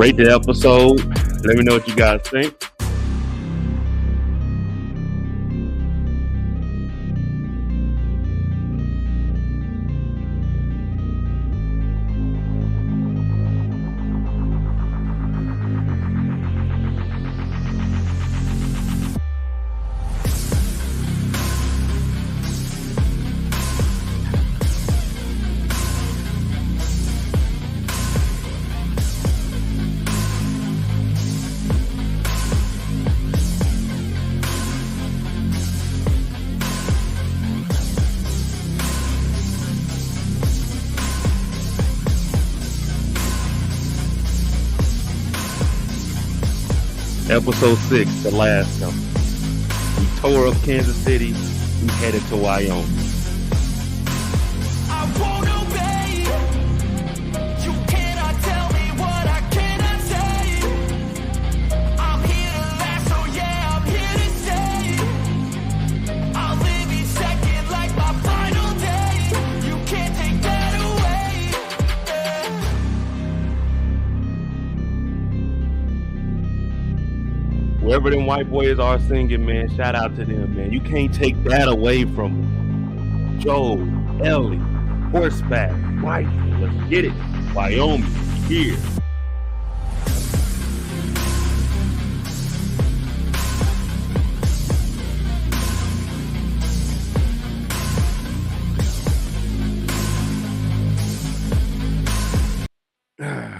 Rate the episode. Let me know what you guys think. Episode 6, the last one. We tore up Kansas City. We headed to Wyoming. I won't obey. You cannot tell me what I cannot say. I'm here to last, so yeah, I'm here to stay. I'll live each second like my final day. You can't take that away. Wherever them white boys are singing, man, shout out to them, man. You can't take that away from them. Joe, Ellie, horseback, white, let's get it. Wyoming, here.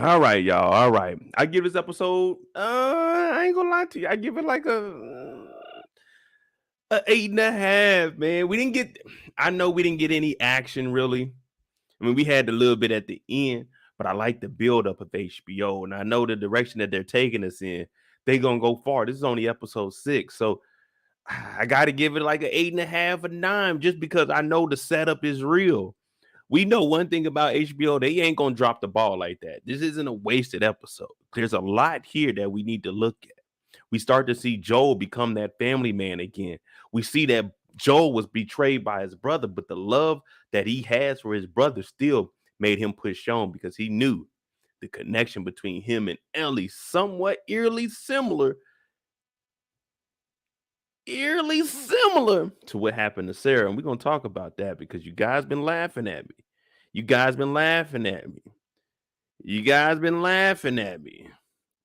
All right, y'all. All right. I give this episode, I ain't gonna lie to you. I give it like a 8.5, man. I know we didn't get any action really. I mean, we had a little bit at the end, but I like the buildup of HBO. And I know the direction that they're taking us in. They're gonna go far. This is only episode 6. So I gotta give it like an 8.5 or 9, just because I know the setup is real. We know one thing about HBO, they ain't gonna drop the ball like that. This isn't a wasted episode. There's a lot here that we need to look at. We start to see Joel become that family man again. We see that Joel was betrayed by his brother, but the love that he has for his brother still made him push on, because he knew the connection between him and Ellie somewhat eerily similar to what happened to Sarah. And we're going to talk about that, because you guys been laughing at me.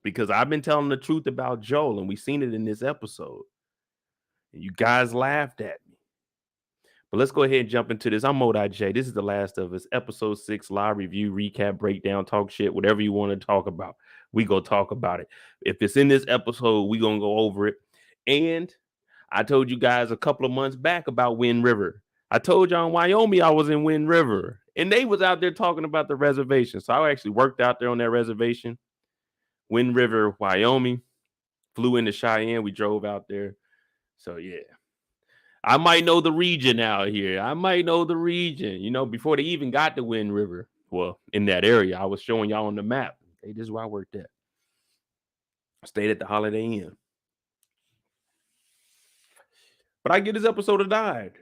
Because I've been telling the truth about Joel, and we seen it in this episode. And you guys laughed at me. But let's go ahead and jump into this. I'm Modai J. This is The Last of Us, episode 6, live review, recap, breakdown, talk shit, whatever you want to talk about. We go talk about it. If it's in this episode, we going to go over it. And I told you guys a couple of months back about Wind River. I told y'all in Wyoming I was in Wind River, and they was out there talking about the reservation. So I actually worked out there on that reservation. Wind River, Wyoming. Flew into Cheyenne. We drove out there. So yeah. I might know the region out here. You know, before they even got to Wind River. Well, in that area, I was showing y'all on the map. Hey, this is where I worked at. Stayed at the Holiday Inn. But I get this episode of Died.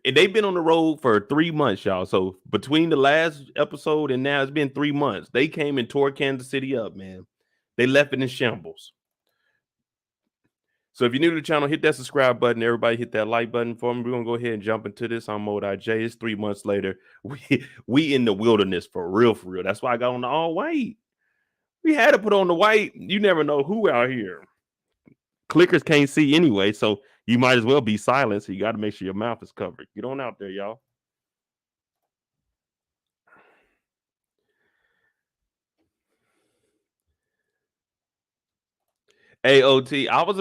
And they've been on the road for 3 months, y'all. So between the last episode and now, it's been 3 months. They came and tore Kansas City up, man. They left it in shambles. So if you're new to the channel, hit that subscribe button. Everybody hit that like button for me. We're going to go ahead and jump into this. I'm Modai J. It's 3 months later. We in the wilderness for real, for real. That's why I got on the all white. We had to put on the white. You never know who out here. Clickers can't see anyway, so you might as well be silent. So you got to make sure your mouth is covered. Get on out there, y'all. AOT. I was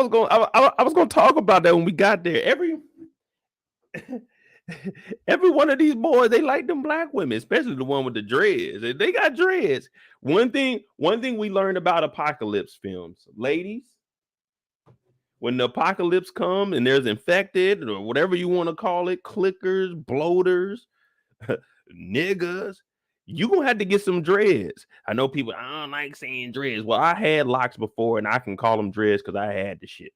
going to talk about that when we got there. Every one of these boys, they like them black women, especially the one with the dreads. They got dreads. One thing we learned about apocalypse films, ladies, when the apocalypse comes and there's infected or whatever you want to call it, clickers, bloaters, niggas, you gonna have to get some dreads. I know people, I don't like saying dreads. Well, I had locks before, and I can call them dreads because I had the shit.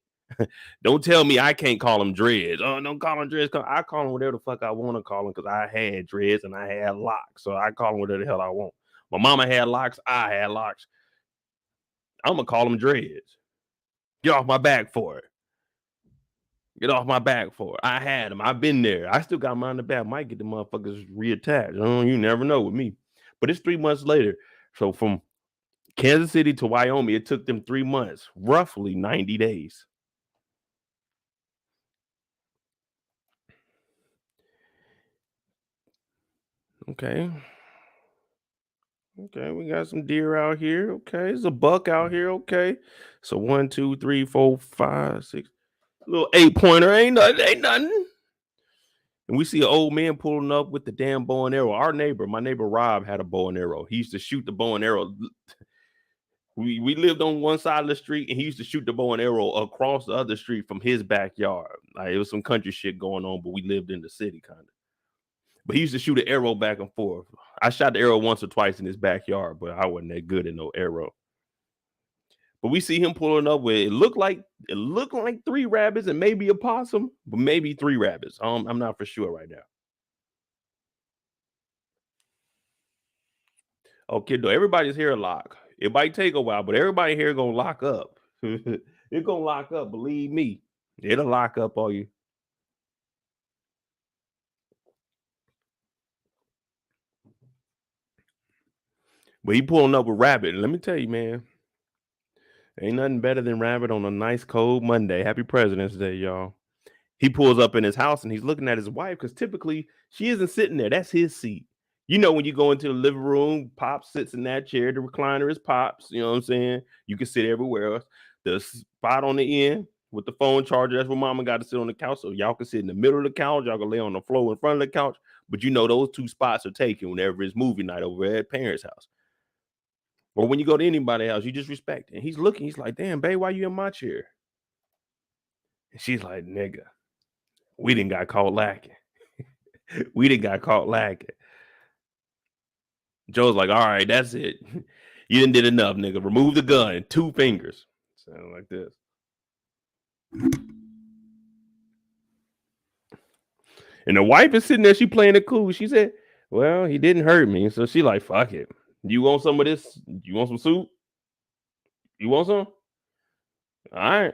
Don't tell me I can't call them dreads. Oh, don't call them dreads. I call them whatever the fuck I want to call them, because I had dreads and I had locks. So I call them whatever the hell I want. My mama had locks. I had locks. I'm gonna call them dreads. Get off my back for it. Get off my back for it. I had them. I've been there. I still got mine in the back. Might get the motherfuckers reattached. You never know with me. But it's 3 months later. So from Kansas City to Wyoming, it took them 3 months, roughly 90 days. Okay. Okay, we got some deer out here. Okay, there's a buck out here. Okay. So 1, 2, 3, 4, 5, 6. Little 8-pointer. Ain't nothing. And we see an old man pulling up with the damn bow and arrow. Our neighbor, my neighbor Rob, had a bow and arrow. He used to shoot the bow and arrow. We lived on one side of the street, and he used to shoot the bow and arrow across the other street from his backyard. Like, it was some country shit going on, but we lived in the city kind of. But he used to shoot an arrow back and forth. I shot the arrow once or twice in his backyard, but I wasn't that good at no arrow. But we see him pulling up with it looked like 3 rabbits and maybe a possum, but maybe 3 rabbits. I'm not for sure right now. Okay, though, everybody's hair lock. It might take a while, but everybody here gonna lock up. It's gonna lock up, believe me. It'll lock up on you. But he pulling up with rabbit. And let me tell you, man, ain't nothing better than rabbit on a nice cold Monday. Happy President's Day, y'all. He pulls up in his house and he's looking at his wife because typically she isn't sitting there. That's his seat. You know, when you go into the living room, Pops sits in that chair. The recliner is Pops. You know what I'm saying? You can sit everywhere else. The spot on the end with the phone charger, that's where Mama got to sit on the couch. So y'all can sit in the middle of the couch. Y'all can lay on the floor in front of the couch. But you know, those 2 spots are taken whenever it's movie night over at parents' house. Or when you go to anybody's house, you just respect it. And he's looking, he's like, damn, babe, why you in my chair? And she's like, nigga, we didn't got caught lacking. We didn't got caught lacking. Joe's like, all right, that's it. You didn't did enough, nigga. Remove the gun. 2 fingers. Sound like this. And the wife is sitting there, she playing it cool. She said, well, he didn't hurt me. So she like, fuck it. You want some of this? You want some soup? You want some? All right.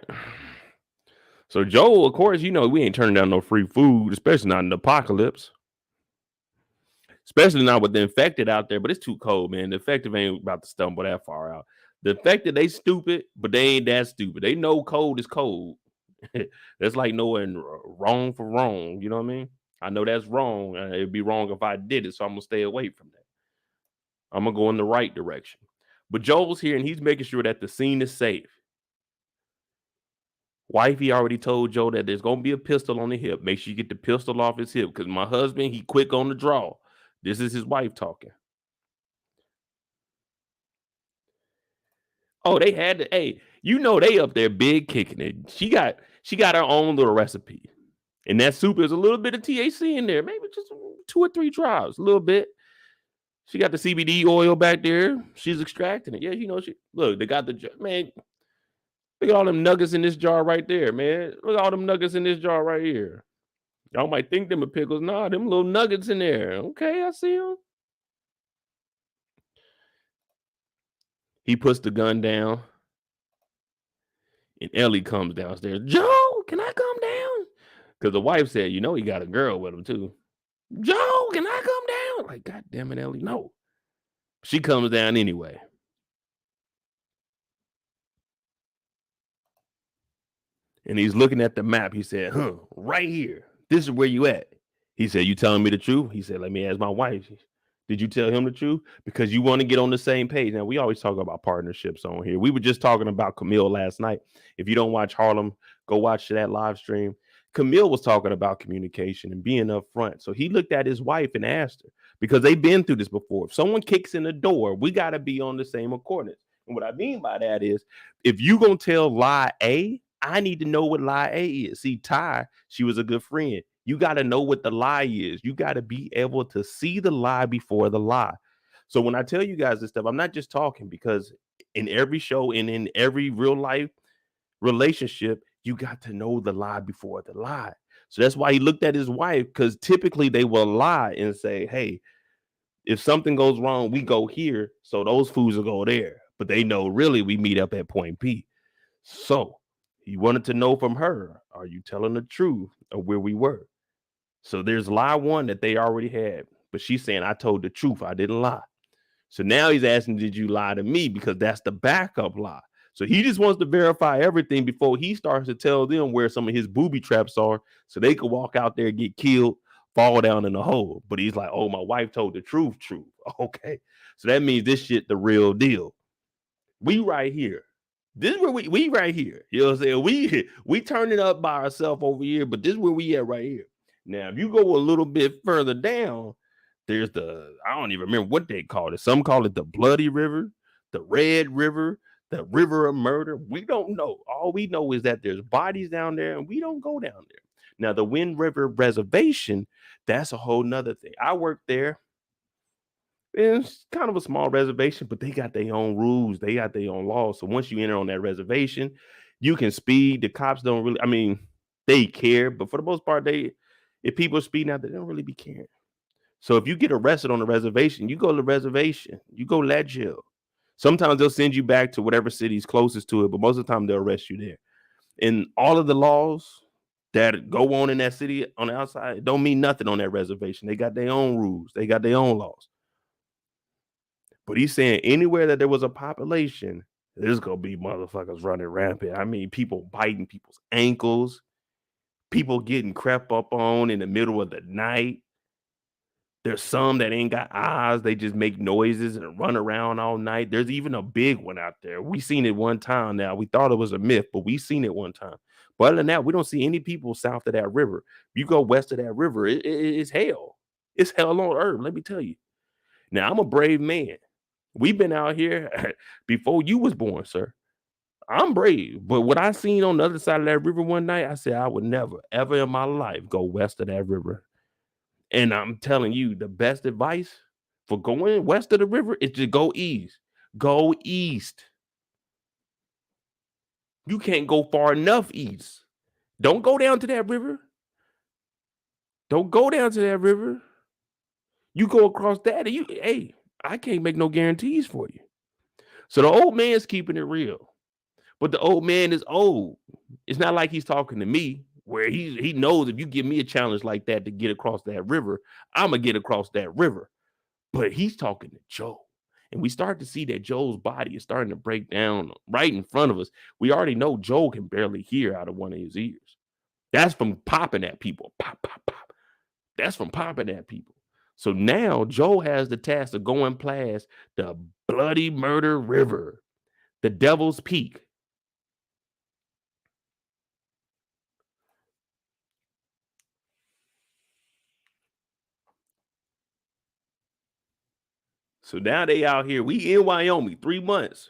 So Joe, of course, you know, we ain't turning down no free food, especially not in the apocalypse. Especially not with the infected out there, but it's too cold, man. The infected ain't about to stumble that far out. The infected, they stupid, but they ain't that stupid. They know cold is cold. That's like knowing wrong for wrong. You know what I mean? I know that's wrong. It'd be wrong if I did it, so I'm gonna stay away from that. I'm gonna go in the right direction. But Joel's here and he's making sure that the scene is safe. Wifey already told Joe that there's gonna be a pistol on the hip. Make sure you get the pistol off his hip because my husband, he quick on the draw. This is his wife talking. Oh, they had to. Hey, you know they up there big kicking it. She got her own little recipe, and that soup is a little bit of THC in there, maybe just 2 or 3 drops, a little bit. She got the CBD oil back there. She's extracting it. Yeah, you know she. Look, they got the man. Look at all them nuggets in this jar right there, man. Look at all them nuggets in this jar right here. Y'all might think them are pickles. Nah, them little nuggets in there. Okay, I see them. He puts the gun down. And Ellie comes downstairs. Joe, can I come down? Because the wife said, you know, he got a girl with him too. Joe, can I come down? Like, God damn it, Ellie. No. She comes down anyway. And he's looking at the map. He said, right here. This is where you at. He said, you telling me the truth? He said, let me ask my wife. Did you tell him the truth? Because you want to get on the same page. Now, we always talk about partnerships on here. We were just talking about Camille last night. If you don't watch Harlem, go watch that live stream. Camille was talking about communication and being upfront. So he looked at his wife and asked her, because they've been through this before. If someone kicks in the door, we got to be on the same accordance. And what I mean by that is, if you going to tell lie A, I need to know what lie A is. See, Ty, she was a good friend. You got to know what the lie is. You got to be able to see the lie before the lie. So when I tell you guys this stuff, I'm not just talking, because in every show and in every real life relationship, you got to know the lie before the lie. So that's why he looked at his wife, because typically they will lie and say, hey, if something goes wrong, we go here. So those fools will go there. but they know really we meet up at point B. So he wanted to know from her, are you telling the truth of where we were? So there's lie one that they already had, but she's saying, I told the truth. I didn't lie. So now he's asking, did you lie to me? Because that's the backup lie. So he just wants to verify everything before he starts to tell them where some of his booby traps are so they could walk out there, get killed, fall down in the hole. But he's like, oh, my wife told the truth. Okay. So that means this shit the real deal. We right here. This is where we right here. You know what I'm saying? We turning up by ourselves over here, but this is where we at right here. Now, if you go a little bit further down, there's I don't even remember what they call it. Some call it the Bloody River, the Red River, the River of Murder. We don't know. All we know is that there's bodies down there and we don't go down there. Now, the Wind River Reservation, that's a whole nother thing. I worked there. It's kind of a small reservation, but they got their own rules. They got their own laws. So once you enter on that reservation, you can speed. The cops don't really, I mean, they care, but for the most part, if people are speeding out there, they don't really be caring. So if you get arrested on the reservation, you go to the reservation, you go let jail. Sometimes they'll send you back to whatever city's closest to it, but most of the time they'll arrest you there. And all of the laws that go on in that city on the outside, it don't mean nothing on that reservation. They got their own rules. They got their own laws. But he's saying anywhere that there was a population, there's gonna be motherfuckers running rampant. I mean, people biting people's ankles, people getting crept up on in the middle of the night. There's some that ain't got eyes, they just make noises and run around all night. There's even a big one out there. We seen it one time now. We thought it was a myth, but we seen it one time. But other than that, we don't see any people south of that river. If you go west of that river, it's hell. It's hell on earth, let me tell you. Now, I'm a brave man. We've been out here before you was born, sir. I'm brave, but what I seen on the other side of that river one night, I said I would never, ever in my life go west of that river. And I'm telling you, the best advice for going west of the river is to go east. Go east. You can't go far enough east. Don't go down to that river. Don't go down to that river. You go across that, and hey, I can't make no guarantees for you. So the old man's keeping it real. But the old man is old. It's not like he's talking to me, where he knows if you give me a challenge like that to get across that river, I'm going to get across that river. But he's talking to Joe. And we start to see that Joe's body is starting to break down right in front of us. We already know Joe can barely hear out of one of his ears. That's from popping at people. Pop, pop, pop. That's from popping at people. So now Joe has the task of going past the Bloody Murder River, the Devil's Peak. So now they out here. We in Wyoming, 3 months.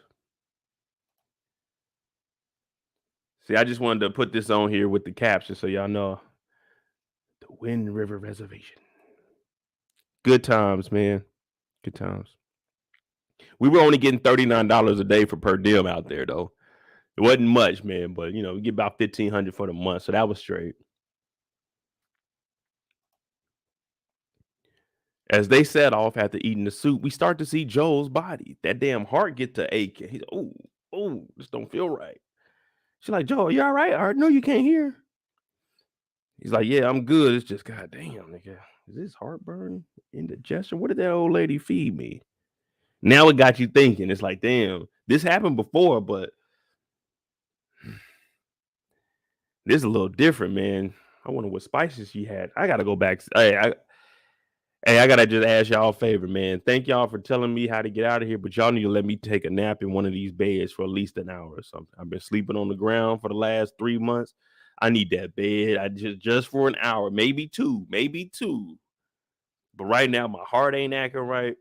See, I just wanted to put this on here with the caption so y'all know. The Wind River Reservation. Good times, man. Good times. We were only getting $39 a day for per diem out there, though. It wasn't much, man, but you know, we get about $1,500 for the month, so that was straight. As they set off after eating the soup, we start to see Joel's body. That damn heart get to aching. He's oh, this don't feel right. She's like, Joel, you all right? All right, no, you can't hear. He's like, yeah, I'm good. It's just goddamn, nigga. Is this heartburn, indigestion? What did that old lady feed me? Now it got you thinking. It's like, damn, this happened before, but this is a little different, man. I wonder what spices she had. I gotta go back. Hey, I gotta just ask y'all a favor, man. Thank y'all for telling me how to get out of here, but y'all need to let me take a nap in one of these beds for at least an hour or something. I've been sleeping on the ground for the last 3 months. I need that bed. I just for an hour, maybe two. But right now, my heart ain't acting right.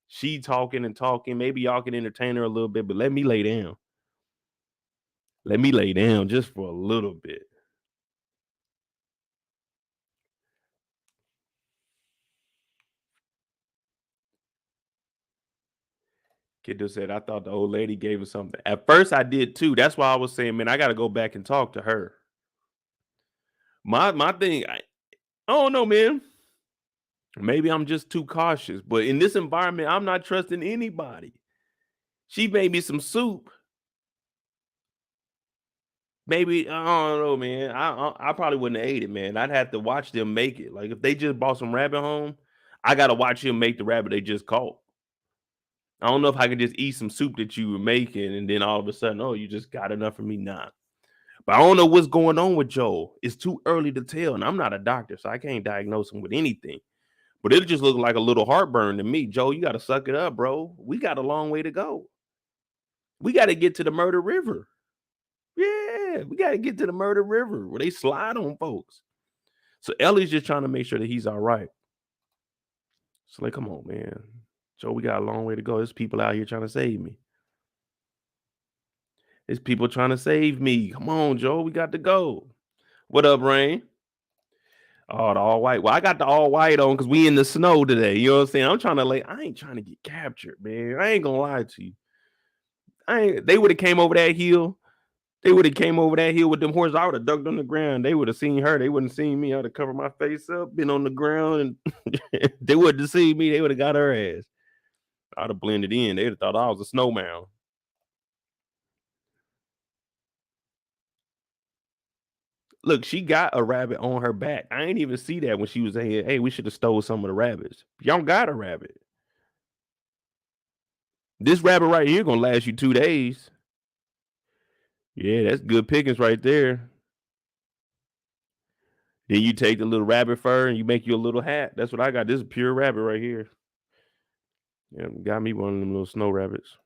She talking and talking. Maybe y'all can entertain her a little bit, but let me lay down. Let me lay down just for a little bit. Kiddo said, I thought the old lady gave us something. At first, I did too. That's why I was saying, man, I got to go back and talk to her. My thing, I don't know, man. Maybe I'm just too cautious, but in this environment, I'm not trusting anybody. She made me some soup. Maybe I don't know, man. I probably wouldn't have ate it, man. I'd have to watch them make it. Like if they just bought some rabbit home, I gotta watch him make the rabbit they just caught. I don't know if I can just eat some soup that you were making and then all of a sudden, oh, you just got enough for me. Nah. But I don't know what's going on with Joel. It's too early to tell, and I'm not a doctor, so I can't diagnose him with anything. But it just looked like a little heartburn to me. Joel, you got to suck it up, bro. We got a long way to go. We got to get to the Murder River. Yeah, we got to get to the Murder River where they slide on folks. So Ellie's just trying to make sure that he's all right. So like, come on, man. Joe, we got a long way to go. There's people out here trying to save me. There's people trying to save me. Come on, Joe. We got to go. What up, Rain? Oh, the all white. Well, I got the all white on because we in the snow today. You know what I'm saying? I'm trying to I ain't trying to get captured, man. I ain't gonna lie to you. They would have came over that hill. They would have came over that hill with them horses. I would have ducked on the ground. They would have seen her. They wouldn't have seen me. I'd have covered my face up, been on the ground, and they wouldn't have seen me. They would have got her ass. I'd have blended in. They'd have thought I was a snowman. Look, she got a rabbit on her back. I ain't even see that when she was saying, hey, we should have stole some of the rabbits. Y'all got a rabbit. This rabbit right here gonna last you 2 days. Yeah, that's good pickings right there. Then you take the little rabbit fur and you make you a little hat. That's what I got. This is pure rabbit right here. Yeah, got me one of them little snow rabbits.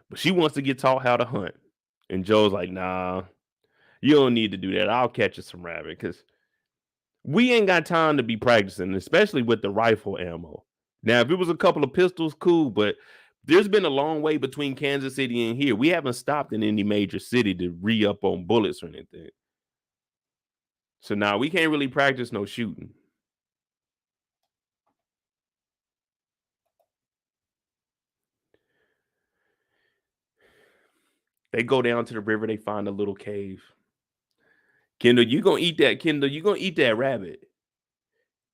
But she wants to get taught how to hunt. And Joe's like, nah, you don't need to do that. I'll catch you some rabbit because we ain't got time to be practicing, especially with the rifle ammo. Now, if it was a couple of pistols, cool, but there's been a long way between Kansas City and here. We haven't stopped in any major city to re-up on bullets or anything. So now we can't really practice no shooting. They go down to the river, they find a little cave. Kendall, you gonna eat that, Kendall. You gonna eat that rabbit.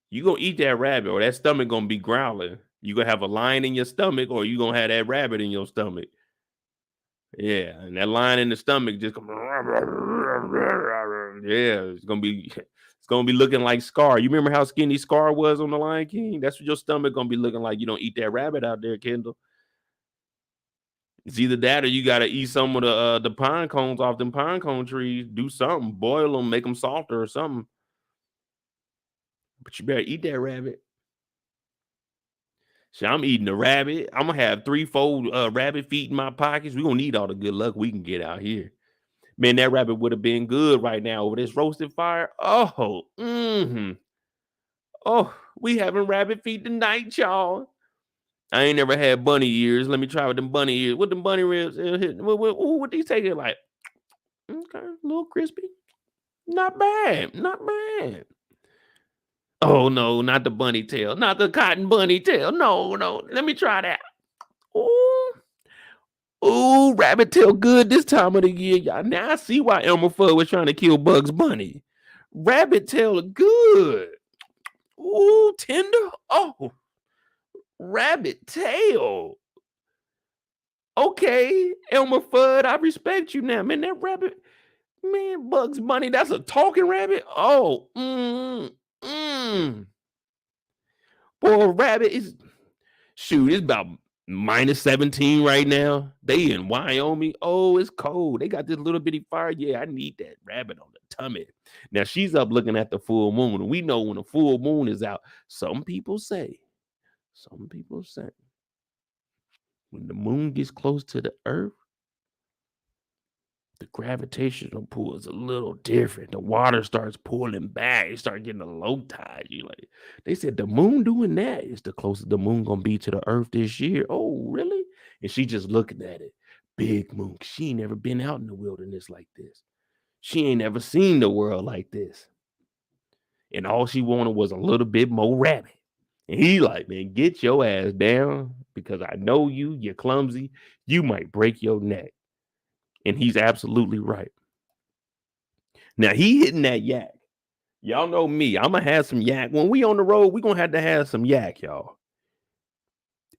You gonna eat that rabbit, or that stomach gonna be growling. You gonna have a lion in your stomach, or you gonna have that rabbit in your stomach. Yeah, and that lion in the stomach just come. Yeah, it's gonna be looking like Scar. You remember how skinny Scar was on the Lion King? That's what your stomach gonna be looking like. You don't eat that rabbit out there, Kendall. It's either that or you gotta eat some of the pine cones off them pine cone trees. Do something, boil them, make them softer or something. But you better eat that rabbit. So I'm eating the rabbit. I'm gonna have 3-4 rabbit feet in my pockets. We're gonna need all the good luck we can get out here. Man, that rabbit would have been good right now over this roasted fire. Oh, oh, we having rabbit feet tonight, y'all. I ain't never had bunny ears. Let me try with them bunny ears. What them bunny ribs? What these take it like? Okay, a little crispy. Not bad. Not bad. Oh no, not the bunny tail. Not the cotton bunny tail. No. Let me try that. Ooh, rabbit tail good this time of the year, y'all. Now I see why Elmer Fudd was trying to kill Bugs Bunny. Rabbit tail good. Ooh, tender. Oh, rabbit tail. Okay, Elmer Fudd, I respect you now, man. That rabbit, man, Bugs Bunny, that's a talking rabbit. Oh, Boy, rabbit is shoot. It's about -17 right now. They in Wyoming. Oh, it's cold. They got this little bitty fire. Yeah, I need that rabbit on the tummy. Now she's up looking at the full moon. And we know when the full moon is out. Some people say, when the moon gets close to the earth, the gravitational pull is a little different. The water starts pulling back. You start getting a low tide. You like they said the moon doing that is the closest the moon gonna be to the earth this year. Oh, really? And she just looking at it. Big moon. She ain't never been out in the wilderness like this. She ain't never seen the world like this. And all she wanted was a little bit more rabbit. And he like, man, get your ass down because I know you're clumsy. You might break your neck. And he's absolutely right. Now he hitting that yak. Y'all know me. I'm gonna have some yak. When we on the road, we gonna have to have some yak, y'all.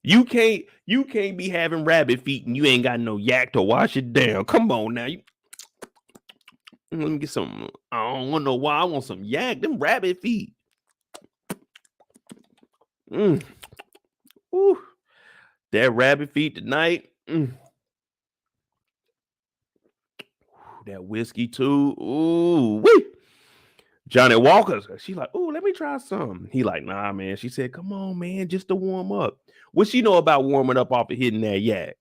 You can't be having rabbit feet and you ain't got no yak to wash it down. Come on now. Let me get some. I don't want no why. I want some yak. Them rabbit feet. Mm. Ooh. That rabbit feet tonight. That whiskey too. Ooh, wee. Johnny Walker's. She like, ooh, let me try some. He like, nah, man. She said, come on, man, just to warm up. What she know about warming up off of hitting that yak?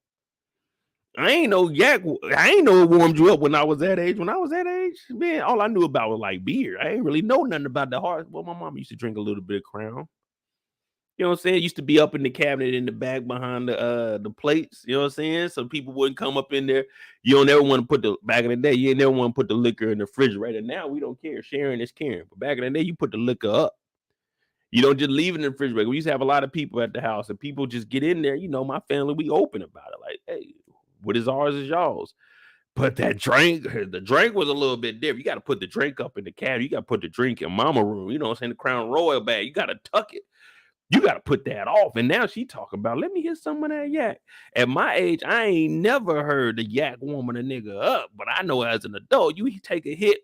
I ain't know yak. I ain't know it warmed you up when I was that age. When I was that age, man, all I knew about was like beer. I ain't really know nothing about the hard. Well, my mom used to drink a little bit of Crown. You know what I'm saying? It used to be up in the cabinet in the back behind the plates. You know what I'm saying? So people wouldn't come up in there. You don't ever want to put the back in the day. You never want to put the liquor in the refrigerator. Now we don't care. Sharing is caring. But back in the day, you put the liquor up. You don't just leave it in the refrigerator. We used to have a lot of people at the house, and people just get in there. You know, my family, we open about it. Like, hey, what is ours is y'all's. But that drink, the drink was a little bit different. You got to put the drink up in the cabinet. You got to put the drink in mama room. You know what I'm saying? The Crown Royal bag. You got to tuck it. You got to put that off. And now she talking about, let me hit some of that yak. At my age, I ain't never heard the yak warming a nigga up. But I know as an adult, you take a hit.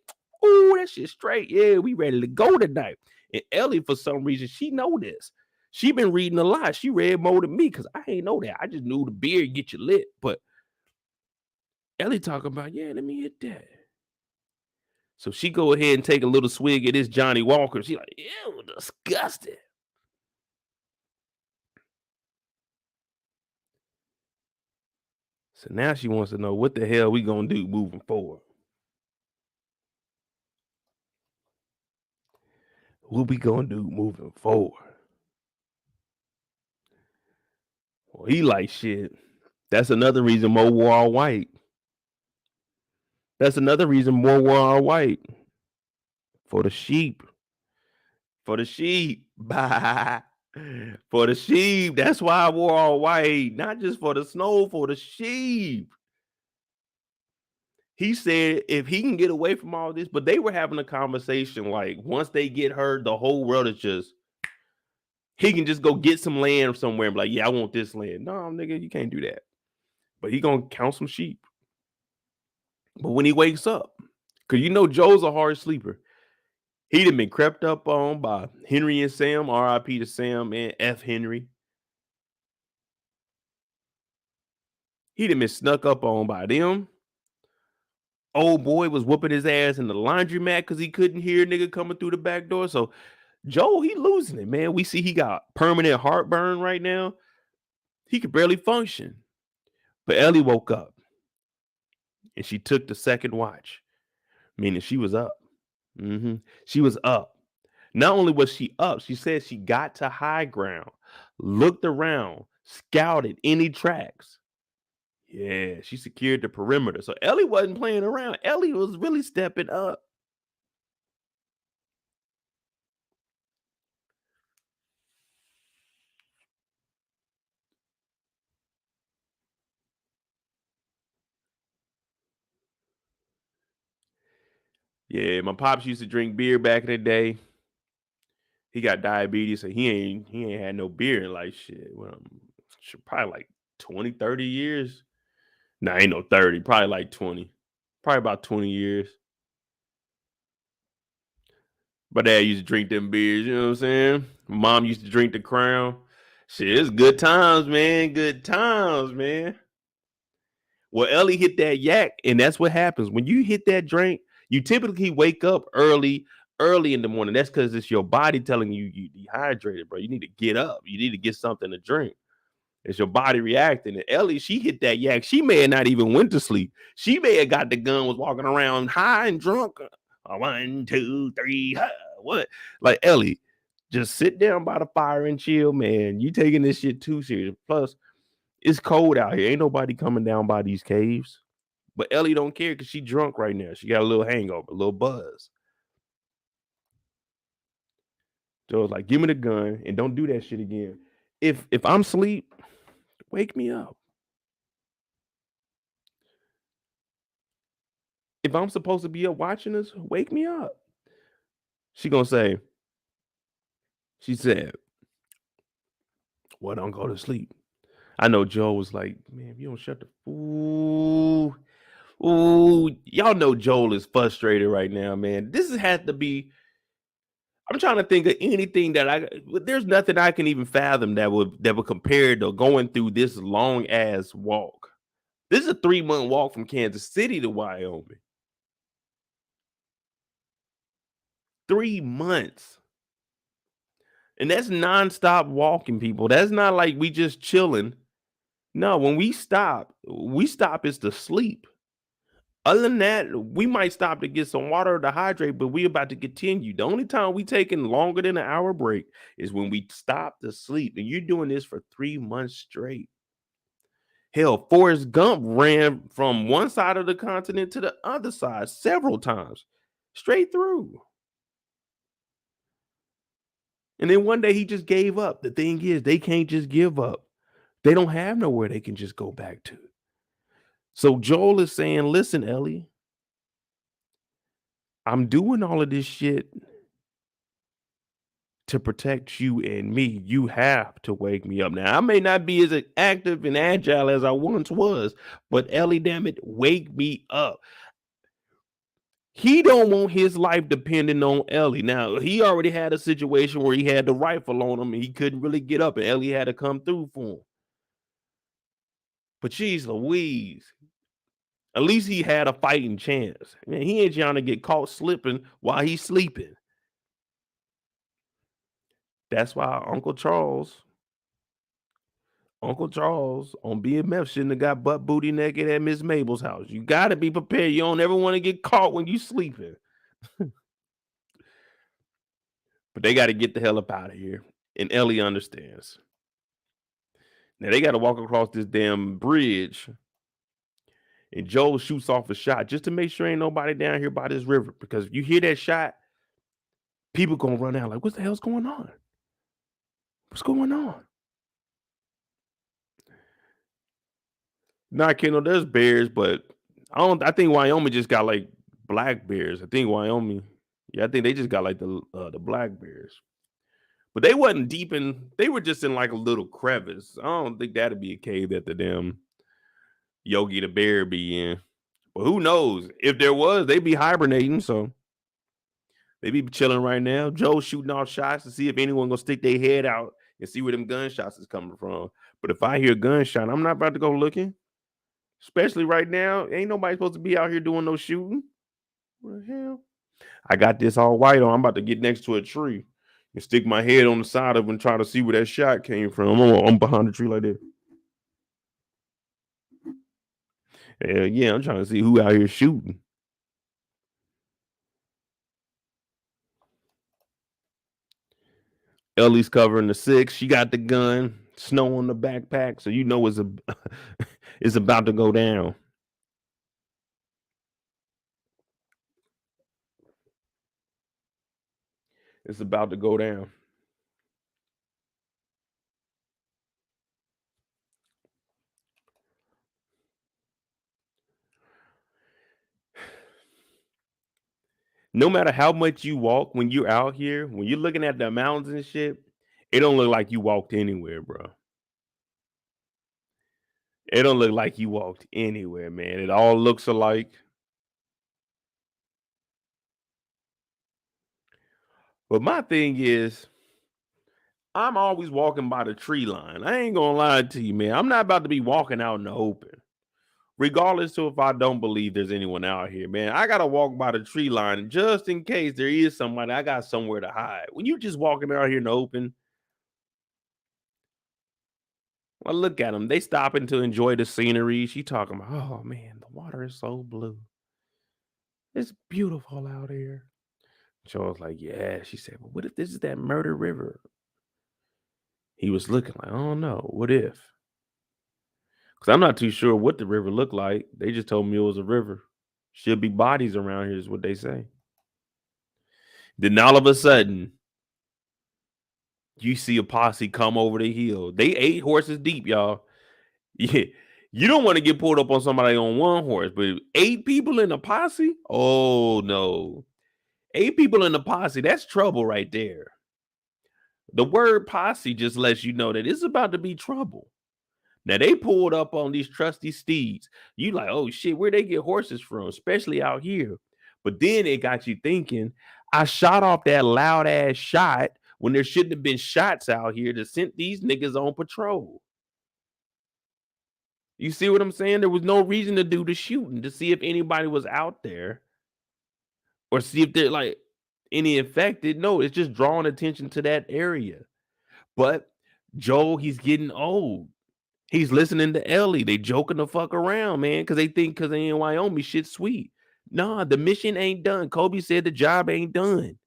Ooh, that shit straight. Yeah, we ready to go tonight. And Ellie, for some reason, she know this. She been reading a lot. She read more than me because I ain't know that. I just knew the beer get you lit. But Ellie talking about, yeah, let me hit that. So she go ahead and take a little swig of this Johnny Walker. She like, ew, disgusting. So now she wants to know what the hell we gonna do moving forward. What we gonna do moving forward? Well, he like shit. That's another reason more wore all white. That's another reason more wore all white. For the sheep. For the sheep. Bye. For the sheep. That's why I wore all white. Not just for the snow, for the sheep. He said if he can get away from all this, but they were having a conversation like once they get her, the whole world is just he can just go get some land somewhere and be like, yeah, I want this land. No, nigga, you can't do that. But he gonna count some sheep. But when he wakes up, because you know Joe's a hard sleeper. He done been crept up on by Henry and Sam, R.I.P. to Sam and F. Henry. He done been snuck up on by them. Old boy was whooping his ass in the laundromat because he couldn't hear nigga coming through the back door. So Joe, he losing it, man. We see he got permanent heartburn right now. He could barely function. But Ellie woke up and she took the second watch, meaning she was up. She was up. Not only was she up, she said she got to high ground, looked around, scouted any tracks. Yeah, she secured the perimeter. So Ellie wasn't playing around. Ellie was really stepping up. Yeah, my pops used to drink beer back in the day. He got diabetes, so he ain't had no beer in like shit. Well, probably like 20, 30 years. Nah, ain't no 30, probably like 20. Probably about 20 years. My dad used to drink them beers, you know what I'm saying? Mom used to drink the Crown. Shit, it's good times, man. Good times, man. Well, Ellie hit that yak, and that's what happens. When you hit that drink, you typically wake up early in the morning. That's because it's your body telling you dehydrated, bro. You need to get up. You need to get something to drink. It's your body reacting. And Ellie, she hit that yak. She may have not even went to sleep. She may have got the gun, was walking around high and drunk. 1, 2, 3, what? Like Ellie, just sit down by the fire and chill, man. You taking this shit too serious. Plus, it's cold out here. Ain't nobody coming down by these caves. But Ellie don't care because she drunk right now. She got a little hangover, a little buzz. So it's like, give me the gun and don't do that shit again. If I'm asleep, wake me up. If I'm supposed to be up watching us, wake me up. She gonna say, she said, well, don't go to sleep. I know Joe was like, man, if you don't shut the ooh, y'all know Joel is frustrated right now, man. This has to be. I'm trying to think of anything that there's nothing I can even fathom that would compare to going through this long ass walk. This is a 3-month walk from Kansas City to Wyoming. 3 months. And that's nonstop walking, people. That's not like we just chilling. No, when we stop is to sleep. Other than that, we might stop to get some water to hydrate, but we about to continue. The only time we taking longer than an hour break is when we stop to sleep. And you're doing this for 3 months straight. Hell, Forrest Gump ran from one side of the continent to the other side several times, straight through. And then one day he just gave up. The thing is, they can't just give up. They don't have nowhere they can just go back to. So Joel is saying, listen, Ellie, I'm doing all of this shit to protect you and me. You have to wake me up. Now, I may not be as active and agile as I once was, but Ellie, damn it, wake me up. He don't want his life depending on Ellie. Now, he already had a situation where he had the rifle on him and he couldn't really get up, and Ellie had to come through for him. But geez Louise, at least he had a fighting chance. Man, he ain't trying to get caught slipping while he's sleeping. That's why Uncle Charles on BMF shouldn't have got butt booty naked at Miss Mabel's house. You got to be prepared. You don't ever want to get caught when you sleeping. But they got to get the hell up out of here. And Ellie understands. Now they got to walk across this damn bridge. And Joel shoots off a shot just to make sure ain't nobody down here by this river. Because if you hear that shot, people gonna run out like, what the hell's going on? What's going on? Not Kendall, there's bears, but I think Wyoming just got like black bears. I think Wyoming, yeah, I think they just got like the black bears. But they wasn't deep in, they were just in like a little crevice. I don't think that'd be a cave that the damn Yogi the bear be in. But who knows? If there was, they'd be hibernating, so they be chilling right now. Joe's shooting off shots to see if anyone gonna stick their head out and see where them gunshots is coming from. But if I hear gunshot, I'm not about to go looking. Especially right now, ain't nobody supposed to be out here doing no shooting. What the hell? I got this all white on. I'm about to get next to a tree and stick my head on the side of it and try to see where that shot came from. I'm behind the tree like that. Hell yeah, I'm trying to see who out here shooting. Ellie's covering the six. She got the gun. Snow on the backpack, so you know it's about to go down. It's about to go down. No matter how much you walk when you're out here, when you're looking at the mountains and shit, it don't look like you walked anywhere, bro. It don't look like you walked anywhere, man. It all looks alike. But my thing is, I'm always walking by the tree line. I ain't gonna lie to you, man. I'm not about to be walking out in the open. Regardless to if I don't believe there's anyone out here, man. I gotta walk by the tree line just in case there is somebody. I got somewhere to hide. When you just walking out here in the open, well, look at them. They stopping to enjoy the scenery. She talking about, oh man, the water is so blue. It's beautiful out here. Charles like, yeah. She said, well, what if this is that murder river? He was looking like, I don't know. What if? Because I'm not too sure what the river looked like. They just told me it was a river. Should be bodies around here, is what they say. Then all of a sudden, you see a posse come over the hill. They 8 horses deep, y'all. Yeah. You don't want to get pulled up on somebody on one horse, but 8 people in a posse? Oh no. 8 people in a posse, that's trouble right there. The word posse just lets you know that it's about to be trouble. Now they pulled up on these trusty steeds. You like, oh shit, where they get horses from, especially out here. But then it got you thinking, I shot off that loud ass shot when there shouldn't have been shots out here to send these niggas on patrol. You see what I'm saying? There was no reason to do the shooting to see if anybody was out there or see if they're like any infected. No, it's just drawing attention to that area. But Joel, he's getting old. He's listening to Ellie. They joking the fuck around, man, because they think because they in Wyoming, shit's sweet. Nah, the mission ain't done. Kobe said the job ain't done.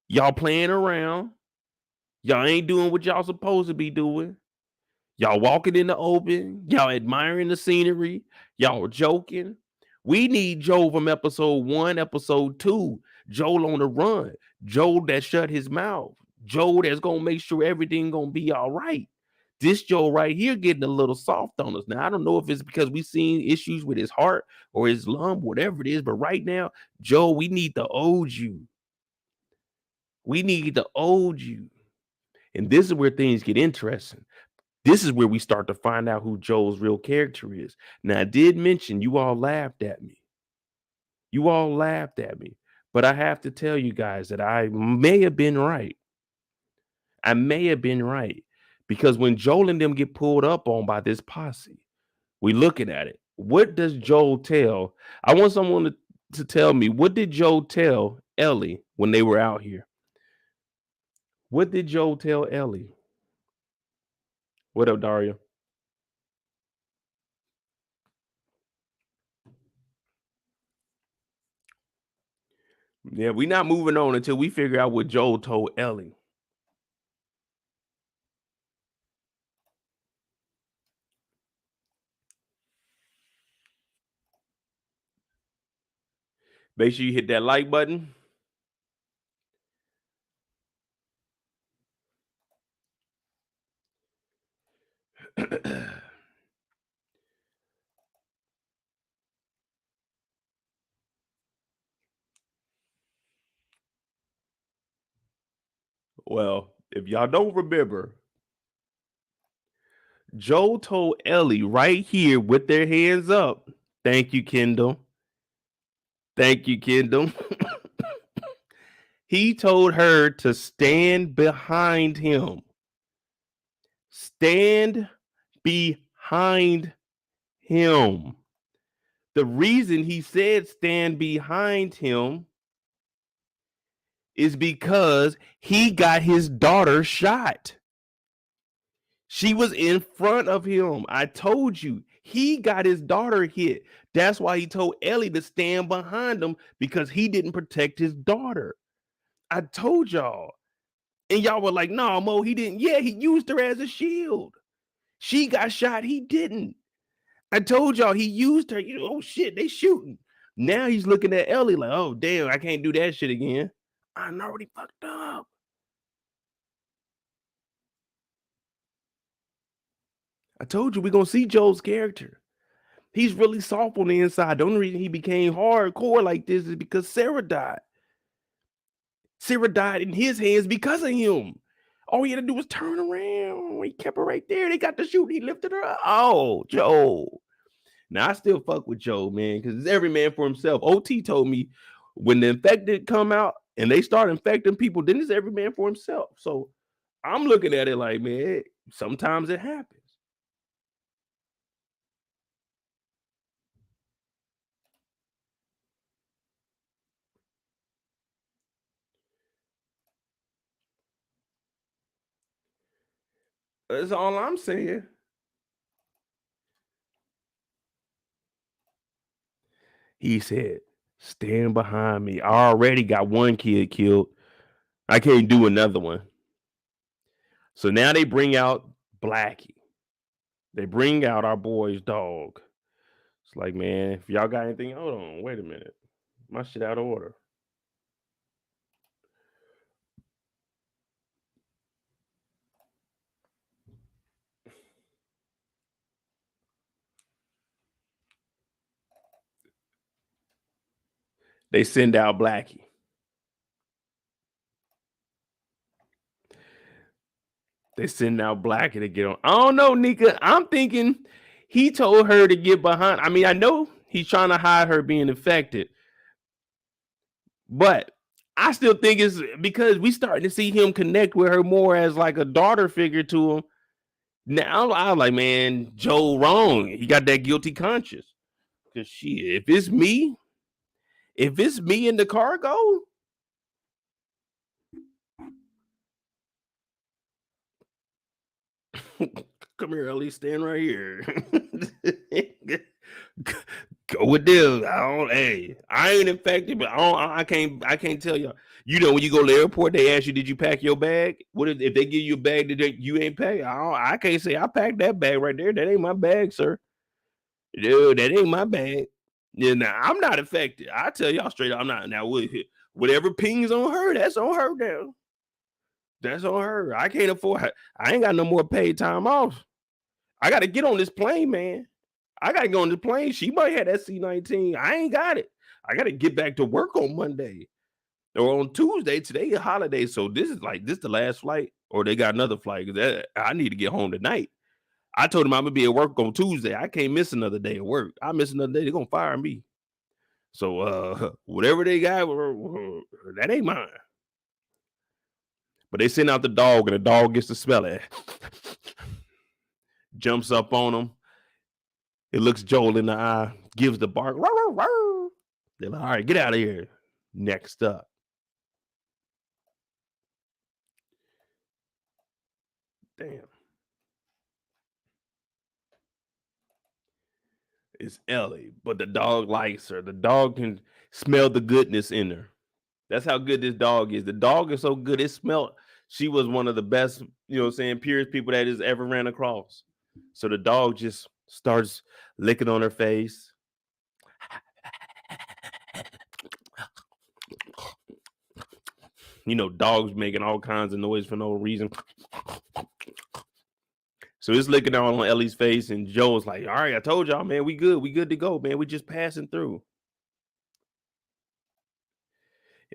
Y'all playing around. Y'all ain't doing what y'all supposed to be doing. Y'all walking in the open. Y'all admiring the scenery. Y'all joking. We need Joel from episode 1, episode 2. Joel on the run. Joel that shut his mouth. Joel that's gonna make sure everything gonna be all right. This Joel right here getting a little soft on us. Now, I don't know if it's because we seen issues with his heart or his lung, whatever it is, but right now, Joel, we need the old you. We need the old you. And this is where things get interesting. This is where we start to find out who Joel's real character is. Now, I did mention you all laughed at me. You all laughed at me. But I have to tell you guys that I may have been right. I may have been right. Because when Joel and them get pulled up on by this posse, we looking at it. What does Joel tell? I want someone to tell me, what did Joel tell Ellie when they were out here? What did Joel tell Ellie? What up, Daria? Yeah, we not moving on until we figure out what Joel told Ellie. Make sure you hit that like button. Well, if y'all don't remember, Joel told Ellie right here with their hands up. Thank you, Kendall. Thank you, Kendall. He told her to stand behind him. Stand behind him. The reason he said stand behind him is because he got his daughter shot. She was in front of him. I told you, he got his daughter hit. That's why he told Ellie to stand behind him because he didn't protect his daughter. I told y'all. And y'all were like, no, Mo, he didn't. Yeah, he used her as a shield. She got shot. He didn't. I told y'all he used her. You know, oh shit, they shooting. Now he's looking at Ellie like, oh damn, I can't do that shit again. I'm already fucked up. I told you we're gonna see Joel's character. He's really soft on the inside. The only reason he became hardcore like this is because Sarah died. Sarah died in his hands because of him. All he had to do was turn around. He kept her right there. They got the shoot. He lifted her up. Oh, Joel. Now I still fuck with Joe, man, because it's every man for himself. OT told me when the infected come out and they start infecting people, then it's every man for himself. So I'm looking at it like, man, sometimes it happens. That's all I'm saying. He said, stand behind me. I already got one kid killed. I can't do another one. So now they bring out Blackie. They bring out our boy's dog. It's like, man, if y'all got anything, hold on, wait a minute. My shit out of order. They send out Blackie. They sending out Blackie to get on. I don't know, Nika. I'm thinking he told her to get behind. I mean, I know he's trying to hide her being infected, but I still think it's because we starting to see him connect with her more as like a daughter figure to him. Now I was like, man, Joe wrong. He got that guilty conscience. Cause shit, if it's me in the cargo, come here, Ellie, stand right here. Go with them. Hey, I ain't infected, but I can't tell y'all. You know, when you go to the airport, they ask you, did you pack your bag? What if they give you a bag that you ain't packed? I can't say I packed that bag right there. That ain't my bag, sir. Dude, that ain't my bag. Yeah, now I'm not affected. I tell y'all straight up, I'm not. Now, whatever pings on her, that's on her now. That's on her. I can't afford. I ain't got no more paid time off. I got to get on this plane, man. I got to go on the plane. She might have that C-19. I ain't got it. I got to get back to work on Monday or on Tuesday. Today a holiday, so this is the last flight, or they got another flight because I need to get home tonight. I told him I'm gonna be at work on Tuesday. I can't miss another day of work. I miss another day, they're gonna fire me. So whatever they got, that ain't mine. But they send out the dog, and the dog gets to smell it. Jumps up on him. It looks Joel in the eye, gives the bark. They're like, all right, get out of here. Next up. Damn. It's Ellie, but the dog likes her. The dog can smell the goodness in her. That's how good this dog is. The dog is so good. It smelled. She was one of the best, purest people that has ever ran across. So the dog just starts licking on her face. Dogs making all kinds of noise for no reason. So it's licking on Ellie's face, and Joe's like, all right, I told y'all, man, we good. We good to go, man. We just passing through.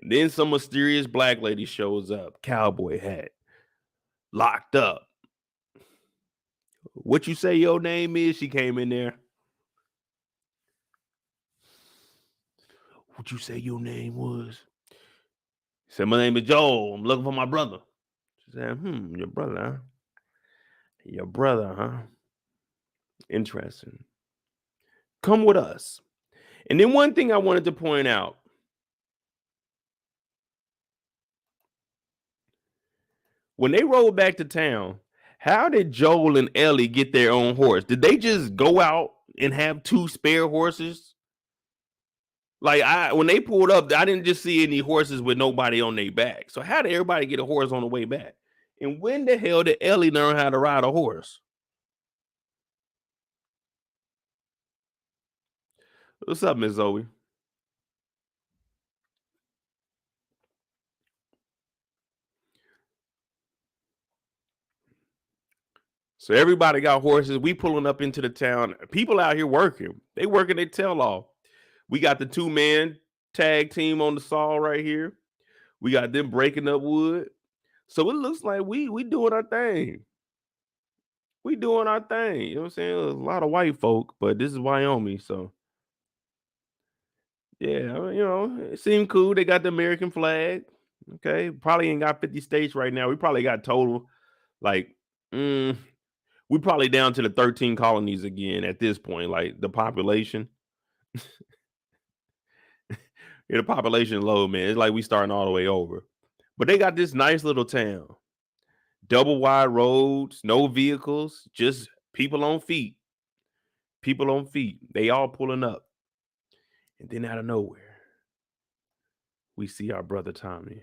And then some mysterious black lady shows up, cowboy hat, locked up. What you say your name is? She came in there. What you say your name was? He said, my name is Joel. I'm looking for my brother. She said, your brother, huh? Your brother, huh? Interesting. Come with us. And then one thing I wanted to point out. When they rolled back to town, how did Joel and Ellie get their own horse? Did they just go out and have 2 spare horses? Like when they pulled up, I didn't just see any horses with nobody on their back. So how did everybody get a horse on the way back? And when the hell did Ellie learn how to ride a horse? What's up, Miss Zoe? So everybody got horses. We pulling up into the town. People out here working. They working their tail off. We got the 2-man tag team on the saw right here. We got them breaking up wood. So it looks like we doing our thing. We doing our thing. You know what I'm saying? There's a lot of white folk, but this is Wyoming, so yeah, it seemed cool. They got the American flag. Okay, probably ain't got 50 states right now. We probably got total like we probably down to the 13 colonies again at this point. Like the population, the population low, man. It's like we starting all the way over. But they got this nice little town, double wide roads, no vehicles, just people on feet. People on feet. They all pulling up, and then out of nowhere, we see our brother Tommy.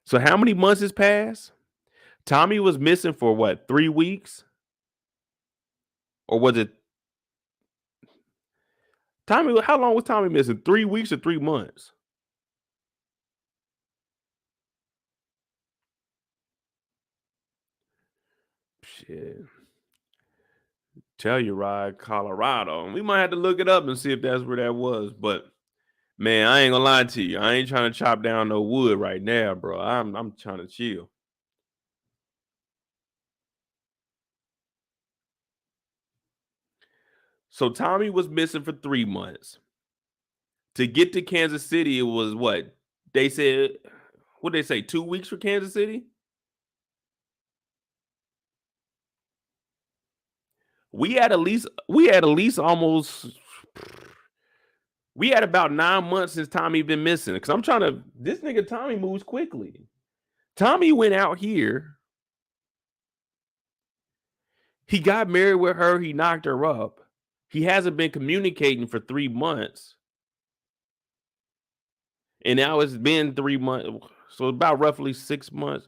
So how many months has passed? Tommy was missing for what, 3 weeks? Or was it Tommy? How long was Tommy missing? 3 weeks or 3 months? Shit. Tell you, Ride, Colorado. We might have to look it up and see if that's where that was. But man, I ain't gonna lie to you. I ain't trying to chop down no wood right now, bro. I'm trying to chill. So Tommy was missing for 3 months. To get to Kansas City, it was what they said. What they say? 2 weeks for Kansas City. We had at least almost. We had about 9 months since Tommy been missing. Cause I'm trying to. This nigga Tommy moves quickly. Tommy went out here. He got married with her. He knocked her up. He hasn't been communicating for 3 months. And now it's been 3 months. So about roughly 6 months.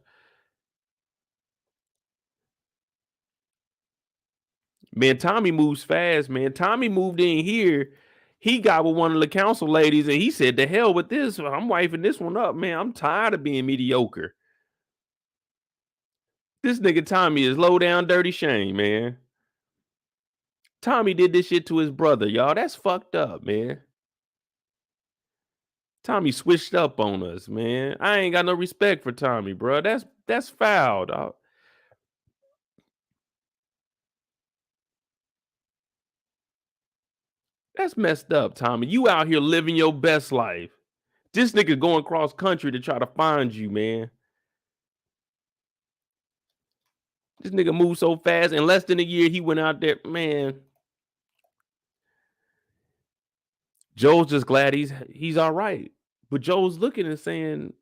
Man, Tommy moves fast, man. Tommy moved in here. He got with one of the council ladies and he said, "The hell with this. I'm wifing this one up, man. I'm tired of being mediocre." This nigga Tommy is low down dirty shame, man. Tommy did this shit to his brother, y'all. That's fucked up, man. Tommy switched up on us, man. I ain't got no respect for Tommy, bro. That's foul, dog. That's messed up, Tommy. You out here living your best life. This nigga going cross country to try to find you, man. This nigga moved so fast. In less than a year, he went out there, man. Joe's just glad he's all right. But Joe's looking and saying,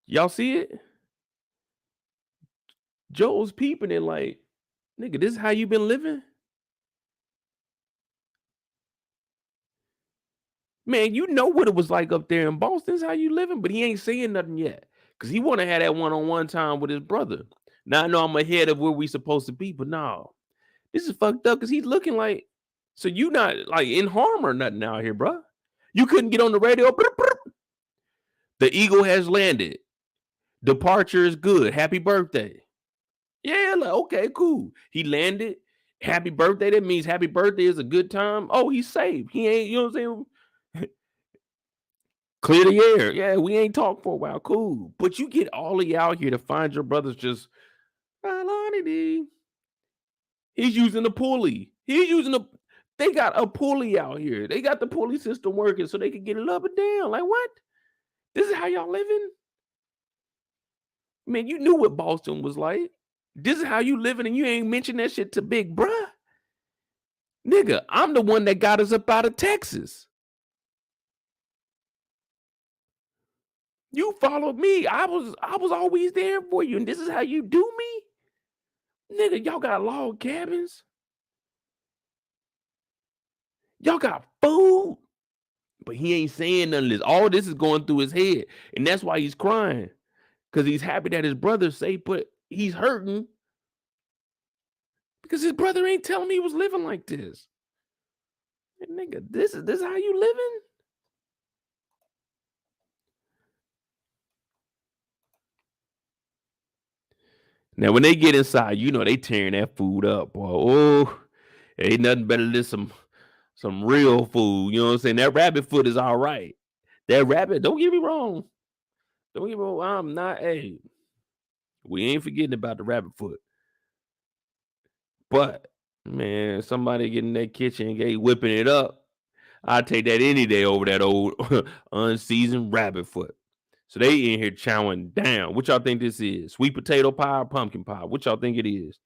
"Y'all see it?" Joe's peeping it like, "Nigga, this is how you been living?" Man, you know what it was like up there in Boston. This is how you living, but he ain't saying nothing yet. Cause he wanna have that one-on-one time with his brother. Now I know I'm ahead of where we supposed to be, but no. This is fucked up because he's looking like, so you not like in harm or nothing out here, bro. You couldn't get on the radio. The eagle has landed. Departure is good. Happy birthday. Yeah, like, okay, cool. He landed. Happy birthday. That means happy birthday is a good time. Oh, he's safe. He ain't, you know what I'm saying? Clear the air. Yeah, we ain't talked for a while. Cool. But you get all of you out here to find your brothers just, he's using a pulley. They got a pulley out here. They got the pulley system working so they can get it up and down. Like, what? This is how y'all living? Man, you knew what Boston was like. This is how you living, and you ain't mentioned that shit to Big Bruh. Nigga, I'm the one that got us up out of Texas. You followed me. I was always there for you, and this is how you do me? Nigga, y'all got log cabins. Y'all got food. But he ain't saying none of this. All this is going through his head. And that's why he's crying. Because he's happy that his brother's safe, but he's hurting because his brother ain't telling me he was living like this. And nigga, this is how you living? Now, when they get inside, you know they tearing that food up, boy. Oh, ain't nothing better than some real food. You know what I'm saying? That rabbit foot is all right. That rabbit, don't get me wrong. Don't get me wrong. I'm not, hey, we ain't forgetting about the rabbit foot. But man, somebody getting in that kitchen gate whipping it up. I'd take that any day over that old unseasoned rabbit foot. So they in here chowing down. What y'all think this is? Sweet potato pie or pumpkin pie? What y'all think it is?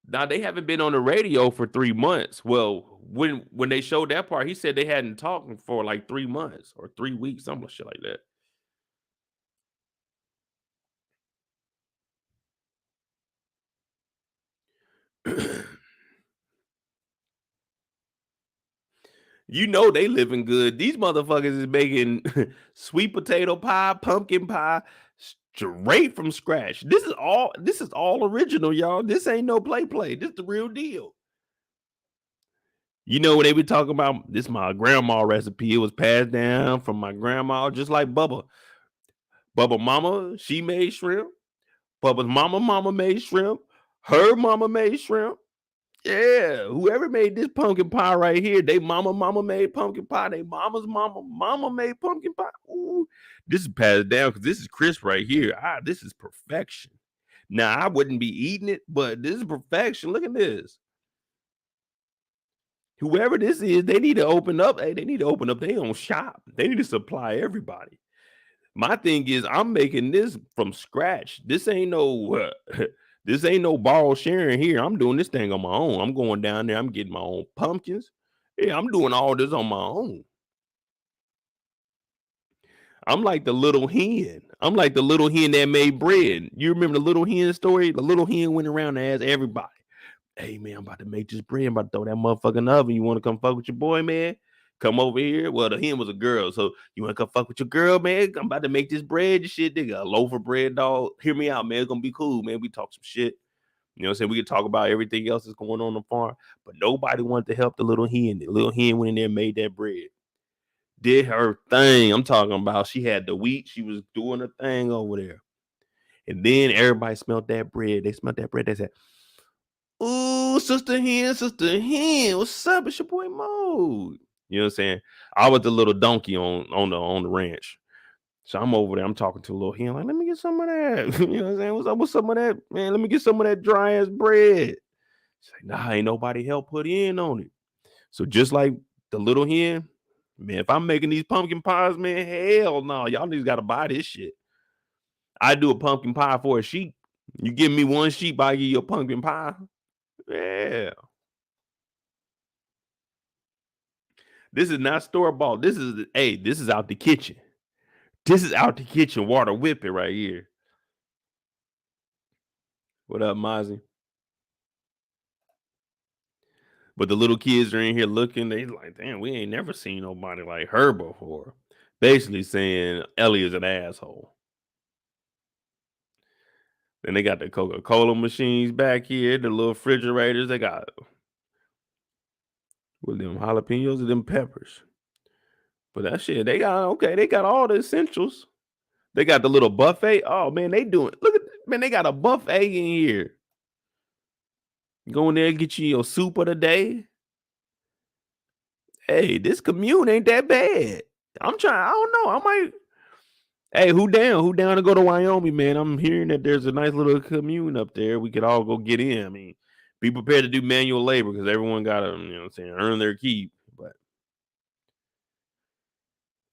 Now they haven't been on the radio for 3 months. Well, when they showed that part, he said they hadn't talked for like 3 months or 3 weeks, some shit like that. You know they living good. These motherfuckers is making sweet potato pie, pumpkin pie, straight from scratch. This is all original, y'all. This ain't no play. This the real deal. You know when they be talking about this my grandma recipe. It was passed down from my grandma, just like Bubba. Bubba mama, she made shrimp. Bubba's mama made shrimp. Her mama made shrimp. Yeah, whoever made this pumpkin pie right here, they mama made pumpkin pie. They mama's mama made pumpkin pie. Ooh, this is passed down because this is crisp right here. This is perfection. Now I wouldn't be eating it, but this is perfection. Look at this. Whoever this is, they need to open up. Hey, they need to open up their own shop. They need to supply everybody. My thing is, I'm making this from scratch. This ain't no, this ain't no borrow sharing here. I'm doing this thing on my own. I'm going down there. I'm getting my own pumpkins. Yeah, I'm doing all this on my own. I'm like the little hen. I'm like the little hen that made bread. You remember the little hen story? The little hen went around and asked everybody, "Hey man, I'm about to make this bread. I'm about to throw that motherfucker in the oven. You want to come fuck with your boy, man? Come over here." Well, the hen was a girl, so you want to come fuck with your girl, man? I'm about to make this bread and shit. Nigga, a loaf of bread, dog. Hear me out, man. It's gonna be cool, man. We talk some shit. You know what I'm saying? We could talk about everything else that's going on the farm, but nobody wanted to help the little hen. The little hen went in there and made that bread. Did her thing. I'm talking about she had the wheat. She was doing her thing over there. And then everybody smelled that bread. They smelled that bread. They said, "Ooh, sister hen, what's up? It's your boy Mo." You know what I'm saying? I was the little donkey on the ranch. So I'm over there. I'm talking to a little hen, like, "Let me get some of that." You know what I'm saying? What's up with some of that? Man, let me get some of that dry ass bread. She's like, "Nah, ain't nobody help put in on it." So just like the little hen, man, if I'm making these pumpkin pies, man, hell no. Y'all niggas gotta buy this shit. I do a pumpkin pie for a sheep. You give me one sheep, I give you a pumpkin pie. Yeah. This is not store bought. This is out the kitchen. This is out the kitchen water whipping right here. What up, Mozzie? But the little kids are in here looking. They like, damn, we ain't never seen nobody like her before. Basically saying Ellie is an asshole. Then they got the Coca-Cola machines back here, the little refrigerators. They got with them jalapenos and them peppers. But that shit, they got all the essentials. They got the little buffet. Oh man, they doing look at man, they got a buffet in here. Go in there and get you your soup of the day. Hey, this commune ain't that bad. I'm trying, I don't know. I might. Hey, who down? Who down to go to Wyoming, man? I'm hearing that there's a nice little commune up there. We could all go get in. I mean, be prepared to do manual labor because everyone gotta, you know what I'm saying, earn their keep. But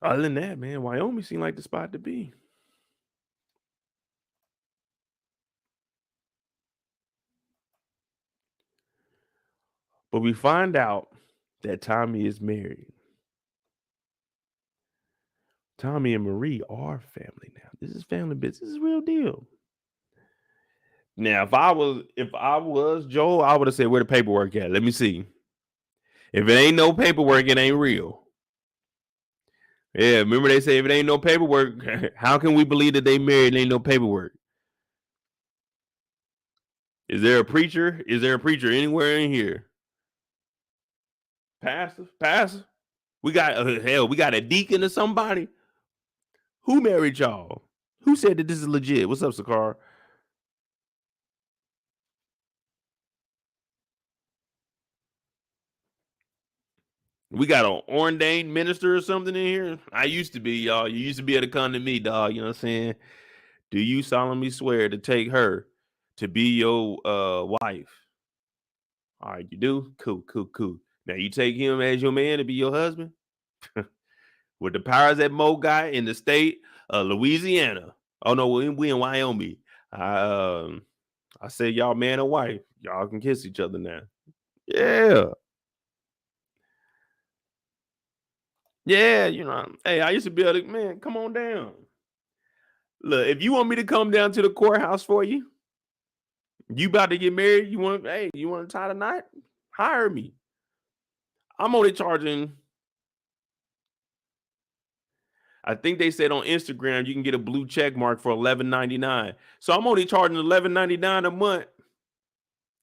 other than that, man, Wyoming seemed like the spot to be. But we find out that Tommy is married. Tommy and Marie are family now. This is family business. This is real deal. Now, if I was Joel, I would have said, "Where the paperwork at? Let me see. If it ain't no paperwork, it ain't real." Yeah, remember they say if it ain't no paperwork, how can we believe that they married and ain't no paperwork? Is there a preacher? Is there a preacher anywhere in here? Pastor. We got hell. We got a deacon or somebody. Who married y'all? Who said that this is legit? What's up, Sakar? We got an ordained minister or something in here. I used to be, y'all. You used to be able to come to me, dog. You know what I'm saying? Do you solemnly swear to take her to be your wife? All right, you do? Cool. Now you take him as your man to be your husband? With the powers that Mo got in the state of Louisiana. Oh no, we in Wyoming. I I say y'all man and wife. Y'all can kiss each other now. Yeah. Yeah, you know. Hey, I used to be able to, man, come on down. Look, if you want me to come down to the courthouse for you, you about to get married, you want to tie the knot? Hire me. I'm only charging, I think they said on Instagram you can get a blue check mark for $11.99. So I'm only charging $11.99 a month.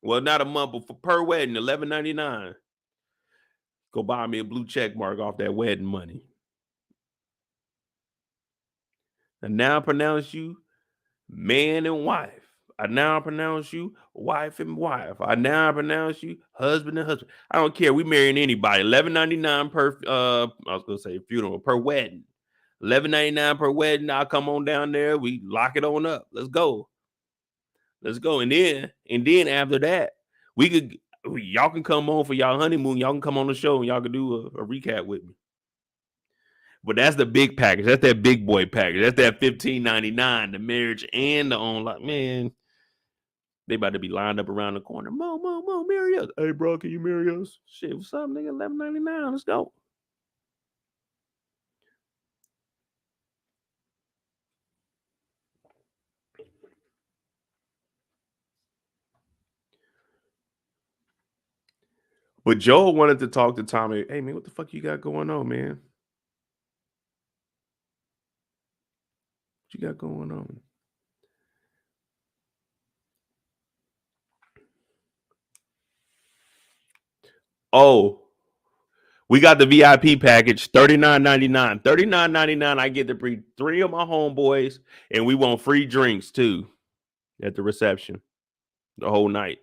Well, not a month, but for per wedding, $11.99. Go buy me a blue check mark off that wedding money. And now I pronounce you man and wife. I now pronounce you wife and wife. I now pronounce you husband and husband. I don't care. We marrying anybody. $11.99 per I was gonna say funeral per wedding. $11.99 per wedding. I'll come on down there. We lock it on up. Let's go. Let's go. And then after that, y'all can come on for y'all honeymoon. Y'all can come on the show and y'all can do a recap with me. But that's the big package. That's that big boy package. That's that $15.99, the marriage and the online. Man, they about to be lined up around the corner. Mo, marry us. Hey, bro, can you marry us? Shit, what's up, nigga? $11.99. Let's go. But Joel wanted to talk to Tommy. Hey, man, what the fuck you got going on, man? What you got going on? Oh, we got the VIP package, $39.99. $39.99. I get to bring 3 of my homeboys, and we want free drinks too at the reception the whole night.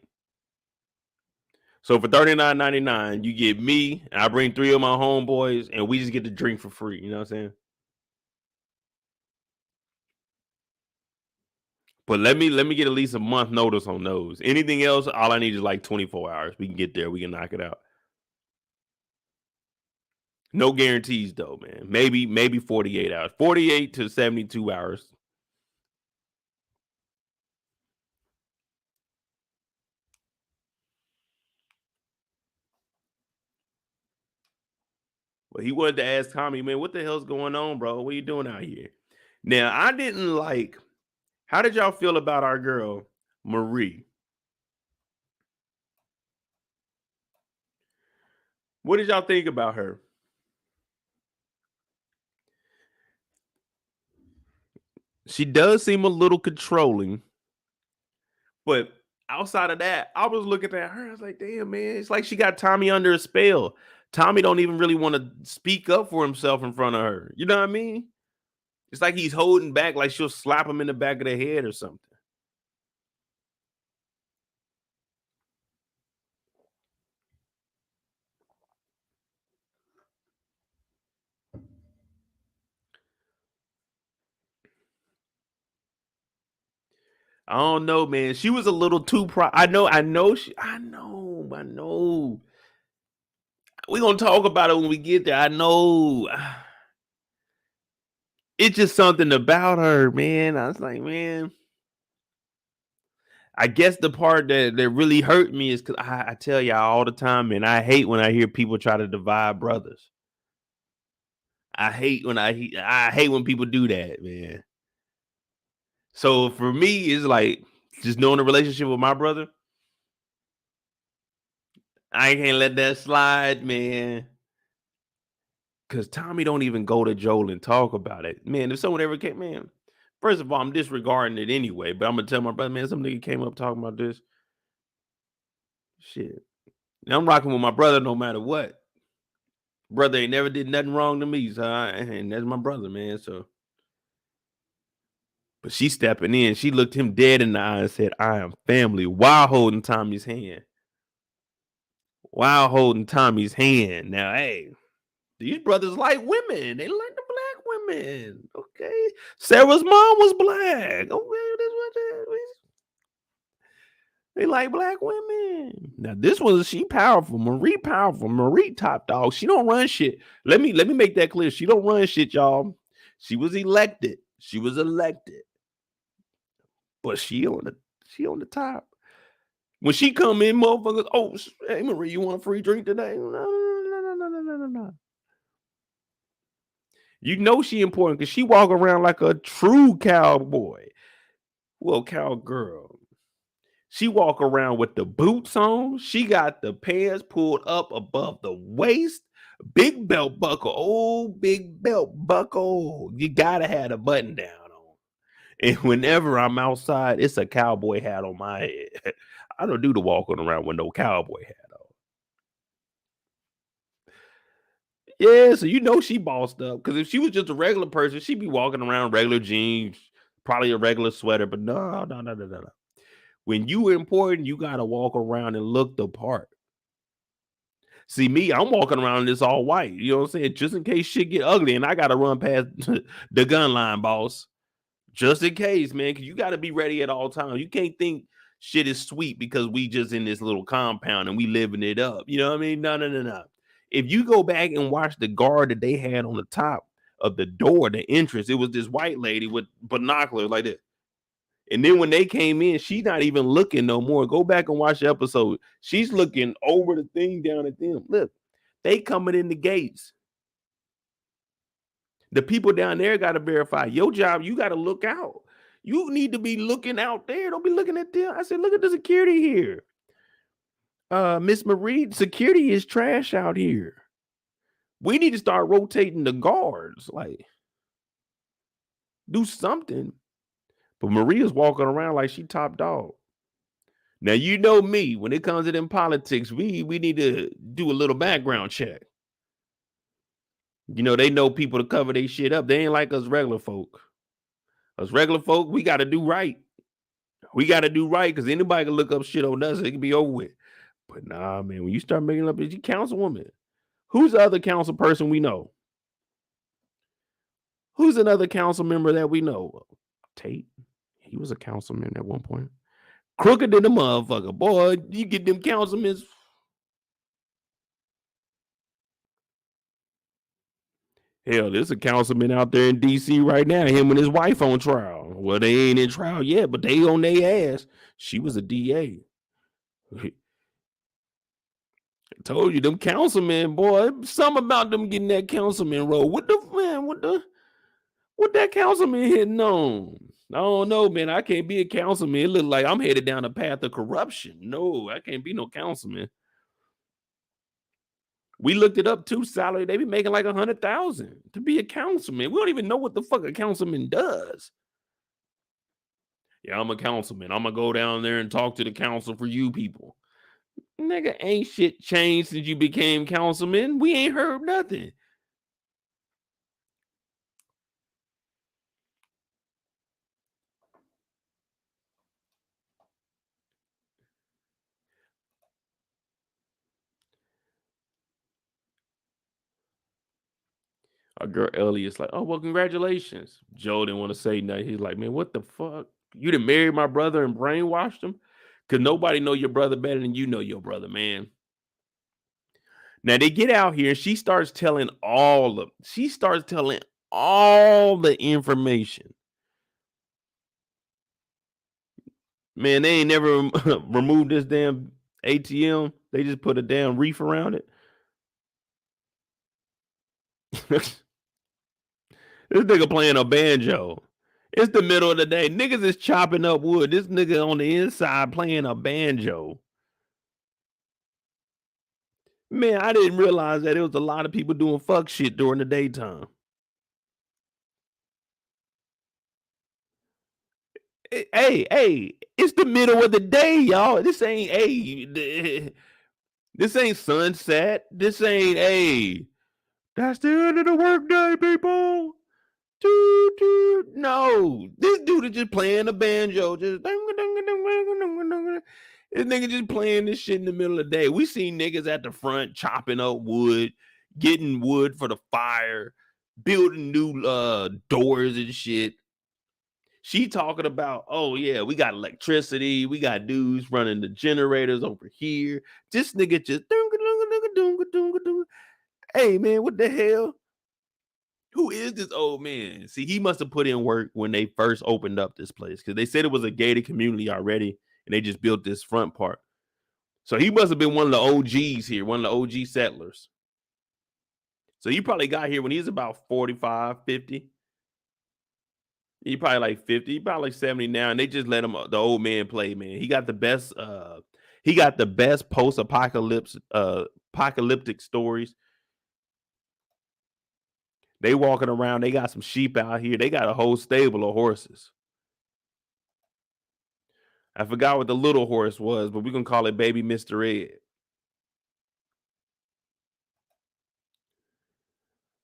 So for $39.99, you get me, and I bring 3 of my homeboys, and we just get to drink for free. You know what I'm saying? But let me get at least a month notice on those. Anything else, all I need is like 24 hours. We can get there. We can knock it out. No guarantees though, man. Maybe 48 hours. 48 to 72 hours. But he wanted to ask Tommy, man, what the hell's going on, bro? What are you doing out here? Now, I didn't like. How did y'all feel about our girl, Marie? What did y'all think about her? She does seem a little controlling, but outside of that, I was looking at her. I was like, damn, man, it's like she got Tommy under a spell. Tommy don't even really want to speak up for himself in front of her. You know what I mean? It's like he's holding back, like she'll slap him in the back of the head or something. I don't know, man. She was a little too I know. I know. We're gonna talk about it when we get there. I know. It's just something about her, man. I was like, man. I guess the part that really hurt me is because I tell y'all all the time, man. I hate when I hear people try to divide brothers. I hate when people do that, man. So for me, it's like just knowing the relationship with my brother. I can't let that slide, man. Cause Tommy don't even go to Joel and talk about it. Man, if someone ever came, man, first of all, I'm disregarding it anyway, but I'm gonna tell my brother, man, some nigga came up talking about this. Shit. Now I'm rocking with my brother no matter what. Brother ain't never did nothing wrong to me, so and that's my brother, man. So but she stepping in, she looked him dead in the eye and said, I am family, while holding Tommy's hand. While holding Tommy's hand. Now, hey, these brothers like women. They like the black women. Okay. Sarah's mom was black. Okay, that's what they like black women. Now, this was she powerful. Marie powerful. Marie top dog. She don't run shit. Let me make that clear. She don't run shit, y'all. She was elected. She was elected. But she on the top. When she come in, motherfuckers, oh, hey Marie, you want a free drink today? No. You know she important because she walk around like a true cowboy. Well, cowgirl. She walk around with the boots on. She got the pants pulled up above the waist. Big belt buckle. Oh, big belt buckle. You gotta have a button down on. And whenever I'm outside, it's a cowboy hat on my head. I don't do the walking around with no cowboy hat on. Yeah, so you know she bossed up. Because if she was just a regular person, she'd be walking around regular jeans, probably a regular sweater. But no. When you important, you gotta walk around and look the part. See me, I'm walking around in this all white. You know what I'm saying? Just in case shit get ugly, and I gotta run past the gun line, boss. Just in case, man, because you gotta be ready at all times. You can't think shit is sweet because we just in this little compound and we living it up. You know what I mean? No, no, no, no. If you go back and watch the guard that they had on the top of the door, the entrance, it was this white lady with binoculars like this. And then when they came in, she's not even looking no more. Go back and watch the episode. She's looking over the thing down at them. Look, they coming in the gates. The people down there got to verify your job. You got to look out. You need to be looking out there. Don't be looking at them. I said, look at the security here. Miss Marie, security is trash out here. We need to start rotating the guards. Like, do something. But Maria's walking around like she top dog. Now you know me. When it comes to them politics, we need to do a little background check. You know, they know people to cover their shit up. They ain't like us regular folk. Us regular folk, we got to do right. We got to do right because anybody can look up shit on us. It can be over with. But nah, man, when you start making up as you councilwoman, who's the other council person we know? Who's another council member that we know? Tate. He was a councilman at one point. Crooked than a motherfucker. Boy, you get them councilmen. Hell, there's a councilman out there in DC right now. Him and his wife on trial. Well, they ain't in trial yet, but they on their ass. She was a DA. I told you, them councilmen, boy, something about them getting that councilman role. What that councilman hitting on? I don't know, man. I can't be a councilman. It look like I'm headed down a path of corruption. No, I can't be no councilman. We looked it up too. Salary, they be making like 100,000 to be a councilman. We don't even know what the fuck a councilman does. Yeah, I'm a councilman. I'm gonna go down there and talk to the council for you people. Nigga, ain't shit changed since you became councilman. We ain't heard nothing. Our girl Elliot's like, oh, well, congratulations. Joe didn't want to say nothing. He's like, man, what the fuck? You done married my brother and brainwashed him? Because nobody know your brother better than you know your brother, man. Now they get out here and she starts telling all the information. Man, they ain't never removed this damn ATM. They just put a damn reef around it. This nigga playing a banjo. It's the middle of the day. Niggas is chopping up wood. This nigga on the inside playing a banjo. Man, I didn't realize that there was a lot of people doing fuck shit during the daytime. Hey, it's the middle of the day, y'all. This ain't this ain't sunset. This ain't that's the end of the workday, people. No, this dude is just playing the banjo. Just this nigga just playing this shit in the middle of the day. We seen niggas at the front chopping up wood, getting wood for the fire, building new doors and shit. She talking about, oh yeah, we got electricity, we got dudes running the generators over here. This nigga just hey man, what the hell? Who is this old man? See, he must have put in work when they first opened up this place because they said it was a gated community already and they just built this front part. So he must have been one of the OGs here, one of the OG settlers. So he probably got here when he was about 45, 50. He probably like 50, he probably like 70 now, and they just let him the old man play, man. He got the best apocalyptic stories. They walking around, they got some sheep out here. They got a whole stable of horses. I forgot what the little horse was, but we're gonna call it baby Mr. Ed.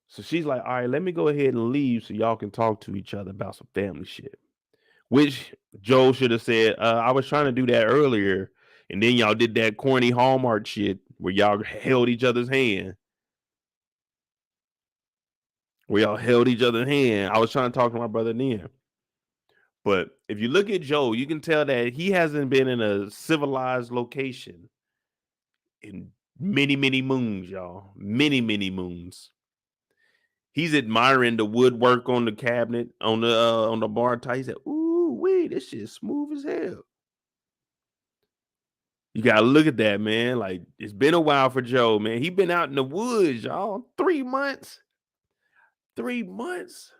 So she's like, all right, let me go ahead and leave so y'all can talk to each other about some family shit. Which Joel should have said, I was trying to do that earlier, and then y'all did that corny Hallmark shit where y'all held each other's hand. Where y'all held each other's hand. I was trying to talk to my brother then. But if you look at Joel, you can tell that he hasn't been in a civilized location in many, many moons, y'all. Many, many moons. He's admiring the woodwork on the cabinet on the bar top. He said, "Ooh, wait, this shit smooth as hell." You gotta look at that, man. Like it's been a while for Joe, man. He been out in the woods, y'all. 3 months. 3 months.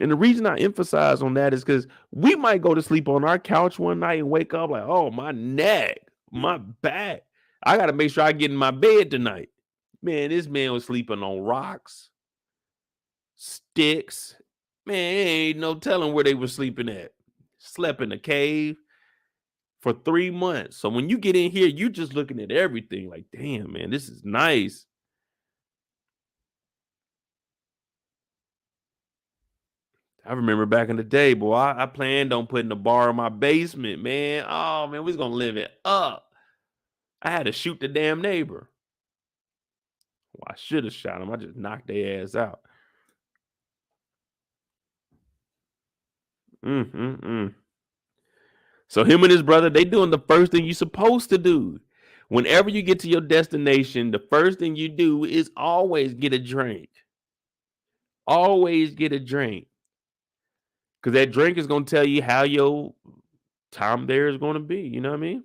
And the reason I emphasize on that is because we might go to sleep on our couch one night and wake up like, oh, my neck, my back. I gotta make sure I get in my bed tonight. Man, this man was sleeping on rocks, sticks. Man, ain't no telling where they were sleeping at. Slept in a cave for 3 months. So when you get in here, you just looking at everything like, damn, man, this is nice. I remember back in the day, boy, I planned on putting a bar in my basement, man. Oh, man, we was going to live it up. I had to shoot the damn neighbor. Well, I should have shot him. I just knocked their ass out. Mm-mm-mm. So him and his brother, they doing the first thing you're supposed to do. Whenever you get to your destination, the first thing you do is always get a drink. Always get a drink. Because that drink is going to tell you how your time there is going to be. You know what I mean?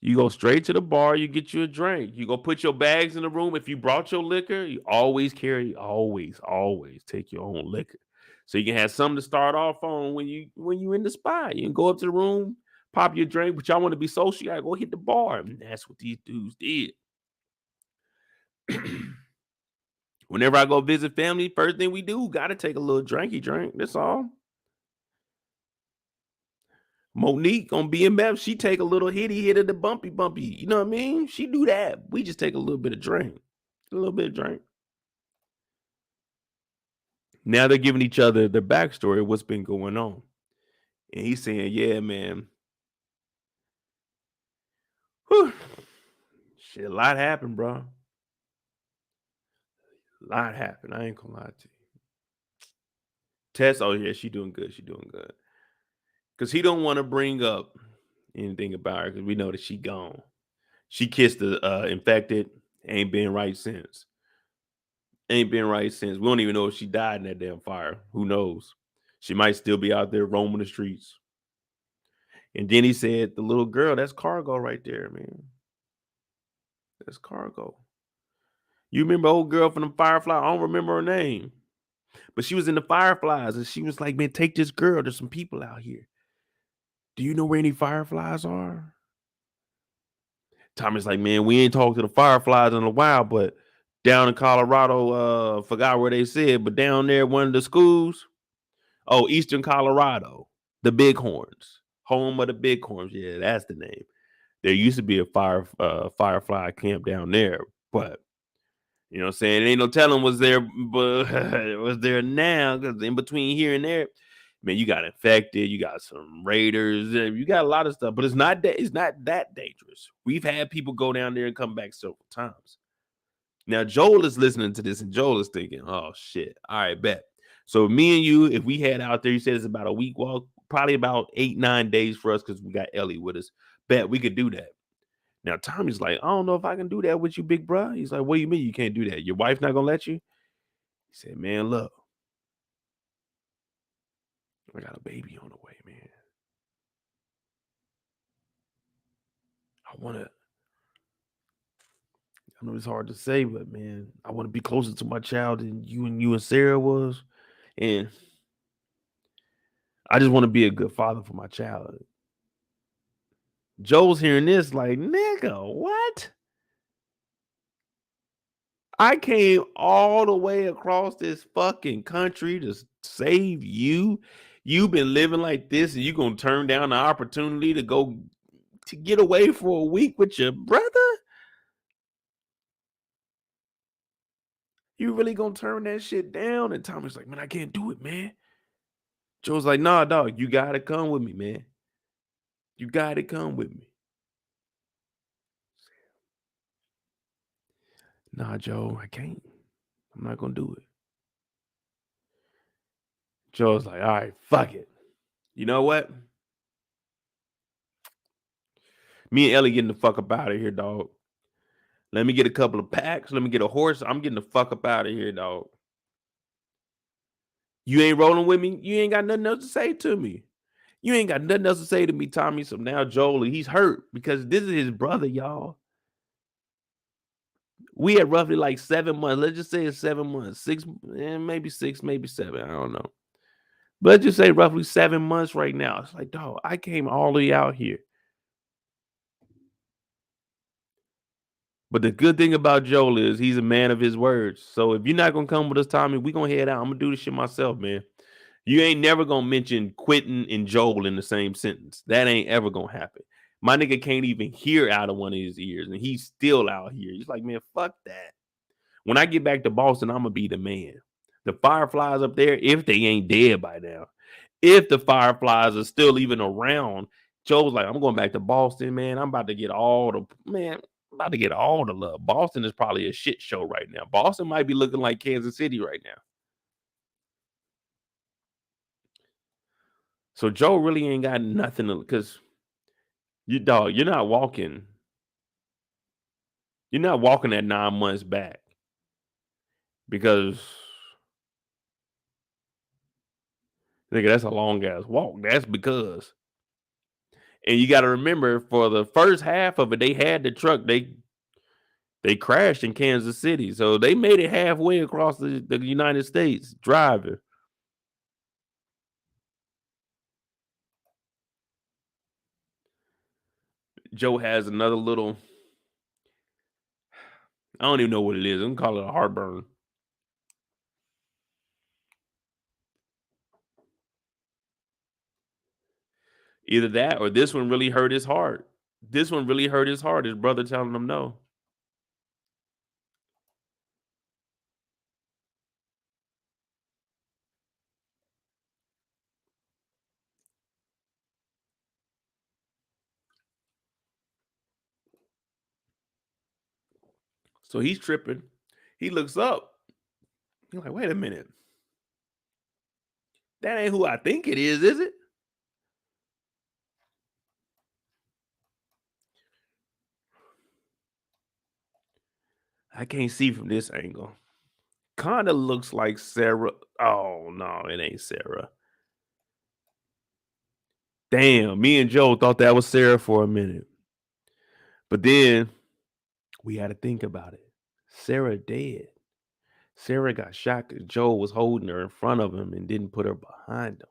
You go straight to the bar, you get you a drink. You go put your bags in the room. If you brought your liquor, you always always take your own liquor. So you can have something to start off on when you in the spot. You can go up to the room, pop your drink, but y'all want to be social, you gotta go hit the bar. And that's what these dudes did. Whenever I go visit family, first thing we do, gotta take a little drinky drink. That's all. Monique on BMF, she take a little hit of the bumpy. You know what I mean? She do that. We just take a little bit of drink. A little bit of drink. Now they're giving each other the backstory of what's been going on. And he's saying, yeah, man. Whew. Shit, a lot happened, bro. A lot happened. I ain't gonna lie to you. Tess, oh yeah, she doing good. She doing good. Because he don't want to bring up anything about her because we know that she gone. She kissed the infected. Ain't been right since. Ain't been right since. We don't even know if she died in that damn fire. Who knows? She might still be out there roaming the streets. And then he said, the little girl, that's cargo right there, man. That's cargo. You remember old girl from the Firefly? I don't remember her name. But she was in the Fireflies and she was like, man, take this girl. There's some people out here. Do you know where any Fireflies are? Tommy's like, man, we ain't talked to the Fireflies in a while, but down in Colorado, forgot where they said, but down there, one of the schools, oh, Eastern Colorado, the Bighorns, home of the Bighorns. Yeah, that's the name. There used to be a Firefly camp down there, but you know what I'm saying? It ain't no telling was there, but was there now? Because in between here and there, man, you got infected, you got some raiders, you got a lot of stuff, but it's not that dangerous. We've had people go down there and come back several times. Now Joel is listening to this, and Joel is thinking, "Oh shit! All right, bet." So me and you, if we head out there, you said it's about a week walk, probably about 8-9 days for us because we got Ellie with us. Bet we could do that. Now Tommy's like, I don't know if I can do that with you, big bro. He's like, what do you mean you can't do that? Your wife not gonna let you? He said, man, look, I got a baby on the way, man. I know it's hard to say, but man, I want to be closer to my child than you and Sarah was. And I just want to be a good father for my child. Joel's hearing this like, nigga, what? I came all the way across this fucking country to save you. You've been living like this, and you gonna turn down the opportunity to go to get away for a week with your brother? You really gonna turn that shit down? And Tommy's like, man, I can't do it, man. Joe's like, nah, dog, you gotta come with me, man. You gotta come with me. Nah, Joe, I can't. I'm not gonna do it. Joe's like, all right, fuck it. You know what? Me and Ellie getting the fuck up out of here, dog. Let me get a couple of packs. Let me get a horse. I'm getting the fuck up out of here, dog. You ain't rolling with me. You ain't got nothing else to say to me. You ain't got nothing else to say to me, Tommy. So now Joel, he's hurt because this is his brother, y'all. We had roughly like 7 months. Let's just say it's 7 months, maybe 6, maybe 7. I don't know. But let's just say roughly 7 months right now. It's like, dog, I came all the way out here. But the good thing about Joel is he's a man of his words. So if you're not gonna come with us, Tommy, we gonna head out. I'm gonna do this shit myself, man. You ain't never gonna mention Quentin and Joel in the same sentence. That ain't ever gonna happen. My nigga can't even hear out of one of his ears, and he's still out here. He's like, man, fuck that. When I get back to Boston, I'm gonna be the man. The Fireflies up there, if they ain't dead by now, if the Fireflies are still even around, Joe's like, I'm going back to Boston, man. I'm about to get all the love. Boston is probably a shit show right now. Boston might be looking like Kansas City right now. So Joe really ain't got nothing because you're not walking. You're not walking that 9 months back because nigga, that's a long ass walk. That's because, and you got to remember for the first half of it, they had the truck. They crashed in Kansas City, so they made it halfway across the United States driving. Joe has another little, I don't even know what it is. I'm gonna call it a heartburn. Either that or this one really hurt his heart. This one really hurt his heart. His brother telling him no. So he's tripping. He looks up. He's like, wait a minute. That ain't who I think it is it? I can't see from this angle. Kind of looks like Sarah. Oh, no, it ain't Sarah. Damn, me and Joe thought that was Sarah for a minute. But then we had to think about it. Sarah dead. Sarah got shot because Joe was holding her in front of him and didn't put her behind him.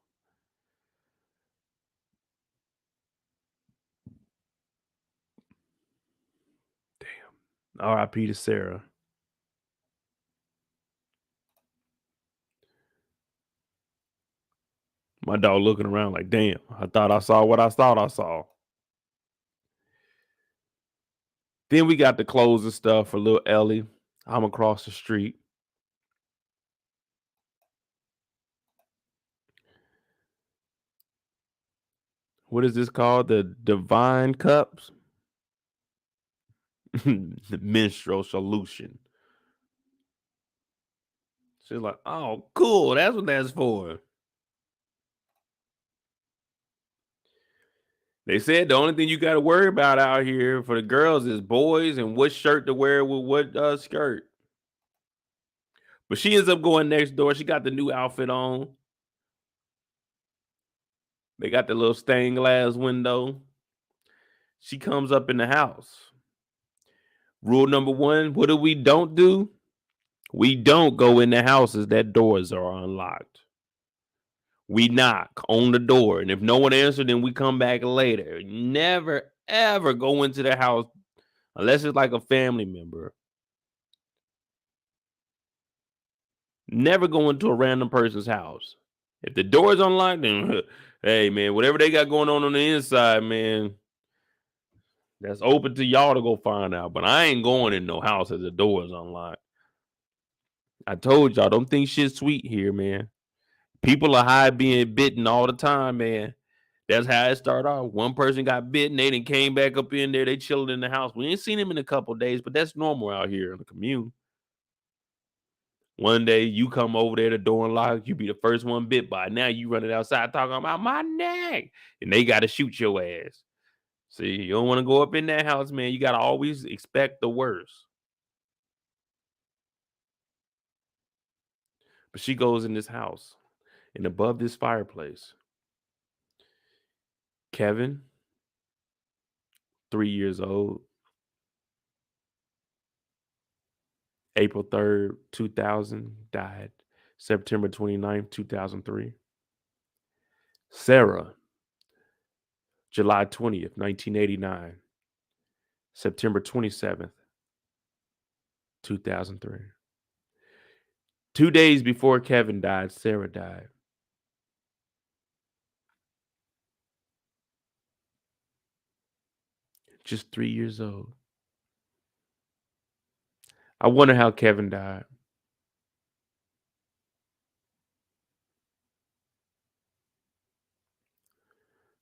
Damn. R.I.P. to Sarah. My dog looking around like, damn, I thought I saw what I thought I saw. Then we got the clothes and stuff for little Ellie. I'm across the street. What is this called? The Divine Cups? The menstrual solution. She's like, oh, cool. That's what that's for. They said the only thing you got to worry about out here for the girls is boys and what shirt to wear with what skirt. But she ends up going next door. She got the new outfit on. They got the little stained glass window. She comes up in the house. Rule number 1, what do? We don't go in the houses that doors are unlocked. We knock on the door, and if no one answers, then we come back later. Never, ever go into the house unless it's like a family member. Never go into a random person's house. If the door's unlocked, then hey man, whatever they got going on the inside, man, that's open to y'all to go find out. But I ain't going in no house if the door is unlocked. I told y'all, don't think shit sweet here, man. People are high being bitten all the time, man. That's how it started off. One person got bitten, they done came back up in there, they chilling in the house. We ain't seen him in a couple days, but that's normal out here in the commune. One day you come over there, the door unlocked, you be the first one bit by. Now you running outside talking about my neck, and they got to shoot your ass. See, you don't want to go up in that house, man. You got to always expect the worst. But she goes in this house, and above this fireplace, Kevin, 3 years old, April 3rd, 2000, died September 29th, 2003. Sarah, July 20th, 1989, September 27th, 2003. 2 days before Kevin died, Sarah died. Just 3 years old. I wonder how Kevin died.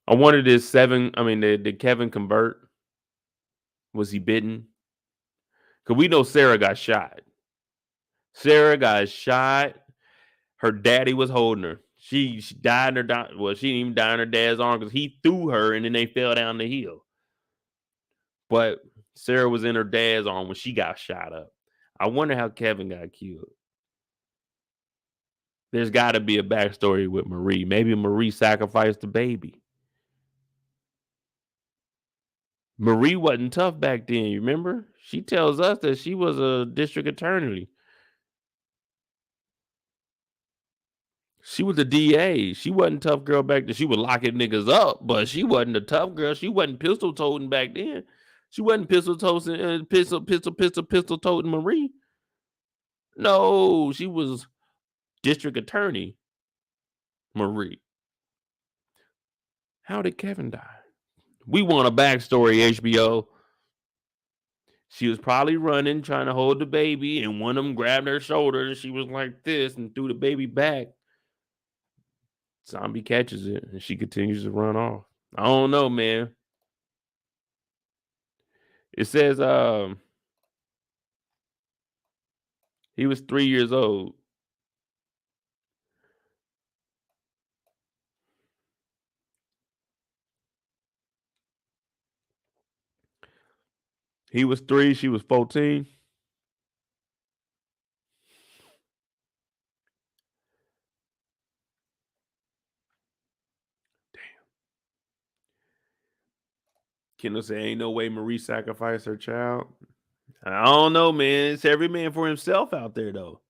I wonder did Kevin convert? Was he bitten? Because we know Sarah got shot. Sarah got shot. Her daddy was holding her. She died in her well, she didn't even die in her dad's arm because he threw her and then they fell down the hill. But Sarah was in her dad's arm when she got shot up. I wonder how Kevin got killed. There's got to be a backstory with Marie. Maybe Marie sacrificed the baby. Marie wasn't tough back then, you remember? She tells us that she was a district attorney. She was a DA. She wasn't tough girl back then. She was locking niggas up, but she wasn't a tough girl. She wasn't pistol toting back then. She wasn't pistol toting pistol toting Marie. No, she was district attorney Marie. How did Kevin die? We want a backstory, HBO. She was probably running, trying to hold the baby, and one of them grabbed her shoulder, and she was like this and threw the baby back. Zombie catches it, and she continues to run off. I don't know, man. It says he was 3 years old. He was 3, she was 14. Kendall said, ain't no way Marie sacrificed her child. I don't know, man. It's every man for himself out there, though.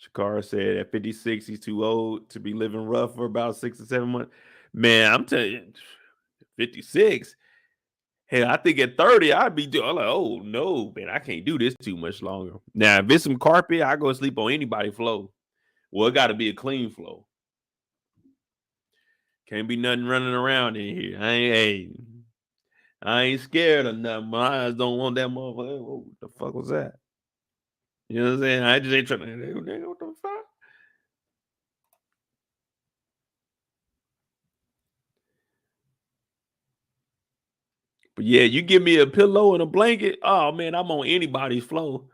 Shakara said at 56, he's too old to be living rough for about 6 to 7 months. Man, I'm telling you, 56. Hell, I think at 30, I'd be doing, I'm like, oh no, man, I can't do this too much longer. Now, if it's some carpet, I go sleep on anybody floor. Well, it got to be a clean floor. Can't be nothing running around in here. I ain't scared of nothing. My eyes don't want that motherfucker. What the fuck was that? You know what I'm saying? I just ain't trying to. What the fuck? But yeah, you give me a pillow and a blanket. Oh man, I'm on anybody's floor.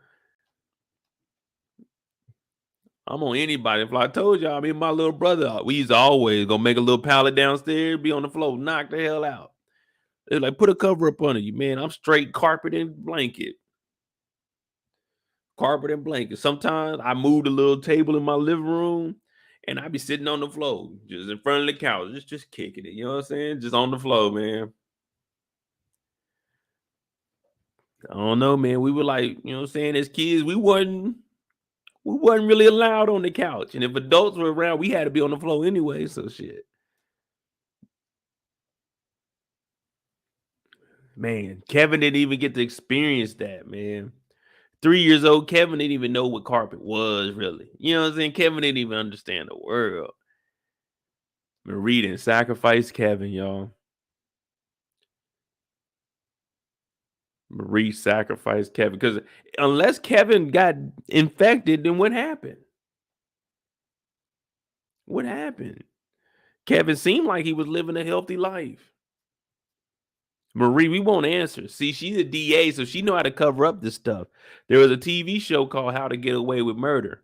I'm on anybody's floor. I told y'all, me and my little brother, we used to always go make a little pallet downstairs, be on the floor, knock the hell out. They're like, put a cover up under you, man. I'm straight carpet and blanket. Carpet and blanket. Sometimes I moved a little table in my living room and I be sitting on the floor, just in front of the couch, just kicking it. You know what I'm saying? Just on the floor, man. I don't know, man. We were like, you know what I'm saying, as kids, we wasn't really allowed on the couch. And if adults were around, we had to be on the floor anyway. So shit. Man, Kevin didn't even get to experience that, man. 3 years old, Kevin didn't even know what carpet was really. You know what I'm saying? Kevin didn't even understand the world. Marie didn't sacrifice Kevin, y'all. Marie sacrificed Kevin because unless Kevin got infected, then what happened? What happened? Kevin seemed like he was living a healthy life. Marie, we won't answer. See, she's a DA, so she know how to cover up this stuff. There was a TV show called How to Get Away with Murder.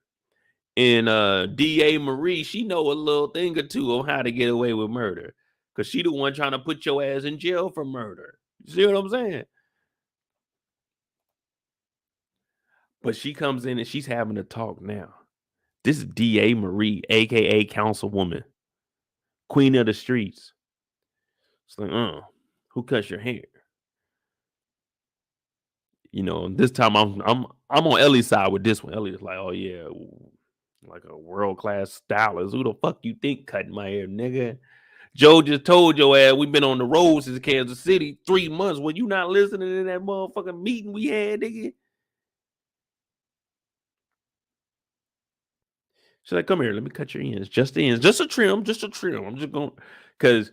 And DA Marie, she know a little thing or two on how to get away with murder. Cause she the one trying to put your ass in jail for murder. You see what I'm saying? But she comes in and she's having a talk now. This is DA Marie, aka Councilwoman, Queen of the Streets. It's like, who cuts your hair? You know, this time I'm on Ellie's side with this one. Ellie's like, oh yeah, like a world-class stylist. Who the fuck you think cutting my hair, nigga? Joe just told your ass we've been on the road since Kansas City 3 months. Were you not listening to that motherfucking meeting we had, nigga? She's like, come here, let me cut your ends. Just the ends. Just a trim, just a trim. I'm just going because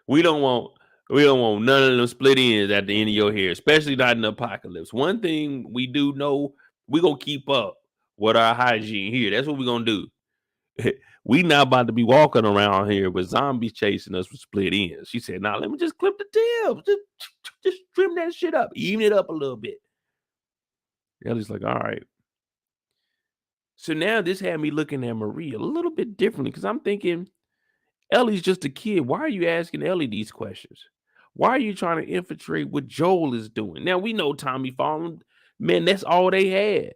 we don't want none of them split ends at the end of your hair, especially not in the apocalypse. One thing we do know, we gonna keep up with our hygiene here. That's what we're gonna do. We not about to be walking around here with zombies chasing us with split ends. She said, "Nah, let me just clip the tips. Just trim that shit up, even it up a little bit." Ellie's like, "All right." So now this had me looking at Marie a little bit differently because I'm thinking Ellie's just a kid. Why are you asking Ellie these questions? Why are you trying to infiltrate what Joel is doing? Now we know Tommy followed. Man, that's all they had.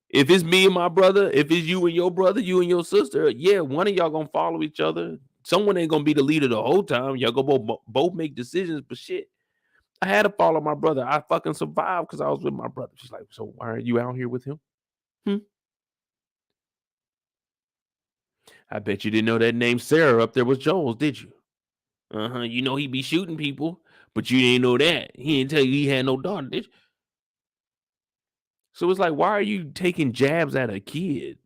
If it's me and my brother, if it's you and your brother, you and your sister, yeah, one of y'all gonna follow each other. Someone ain't gonna be the leader the whole time. Y'all gonna both make decisions, but shit, I had to follow my brother. I fucking survived because I was with my brother. She's like, so why are you out here with him? Hmm? I bet you didn't know that name Sarah up there was Joel's, did you? Uh-huh. You know he be shooting people, but you didn't know that. He didn't tell you he had no daughter, did you? So it's like, why are you taking jabs at a kid?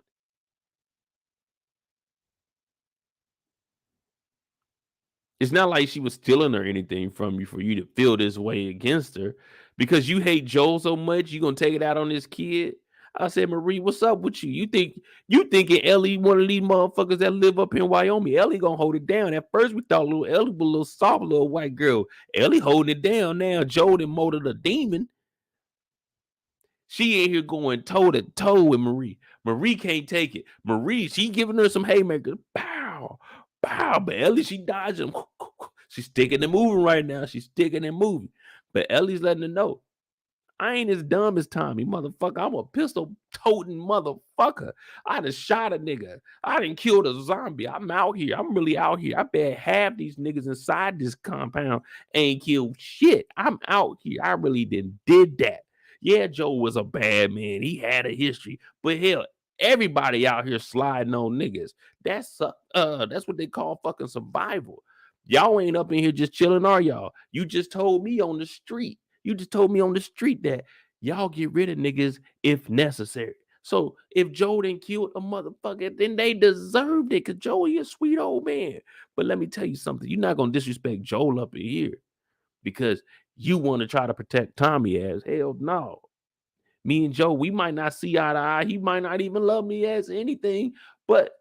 It's not like she was stealing or anything from you for you to feel this way against her. Because you hate Joel so much, you gonna take it out on this kid. I said, Marie, what's up with you? You thinking Ellie one of these motherfuckers that live up in Wyoming? Ellie gonna hold it down. At first, we thought little Ellie was a little soft, little white girl. Ellie holding it down now. Joel done molded a demon. She in here going toe to toe with Marie. Marie can't take it. Marie, she giving her some haymakers. Pow, pow. But Ellie, she dodging. She's sticking and moving right now. She's sticking and moving. But Ellie's letting her know, I ain't as dumb as Tommy, motherfucker. I'm a pistol toting motherfucker. I done shot a nigga. I done killed a zombie. I'm out here. I'm really out here. I bet half these niggas inside this compound ain't killed shit. I'm out here. I really did that. Yeah, Joe was a bad man. He had a history. But hell, everybody out here sliding on niggas. That's what they call fucking survival. Y'all ain't up in here just chilling, are y'all? You just told me on the street. You just told me on the street that y'all get rid of niggas if necessary. So if Joe didn't kill a motherfucker, then they deserved it because Joey a sweet old man. But let me tell you something. You're not gonna disrespect Joel up in here because you want to try to protect Tommy as hell. No. Me and Joe, we might not see eye to eye. He might not even love me as anything, but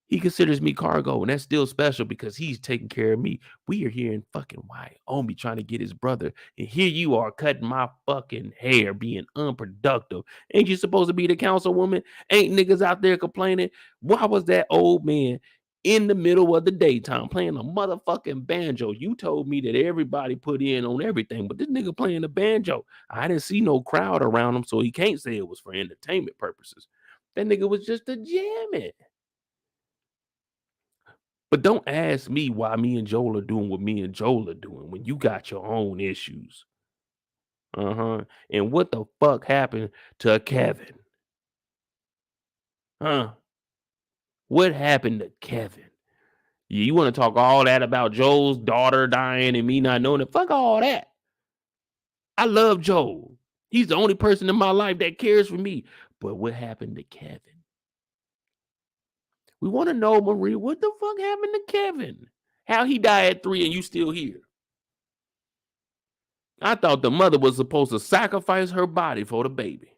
he considers me cargo, and that's still special because he's taking care of me. We are here in fucking Wyoming trying to get his brother, and here you are cutting my fucking hair, being unproductive. Ain't you supposed to be the councilwoman? Ain't niggas out there complaining? Why was that old man in the middle of the daytime playing a motherfucking banjo? You told me that everybody put in on everything, but this nigga playing the banjo. I didn't see no crowd around him, so he can't say it was for entertainment purposes. That nigga was just a jamming. But don't ask me why me and Joel are doing what me and Joel are doing when you got your own issues. Uh-huh. And what the fuck happened to Kevin? Huh? What happened to Kevin? You want to talk all that about Joel's daughter dying and me not knowing it? Fuck all that. I love Joel. He's the only person in my life that cares for me. But what happened to Kevin? We want to know, Marie, what the fuck happened to Kevin? How he died at 3 and you still here? I thought the mother was supposed to sacrifice her body for the baby.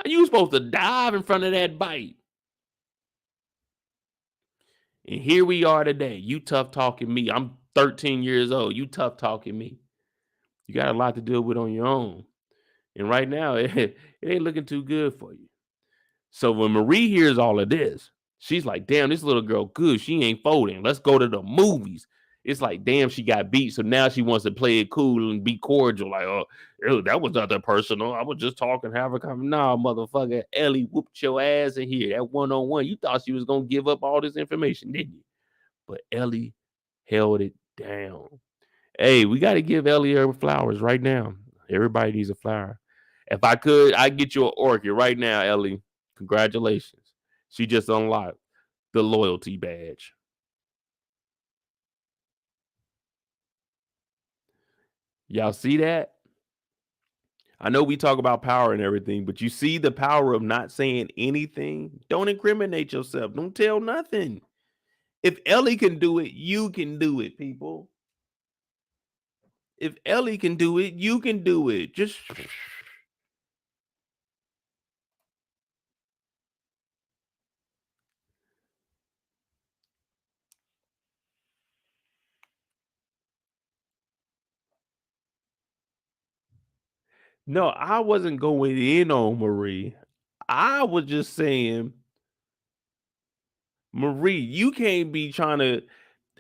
You were supposed to dive in front of that bite. And here we are today. You tough talking me. I'm 13 years old. You tough talking me. You got a lot to deal with on your own. And right now, it ain't looking too good for you. So when Marie hears all of this, she's like, damn, this little girl good. She ain't folding. Let's go to the movies. It's like, damn, she got beat. So now she wants to play it cool and be cordial. Like, oh, that was nothing personal. I was just talking, have a conversation. Nah, motherfucker, Ellie whooped your ass in here. That one-on-one. You thought she was going to give up all this information, didn't you? But Ellie held it down. Hey, we got to give Ellie her flowers right now. Everybody needs a flower. If I could, I'd get you an orchid right now, Ellie. Congratulations. She just unlocked the loyalty badge. Y'all see that? I know we talk about power and everything, but you see the power of not saying anything? Don't incriminate yourself. Don't tell nothing. If Ellie can do it, you can do it, people. If Ellie can do it, you can do it. Just no, I wasn't going in on Marie. I was just saying, Marie, you can't be trying to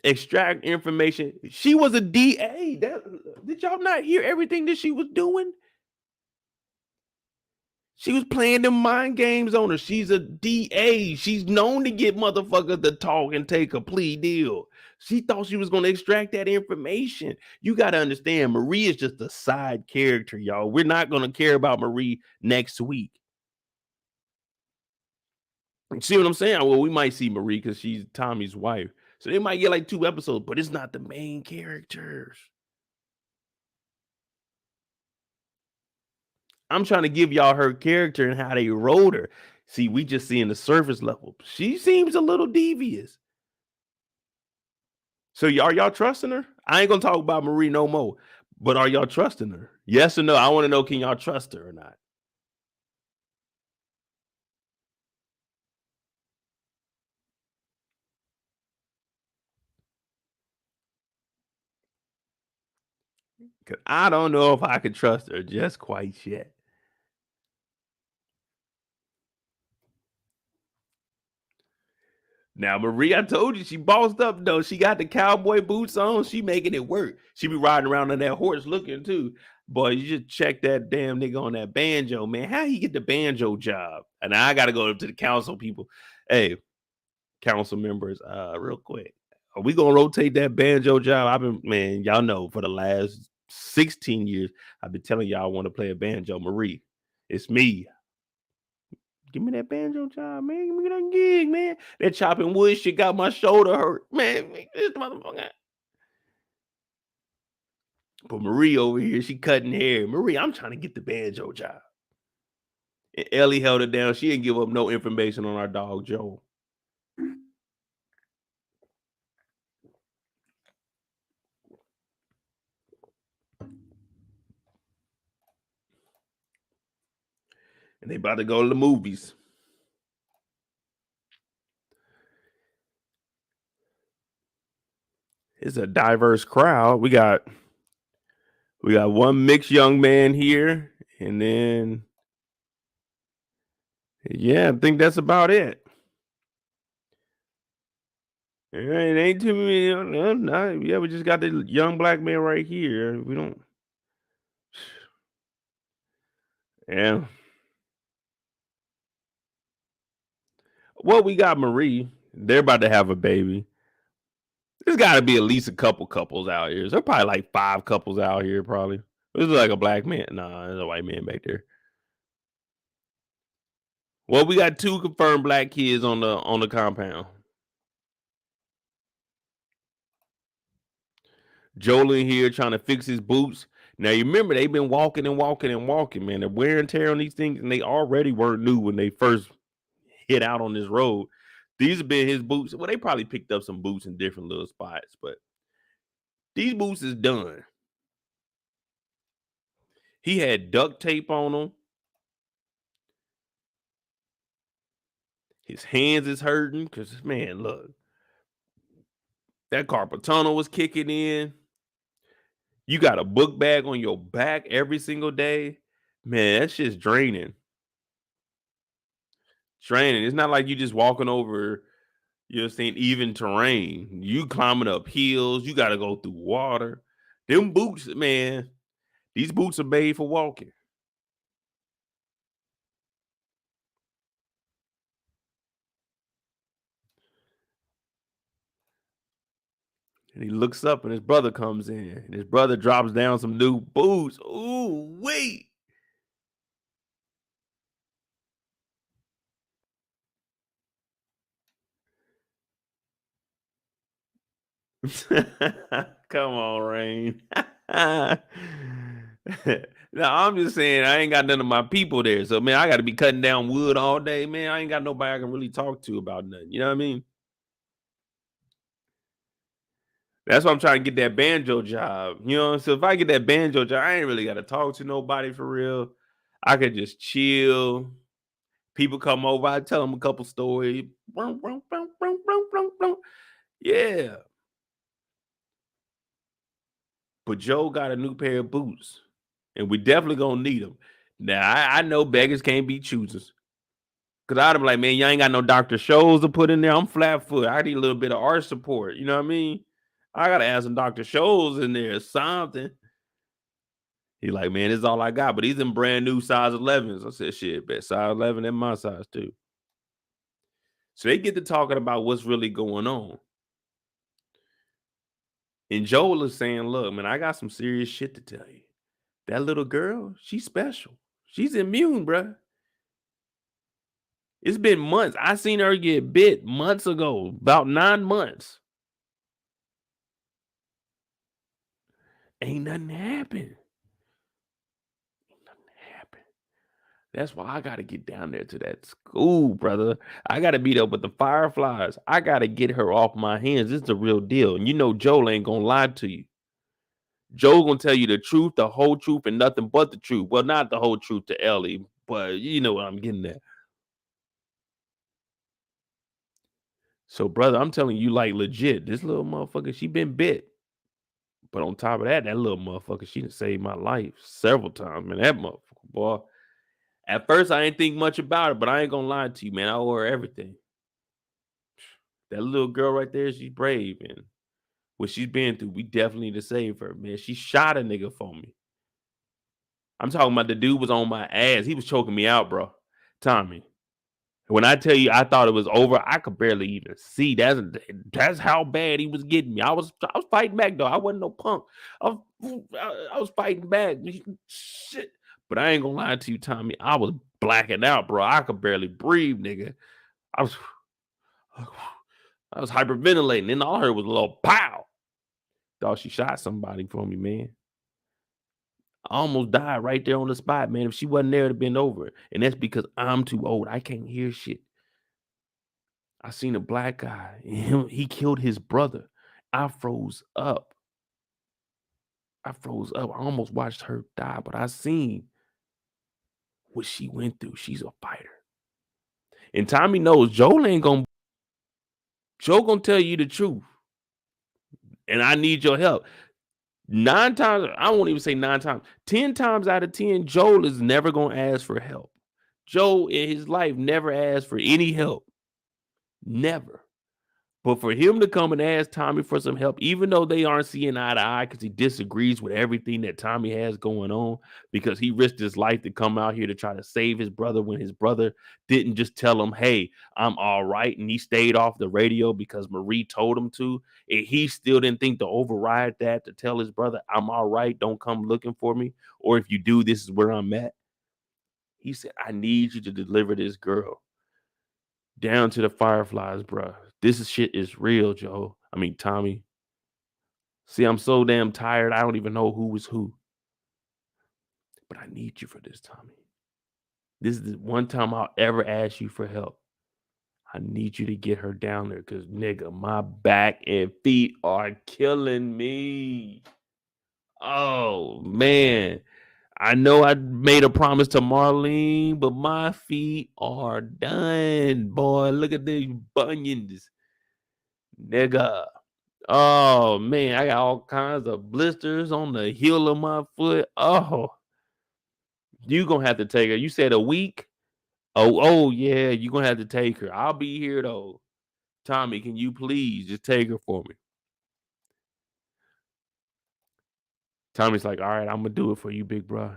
extract information. She was a DA. Did y'all not hear everything that she was doing? She was playing them mind games on her. She's a DA. She's known to get motherfuckers to talk and take a plea deal. She thought she was going to extract that information. You got to understand, Marie is just a side character, y'all. We're not going to care about Marie next week. See what I'm saying? Well, we might see Marie because she's Tommy's wife. So they might get like 2 episodes, but it's not the main characters. I'm trying to give y'all her character and how they wrote her. See, we just seeing the surface level. She seems a little devious. So are y'all trusting her? I ain't gonna talk about Marie no more. But are y'all trusting her? Yes or no? I want to know, can y'all trust her or not? Because I don't know if I can trust her just quite yet. Now, Marie, I told you she bossed up though. She got the cowboy boots on. She making it work. She be riding around on that horse looking too. Boy, you just check that damn nigga on that banjo, man. How he get the banjo job? And I got to go up to the council people. Hey, council members, real quick. Are we gonna rotate that banjo job? I've been, man, y'all know for the last 16 years, I've been telling y'all I want to play a banjo. Marie, it's me. Give me that banjo job, man. Give me that gig, man. That chopping wood shit got my shoulder hurt. Man, this motherfucker. But Marie over here, she cutting hair. Marie, I'm trying to get the banjo job. And Ellie held it down. She didn't give up no information on our dog, Joe. And they about to go to the movies. It's a diverse crowd. We got one mixed young man here, and then yeah, I think that's about it. It ain't too many. Yeah, we just got the young black man right here. We don't. Yeah. Well, we got Marie. They're about to have a baby. There's got to be at least a couple couples out here. There's probably like 5 couples out here. Probably. This is like a black man. Nah, there's a white man back there. Well, we got 2 confirmed black kids on the compound. Joel in here trying to fix his boots. Now you remember they've been walking and walking and walking, man. The wear and tear on these things, and they already weren't new when they first hit out on this road. These have been his boots. Well, they probably picked up some boots in different little spots, but these boots is done. He had duct tape on them. His hands is hurting because, man, look, that carpal tunnel was kicking in. You got a book bag on your back every single day. Man, that shit's draining. Draining. It's not like you just walking over, you know what I'm saying, even terrain. You climbing up hills. You got to go through water. Them boots, man, these boots are made for walking. And he looks up and his brother comes in. And his brother drops down some new boots. Ooh, wait. Come on, Rain. Now I'm just saying I ain't got none of my people there. So man, I gotta be cutting down wood all day, man. I ain't got nobody I can really talk to about nothing. You know what I mean? That's why I'm trying to get that banjo job. You know, so if I get that banjo job, I ain't really gotta talk to nobody for real. I could just chill. People come over, I tell them a couple stories. Yeah. But Joe got a new pair of boots, and we definitely gonna need them. Now I know beggars can't be choosers. Cause I'd be like, man, you ain't got no Dr. Shows to put in there. I'm flat foot. I need a little bit of art support. You know what I mean? I gotta add some Dr. Shows in there or something. He like, man, this is all I got. But he's in brand new size 11s. I said, shit, bet size 11 and my size too. So they get to talking about what's really going on. And Joel is saying, look, man, I got some serious shit to tell you. That little girl, she's special. She's immune, bruh. It's been months. I seen her get bit months ago, about 9 months. Ain't nothing happened. Ain't nothing happened. That's why I gotta get down there to that school, brother. I gotta meet up with the Fireflies. I gotta get her off my hands. This is the real deal. And you know Joel ain't gonna lie to you. Joel gonna tell you the truth, the whole truth, and nothing but the truth. Well, not the whole truth to Ellie, but you know what I'm getting at. So, brother, I'm telling you, like legit, this little motherfucker, she been bit. But on top of that, that little motherfucker, she done saved my life several times, man. That motherfucker, boy. At first, I didn't think much about it, but I ain't gonna lie to you, man. I owe her everything. That little girl right there, she's brave, and what she's been through, we definitely need to save her, man. She shot a nigga for me. I'm talking about the dude was on my ass. He was choking me out, bro. Tommy. When I tell you I thought it was over, I could barely even see. That's how bad he was getting me. I was fighting back though. I wasn't no punk. I was fighting back. Shit. But I ain't gonna lie to you, Tommy. I was blacking out, bro. I could barely breathe, nigga. I was I was hyperventilating, and all I heard was a little pow. Thought she shot somebody for me, man. I almost died right there on the spot, man. If she wasn't there, it'd have been over. And that's because I'm too old. I can't hear shit. I seen a black guy, and he killed his brother. I froze up. I froze up. I almost watched her die, but I seen what she went through. She's a fighter. And Tommy knows Joe gonna tell you the truth. And I need your help. 9 times, I won't even say 9 times, 10 times out of 10, Joel is never gonna ask for help. Joe in his life never asked for any help. Never. But for him to come and ask Tommy for some help, even though they aren't seeing eye to eye because he disagrees with everything that Tommy has going on, because he risked his life to come out here to try to save his brother when his brother didn't just tell him, hey, I'm all right. And he stayed off the radio because Marie told him to. And he still didn't think to override that to tell his brother, I'm all right. Don't come looking for me. Or if you do, this is where I'm at. He said, I need you to deliver this girl down to the Fireflies, bro. Shit is real, Joe. I mean, Tommy. See, I'm so damn tired. I don't even know who was who. But I need you for this, Tommy. This is the one time I'll ever ask you for help. I need you to get her down there because, nigga, my back and feet are killing me. Oh, man. I know I made a promise to Marlene, but my feet are done, boy. Look at these bunions, nigga. Oh, man. I got all kinds of blisters on the heel of my foot. Oh, you going to have to take her. You said a week? Oh, yeah. You going to have to take her. I'll be here, though. Tommy, can you please just take her for me? Tommy's like, all right, I'm gonna do it for you, big bro.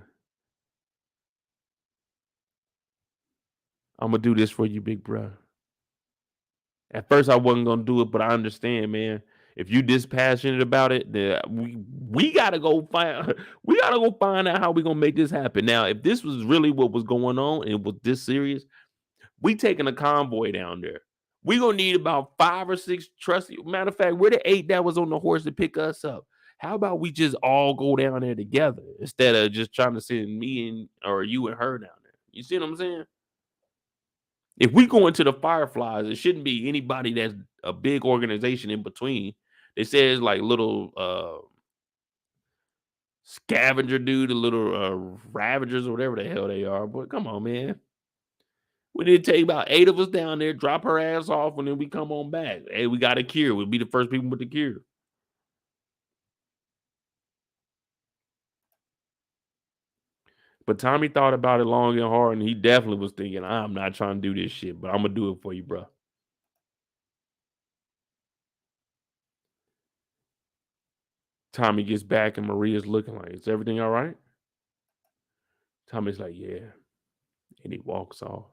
I'm gonna do this for you, big bro. At first, I wasn't gonna do it, but I understand, man. If you this passionate about it, then we gotta go find we gotta go find out how we gonna make this happen. Now, if this was really what was going on and it was this serious, we taking a convoy down there. We gonna need about 5 or 6 trusty. Matter of fact, we're the 8 that was on the horse to pick us up. How about we just all go down there together instead of just trying to send me and or you and her down there? You see what I'm saying? If we go into the Fireflies, it shouldn't be anybody that's a big organization in between. They say it's like little scavenger dude, the little ravagers or whatever the hell they are. But come on, man. We need to take about 8 of us down there, drop her ass off, and then we come on back. Hey, we got a cure. We'll be the first people with the cure. But Tommy thought about it long and hard, and he definitely was thinking, I'm not trying to do this shit, but I'm gonna do it for you, bro. Tommy gets back, and Maria's looking like, is everything all right? Tommy's like, yeah. And he walks off.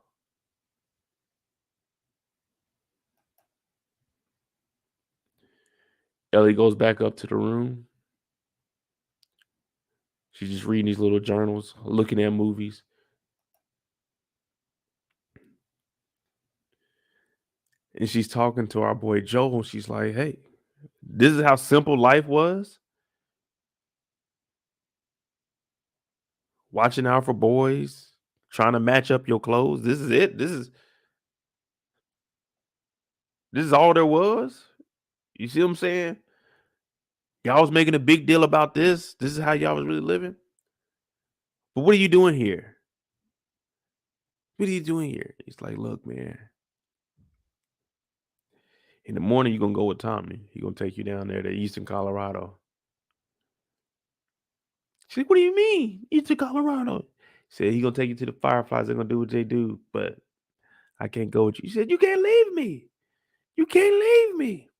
Ellie goes back up to the room. She's just reading these little journals, looking at movies. And she's talking to our boy Joel. She's like, hey, this is how simple life was. Watching out for boys, trying to match up your clothes. This is it. This is all there was. You see what I'm saying? Y'all was making a big deal about this. This is how y'all was really living. But what are you doing here? What are you doing here? He's like, look, man. In the morning, you're gonna go with Tommy. He's gonna take you down there to Eastern Colorado. She's like, what do you mean? Eastern Colorado. He said, he's gonna take you to the Fireflies. They're gonna do what they do, but I can't go with you. He said, you can't leave me. You can't leave me.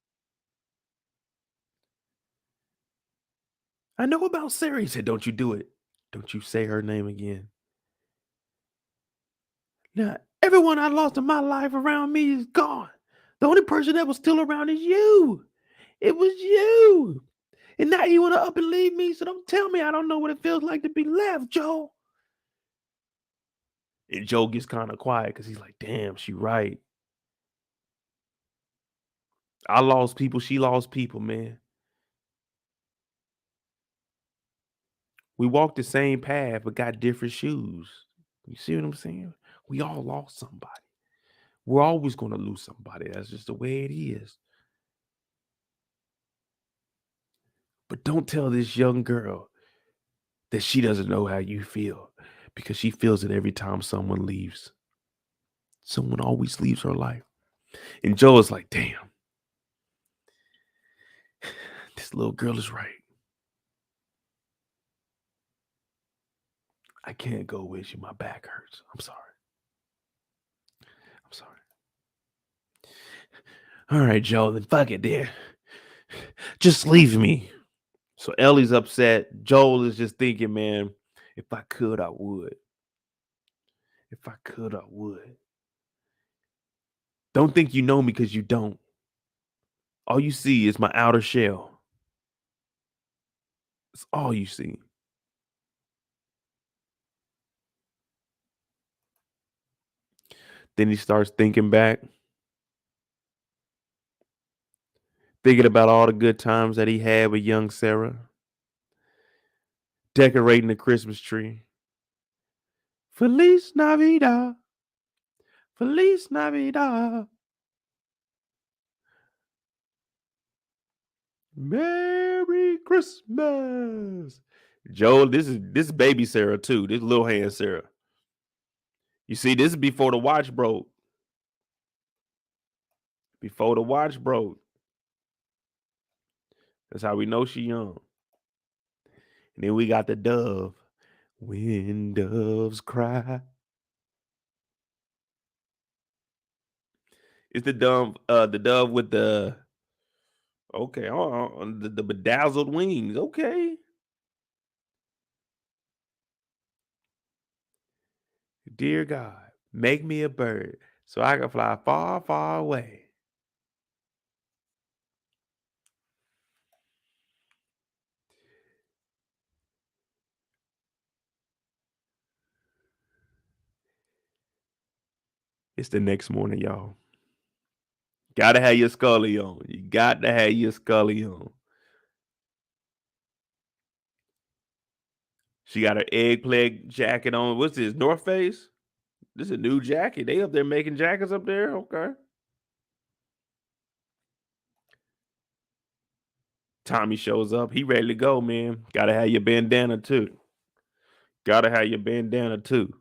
I know about Sarah. He said, don't you do it. Don't you say her name again. Now, everyone I lost in my life around me is gone. The only person that was still around is you. It was you. And now you want to up and leave me? So don't tell me I don't know what it feels like to be left, Joe. And Joe gets kind of quiet because he's like, damn, she right. I lost people. She lost people, man. We walked the same path, but got different shoes. You see what I'm saying? We all lost somebody. We're always going to lose somebody. That's just the way it is. But don't tell this young girl that she doesn't know how you feel because she feels it every time someone leaves. Someone always leaves her life. And Joe is like, damn, this little girl is right. I can't go with you. My back hurts. I'm sorry. I'm sorry. All right, Joe, then fuck it, then. Just leave me. So Ellie's upset. Joel is just thinking, man, if I could, I would. If I could, I would. Don't think you know me because you don't. All you see is my outer shell. That's all you see. Then he starts thinking back, thinking about all the good times that he had with young Sarah, decorating the Christmas tree, Feliz Navidad. Feliz Navidad. Merry Christmas. Joel, this is baby Sarah too. This little hand Sarah. You see, this is before the watch broke. Before the watch broke. That's how we know she young. And then we got the dove. When doves cry. It's the dove with the okay, the bedazzled wings. Okay. Dear God, make me a bird so I can fly far, far away. It's the next morning, y'all. Gotta have your Scully on. You got to have your Scully on. She got her eggplant jacket on. What's this? North Face? This is a new jacket. They up there making jackets up there. Okay. Tommy shows up. He ready to go, man. Gotta have your bandana too. Gotta have your bandana too.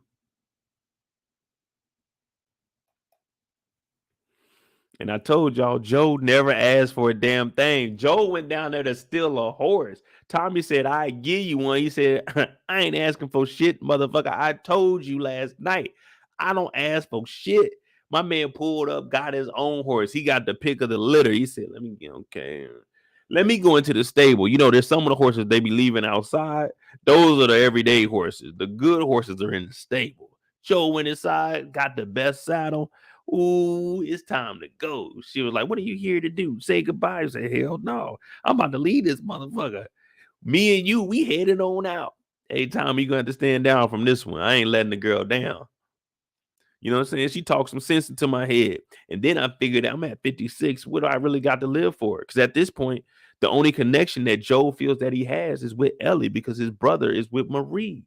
And I told y'all, Joe never asked for a damn thing. Joe went down there to steal a horse. Tommy said, I give you one. He said, I ain't asking for shit, motherfucker. I told you last night. I don't ask for shit. My man pulled up, got his own horse. He got the pick of the litter. He said, let me get okay. Let me go into the stable. You know, there's some of the horses they be leaving outside. Those are the everyday horses. The good horses are in the stable. Joe went inside, got the best saddle. Ooh, it's time to go. She was like, what are you here to do? Say goodbye. I said, hell no. I'm about to leave this motherfucker. Me and you, we headed on out. Hey, Tommy, you gonna have to stand down from this one. I ain't letting the girl down. You know what I'm saying? She talked some sense into my head. And then I figured out I'm at 56. What do I really got to live for? Because at this point, the only connection that Joe feels that he has is with Ellie because his brother is with Marie.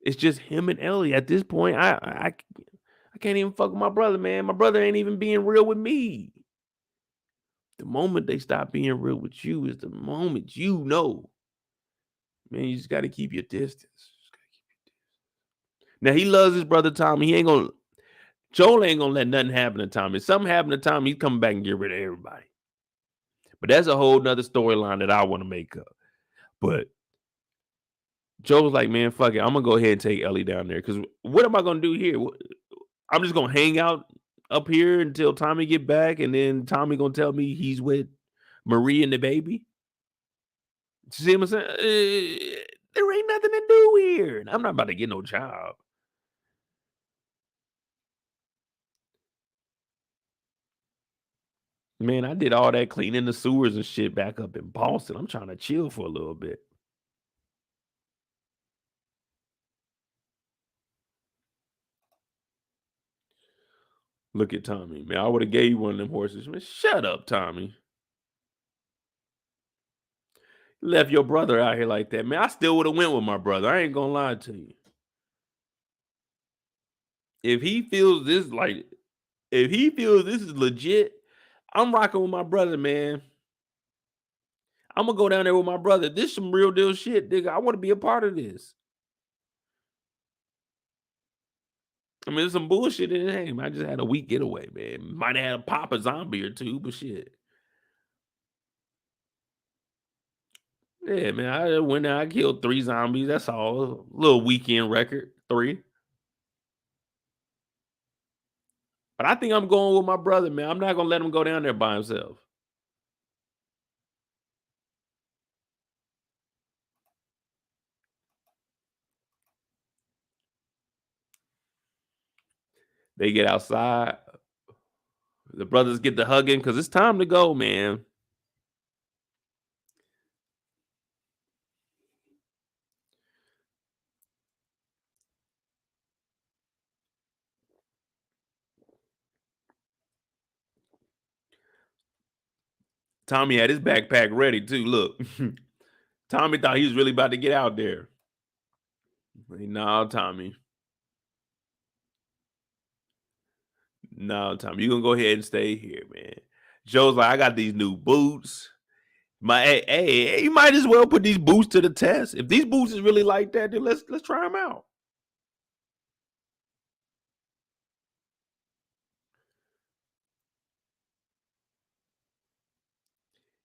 It's just him and Ellie. At this point, I can't even fuck with my brother, man. My brother ain't even being real with me. The moment they stop being real with you is the moment you know, man, you just got to keep your distance. Now he loves his brother Tommy. He ain't gonna Joel ain't gonna let nothing happen to Tommy. If something happened to Tommy, he's coming back and get rid of everybody. But that's a whole nother storyline that I want to make up. But Joel's like, man, fuck it. I'm gonna go ahead and take Ellie down there. Cause what am I gonna do here? I'm just gonna hang out up here until Tommy get back, and then Tommy gonna tell me he's with Marie and the baby. See what I'm saying? There ain't nothing to do here. I'm not about to get no job. Man, I did all that cleaning the sewers and shit back up in Boston. I'm trying to chill for a little bit. Look at Tommy, man. I would have gave you one of them horses. Man, shut up, Tommy. Left your brother out here like that, man. I still would have went with my brother. I ain't gonna lie to you. If he feels this like, if he feels this is legit, I'm rocking with my brother, man. I'm gonna go down there with my brother. This some real deal shit, nigga. I want to be a part of this. I mean, there's some bullshit in the name. I just had a week getaway, man. Might have had a pop a zombie or two, but shit. Yeah, man. I went there, I killed 3 zombies. That's all. Little weekend record, 3. But I think I'm going with my brother, man. I'm not gonna let him go down there by himself. They get outside. The brothers get to hugging because it's time to go, man. Tommy had his backpack ready too. Look, Tommy thought he was really about to get out there. No, Tommy. No, Tommy, you gonna go ahead and stay here, man. Joe's like, I got these new boots. Hey, you might as well put these boots to the test. If these boots is really like that, then let's try them out.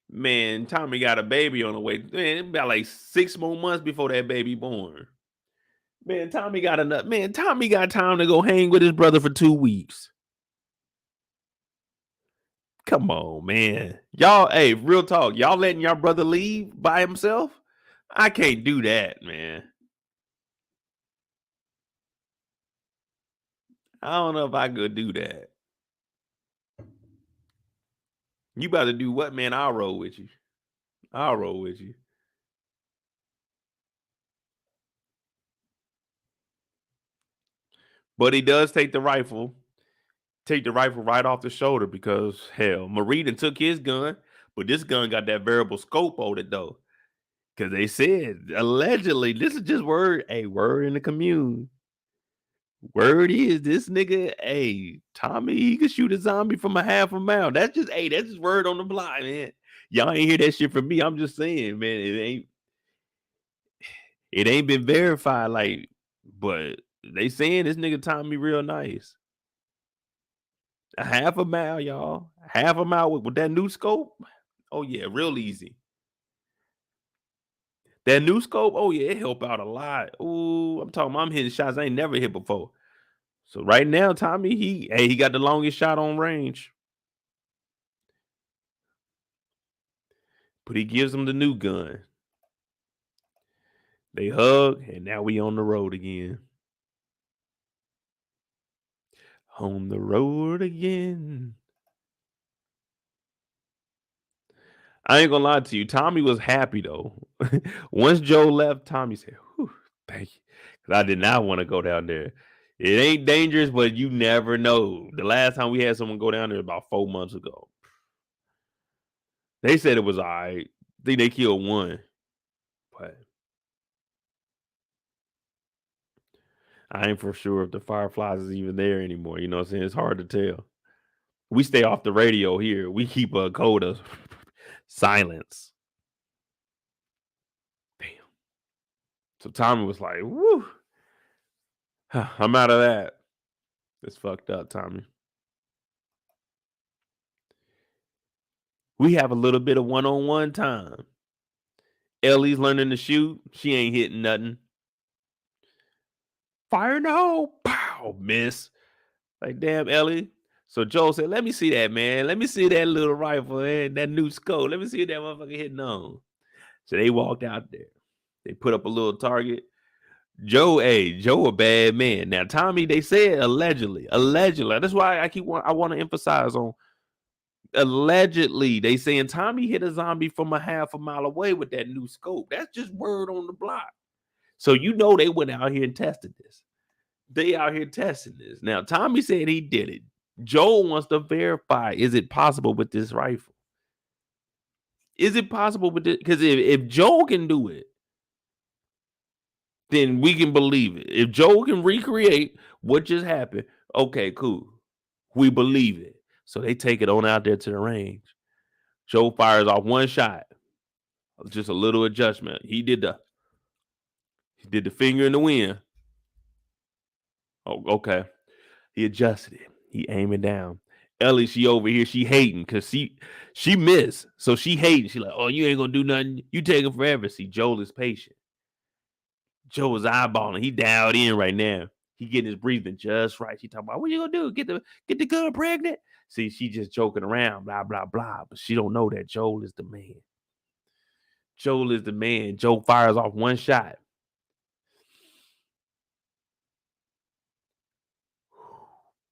Man, Tommy got a baby on the way. Man, about like 6 more months before that baby born. Man, Tommy got enough. Man, Tommy got time to go hang with his brother for 2 weeks. Come on, man. Y'all, hey, real talk. Y'all letting your brother leave by himself? I can't do that, man. I don't know if I could do that. You about to do what, man? I'll roll with you. I'll roll with you. But he does take the rifle right off the shoulder because hell, Marie done took his gun, but this gun got that variable scope on it though. Cause they said allegedly, this is just word, a word in the commune. Word is this nigga, hey, Tommy, he could shoot a zombie from a half a mile. That's just word on the block, man. Y'all ain't hear that shit from me. I'm just saying, man, it ain't been verified, like, but they saying this nigga Tommy real nice. A half a mile, y'all. Half a mile with that new scope. Oh yeah, real easy. That new scope, oh yeah, it help out a lot. Ooh, I'm hitting shots I ain't never hit before. So right now, Tommy, he got the longest shot on range. But he gives him the new gun. They hug, and now we on the road again. On the road again. I ain't gonna lie to you. Tommy was happy though. Once Joe left, Tommy said, whew, thank you. Because I did not want to go down there. It ain't dangerous, but you never know. The last time we had someone go down there about 4 months ago. They said it was all right. I think they killed one. But I ain't for sure if the Fireflies is even there anymore. You know what I'm saying? It's hard to tell. We stay off the radio here. We keep a code of silence. Damn. So Tommy was like, woo. I'm out of that. It's fucked up, Tommy. We have a little bit of one-on-one time. Ellie's learning to shoot. She ain't hitting nothing. Fire no. Pow. Miss. Like, damn, Ellie. So Joel said, let me see that, man. Let me see that little rifle and that new scope. Let me see what that motherfucker hitting on. So they walked out there. They put up a little target. Joe a bad man. Now, Tommy, they said allegedly. That's why I want to emphasize on allegedly. They saying Tommy hit a zombie from a half a mile away with that new scope. That's just word on the block. So you know they went out here and tested this. They out here testing this. Now, Tommy said he did it. Joel wants to verify, is it possible with this rifle? Is it possible with this? Because if Joel can do it, then we can believe it. If Joel can recreate what just happened, okay, cool. We believe it. So they take it on out there to the range. Joe fires off one shot. Just a little adjustment. He did the finger in the wind. Oh, okay. He adjusted it. He aiming down. Ellie, she over here, she hating because she missed. So she hating. She like, oh, you ain't gonna do nothing. You taking forever. See, Joel is patient. Joe is eyeballing. He dialed in right now. He getting his breathing just right. She talking about what you gonna do? Get the girl pregnant? See, she just joking around, blah, blah, blah. But she don't know that Joel is the man. Joel is the man. Joe fires off one shot.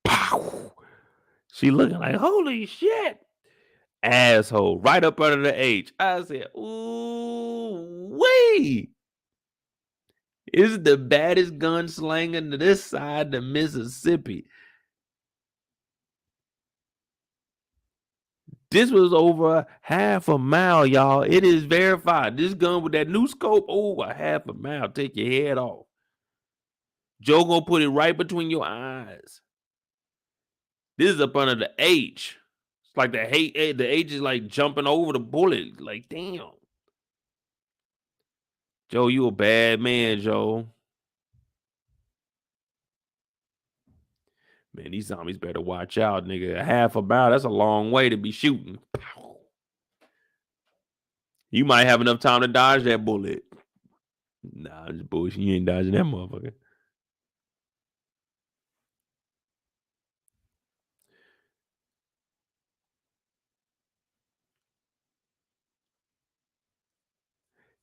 Pow! She looking like, holy shit. Asshole. Right up under the H. I said, ooh, wee. Is the baddest gunslinger to this side of Mississippi. This was over half a mile, y'all. It is verified. This gun with that new scope, over half a mile. Take your head off. Joe gonna put it right between your eyes. This is up under the H. It's like the hate. The H is like jumping over the bullet. Like, damn. Joe, you a bad man, Joe. Man, these zombies better watch out, nigga. A half a mile, that's a long way to be shooting. You might have enough time to dodge that bullet. Nah, it's bullshit. You ain't dodging that motherfucker.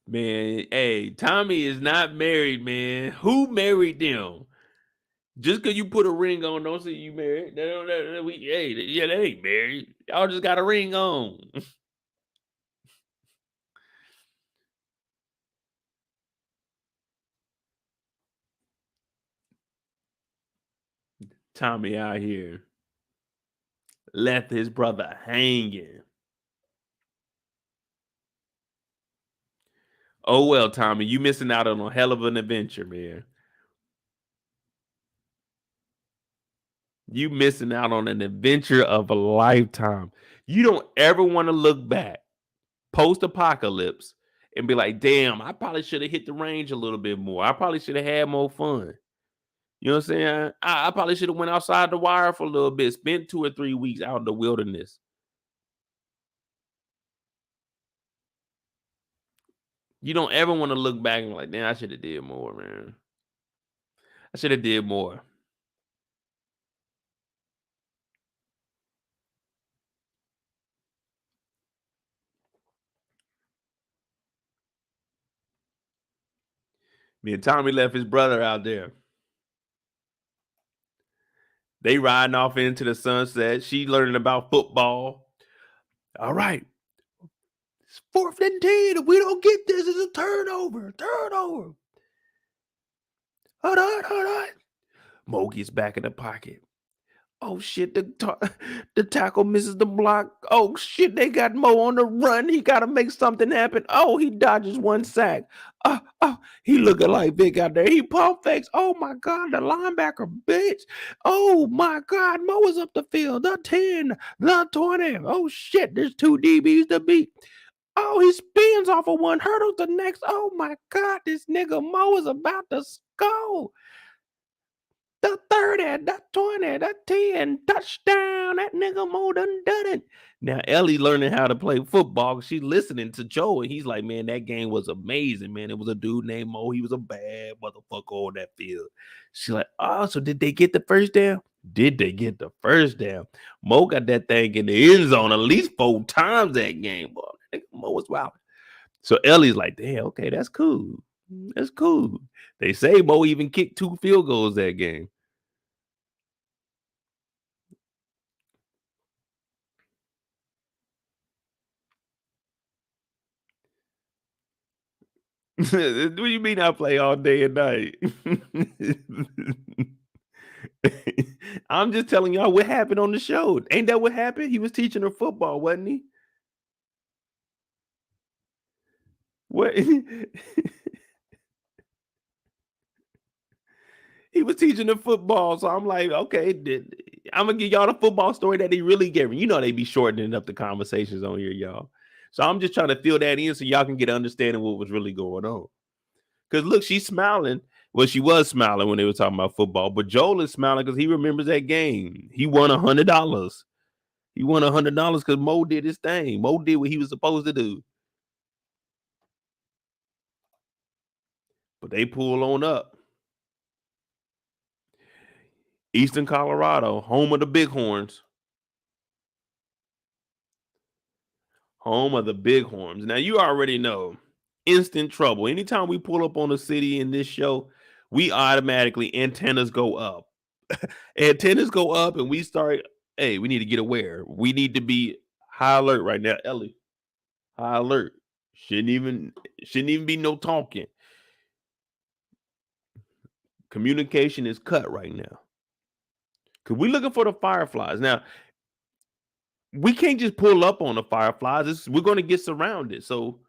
Man, hey, Tommy is not married, man. Who married them? Just because you put a ring on, don't say you married. They ain't married. Y'all just got a ring on. Tommy out here left his brother hanging. Oh well, Tommy, you missing out on a hell of an adventure, man. You missing out on an adventure of a lifetime. You don't ever want to look back post-apocalypse and be like, damn, I probably should have hit the range a little bit more. I probably should have had more fun. You know what I'm saying? I probably should have went outside the wire for a little bit, spent 2 or 3 weeks out in the wilderness. You don't ever want to look back and like, damn, I should have did more, man. I should have did more. Me and Tommy left his brother out there. They riding off into the sunset. She learning about football. All right. It's 4th and 10. If we don't get this, it's a turnover. Turnover. Hold on. Mo gets back in the pocket. Oh shit, the tackle misses the block. Oh shit, they got Mo on the run. He gotta make something happen. Oh, he dodges one sack. He looking like big out there. He pump fakes. Oh my god, the linebacker bitch. Oh my god, Mo is up the field. The 10, the 20. Oh shit, there's 2 DBs to beat. Oh, he spins off of one, hurdles the next. Oh my god, this nigga Mo is about to score. The 30, the 20, the 10, touchdown. That nigga Mo done it. Now Ellie learning how to play football. She's listening to Joe, and he's like, man, that game was amazing, man. It was a dude named Mo. He was a bad motherfucker on that field. She's like, oh, so did they get the first down? Did they get the first down? Mo got that thing in the end zone at least 4 times that game, boy. Mo was wild. So Ellie's like, damn, okay, that's cool. That's cool. They say Mo even kicked 2 field goals that game. What do you mean I play all day and night? I'm just telling y'all what happened on the show. Ain't that what happened? He was teaching her football, wasn't he? What? He was teaching the football, so I'm like, okay, I'm gonna give y'all the football story that he really gave me. You know they be shortening up the conversations on here, y'all. So I'm just trying to fill that in so y'all can get an understanding what was really going on. Because look, she's smiling. Well, she was smiling when they were talking about football, but Joel is smiling because he remembers that game. He won $100. He won $100 because Mo did his thing. Mo did what he was supposed to do. But they pull on up. Eastern Colorado, home of the Bighorns. Home of the Bighorns. Now you already know, instant trouble. Anytime we pull up on a city in this show, we automatically antennas go up. Antennas go up, and we start. Hey, we need to get aware. We need to be high alert right now, Ellie. High alert. Shouldn't even be no talking. Communication is cut right now. Cause we looking for the fireflies now. We can't just pull up on the fireflies. We're going to get surrounded. So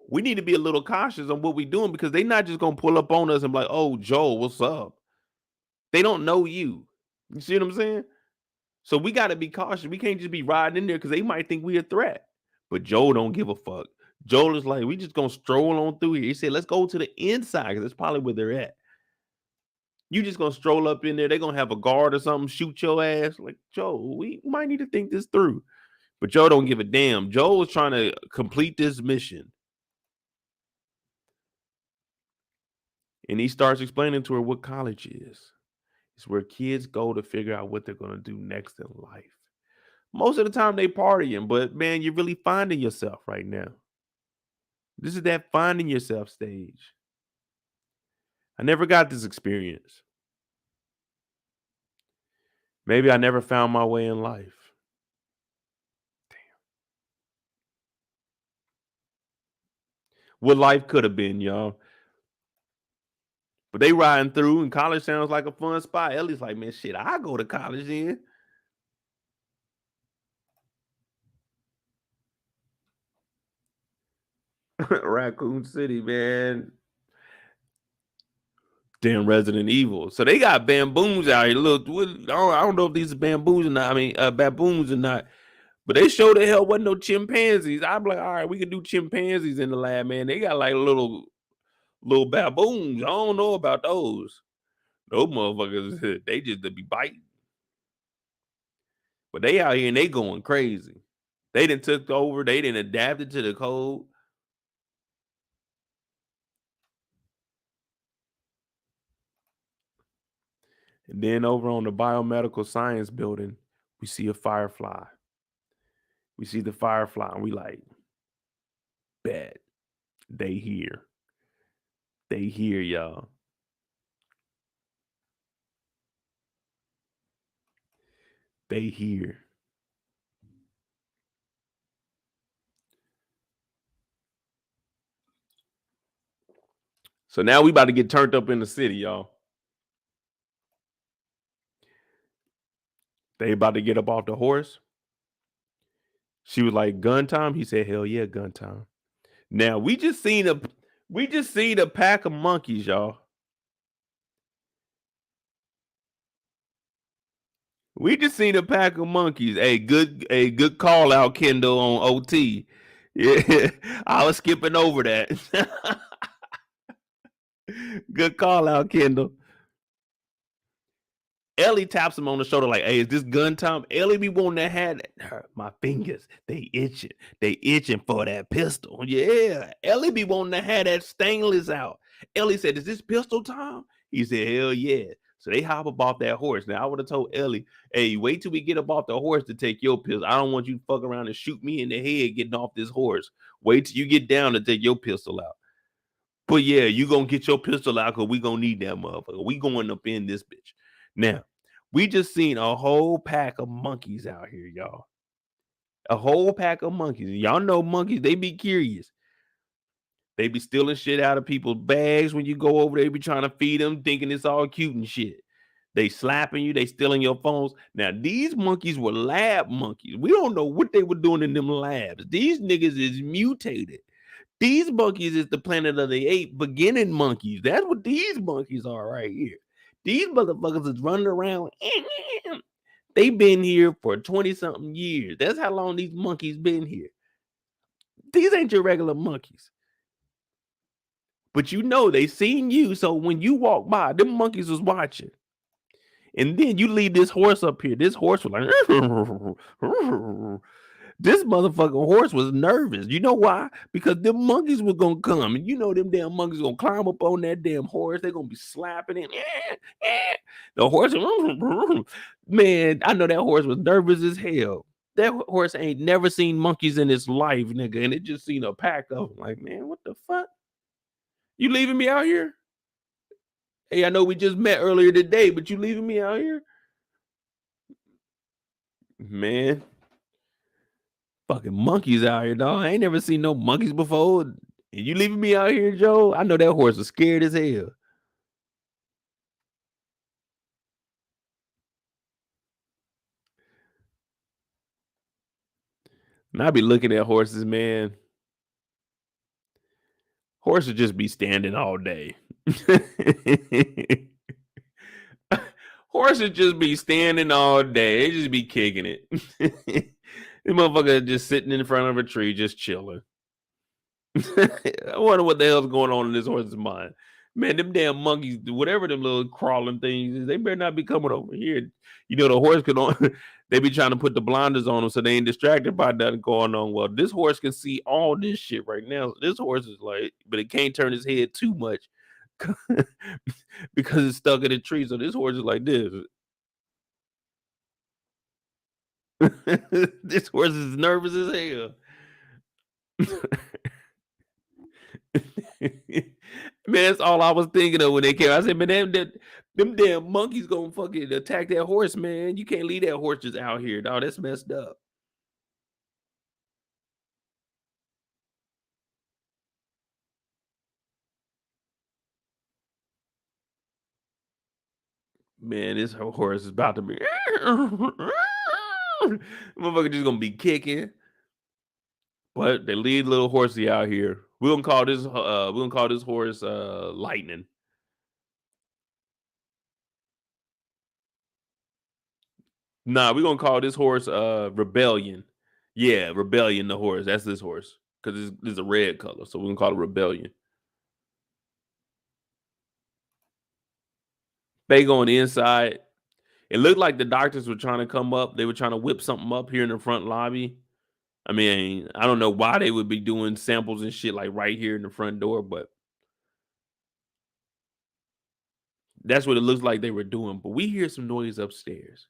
we need to be a little cautious on what we're doing because they're not just going to pull up on us and be like, oh, Joel, what's up? They don't know you. You see what I'm saying? So we got to be cautious. We can't just be riding in there because they might think we're a threat. But Joel don't give a fuck. Joel is like, we just going to stroll on through here. He said, let's go to the inside because that's probably where they're at. You just going to stroll up in there. They're going to have a guard or something, shoot your ass. Like, Joel, we might need to think this through. But Joe don't give a damn. Joe was trying to complete this mission. And he starts explaining to her what college is. It's where kids go to figure out what they're going to do next in life. Most of the time they partying, but man, you're really finding yourself right now. This is that finding yourself stage. I never got this experience. Maybe I never found my way in life. Damn. What life could have been, y'all. But they riding through, and college sounds like a fun spot. Ellie's like, man, shit, I go to college then. Raccoon City, man. Damn Resident Evil. So they got bamboos out here. Look, I don't know if these are bamboos or not. I mean, baboons or not. But they showed the hell wasn't no chimpanzees. I'm like, all right, we can do chimpanzees in the lab, man. They got like little baboons. I don't know about those. Those motherfuckers, they just be biting. But they out here and they going crazy. They done took over. They done adapted to the code. And then over on the biomedical science building, we see a firefly. We see the firefly and we like, bet. They here. They here, y'all. They here. So now we about to get turned up in the city, y'all. They about to get up off the horse. She was like, gun time? He said, hell yeah, gun time. Now we just seen a pack of monkeys, y'all. We just seen a pack of monkeys. A good call out, Kendall, on OT. Yeah, I was skipping over that. Good call out, Kendall. Ellie taps him on the shoulder like, hey, is this gun time? Ellie be wanting to have my fingers. They itching. They itching for that pistol. Yeah. Ellie be wanting to have that stainless out. Ellie said, is this pistol time? He said, hell yeah. So they hop up off that horse. Now I would have told Ellie, hey, wait till we get up off the horse to take your pistol. I don't want you to fuck around and shoot me in the head getting off this horse. Wait till you get down to take your pistol out. But yeah, you gonna get your pistol out because we gonna need that motherfucker. We going up in this bitch. Now, we just seen a whole pack of monkeys out here, y'all. A whole pack of monkeys. Y'all know monkeys, they be curious. They be stealing shit out of people's bags when you go over there. They be trying to feed them, thinking it's all cute and shit. They slapping you, they stealing your phones. Now, these monkeys were lab monkeys. We don't know what they were doing in them labs. These niggas is mutated. These monkeys is the Planet of the Apes beginning monkeys. That's what these monkeys are right here. These motherfuckers is running around. They've been here for 20-something years. That's how long these monkeys been here. These ain't your regular monkeys. But you know they seen you, so when you walk by, them monkeys was watching. And then you leave this horse up here. This horse was like, this motherfucking horse was nervous. You know why? Because them monkeys were gonna come, and you know them damn monkeys gonna climb up on that damn horse. They're gonna be slapping it. The horse, man, I know that horse was nervous as hell. That horse ain't never seen monkeys in his life, nigga, and it just seen a pack of them. Like, man, what the fuck? You leaving me out here? Hey, I know we just met earlier today, but you leaving me out here? Man, fucking monkeys out here, dog. I ain't never seen no monkeys before. And you leaving me out here, Joe? I know that horse was scared as hell. And I be looking at horses, man. Horses just be standing all day. Horses just be standing all day. They just be kicking it. This motherfucker just sitting in front of a tree, just chilling. I wonder what the hell's going on in this horse's mind. Man, them damn monkeys, whatever them little crawling things is, they better not be coming over here. You know, the horse can on they be trying to put the blinders on them so they ain't distracted by nothing going on. Well, this horse can see all this shit right now. This horse is like, but it can't turn his head too much because it's stuck in a tree. So this horse is like this. This horse is nervous as hell. Man, that's all I was thinking of when they came. I said, man, them damn monkeys gonna fucking attack that horse, man. You can't leave that horse just out here, dog. That's messed up. Man, this horse is about to be motherfucker just gonna be kicking. But they leave little horsey out here. We're gonna call this horse Lightning. Nah, we're gonna call this horse Rebellion. Yeah, Rebellion the horse. That's this horse. Because it's a red color. So we're gonna call it Rebellion. They going inside. It looked like the doctors were trying to come up. They were trying to whip something up here in the front lobby. I mean, I don't know why they would be doing samples and shit like right here in the front door, but that's what it looks like they were doing. But we hear some noise upstairs.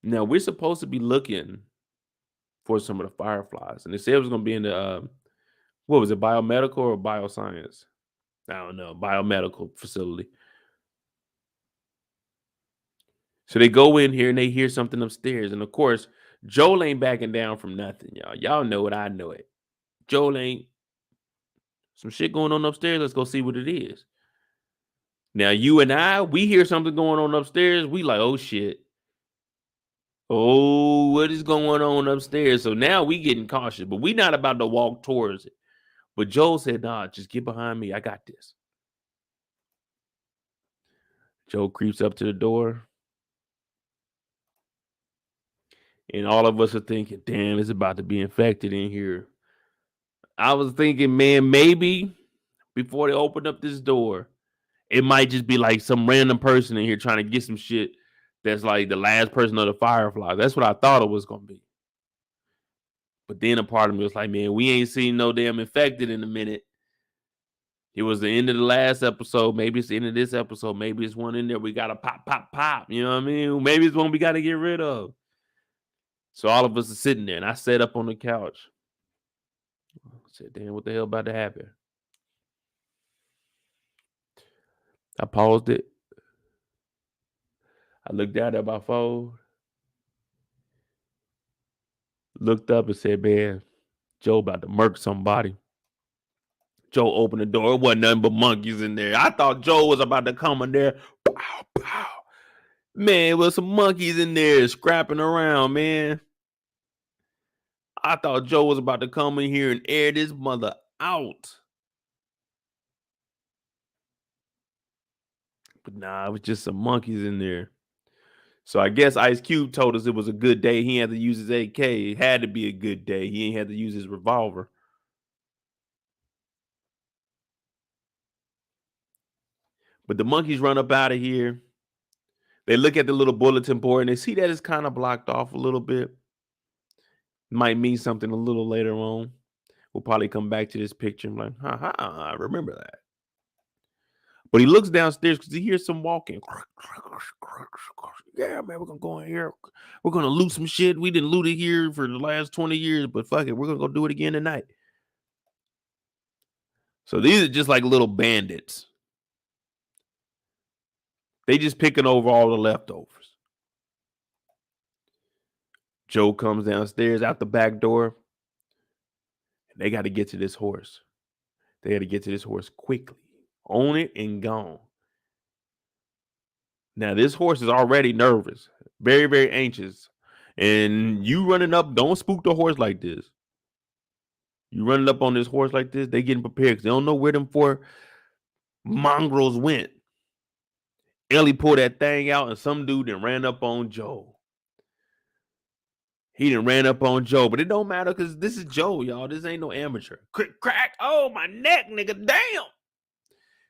Now we're supposed to be looking for some of the fireflies, and they said it was going to be in the what was it, biomedical or bioscience? I don't know, biomedical facility. So they go in here and they hear something upstairs, and of course, Joel ain't backing down from nothing, y'all. Y'all know it, I know it. Joel ain't some shit going on upstairs. Let's go see what it is. Now you and I, we hear something going on upstairs. We like, oh shit. Oh, what is going on upstairs? So now we getting cautious, but we not about to walk towards it. But Joel said, nah, just get behind me. I got this. Joe creeps up to the door. And all of us are thinking, damn, it's about to be infected in here. I was thinking, man, maybe before they open up this door, it might just be like some random person in here trying to get some shit that's like the last person of the Fireflies. That's what I thought it was gonna be. But then a part of me was like, man, we ain't seen no damn infected in a minute. It was the end of the last episode. Maybe it's the end of this episode. Maybe it's one in there we gotta pop, pop, pop. You know what I mean? Maybe it's one we gotta get rid of. So all of us are sitting there, and I sat up on the couch. I said, damn, what the hell about to happen? I paused it. I looked down at my phone, looked up and said, man, Joe about to murk somebody. Joe opened the door. It wasn't nothing but monkeys in there. I thought Joe was about to come in there. Pow, pow. Man, it was some monkeys in there scrapping around, man. I thought Joe was about to come in here and air this mother out. But nah, it was just some monkeys in there. So I guess Ice Cube told us it was a good day. He had to use his AK. It had to be a good day. He ain't had to use his revolver. But the monkeys run up out of here. They look at the little bulletin board and they see that it's kind of blocked off a little bit. Might mean something a little later on. We'll probably come back to this picture and be like, ha, I remember that. But he looks downstairs because he hears some walking. Yeah, man, we're gonna go in here. We're gonna loot some shit. We didn't loot it here for the last 20 years, but fuck it, we're gonna go do it again tonight. So these are just like little bandits. They just picking over all the leftovers. Joe comes downstairs out the back door. And they got to get to this horse. They got to get to this horse quickly. Own it and gone. Now, this horse is already nervous, very, very anxious. And you running up, don't spook the horse like this. You running up on this horse like this, they getting prepared because they don't know where them 4 mongrels went. Ellie pulled that thing out, and some dude then ran up on Joe. He done ran up on Joe, but it don't matter because this is Joe, y'all. This ain't no amateur. Crick, crack. Oh, my neck, nigga. Damn.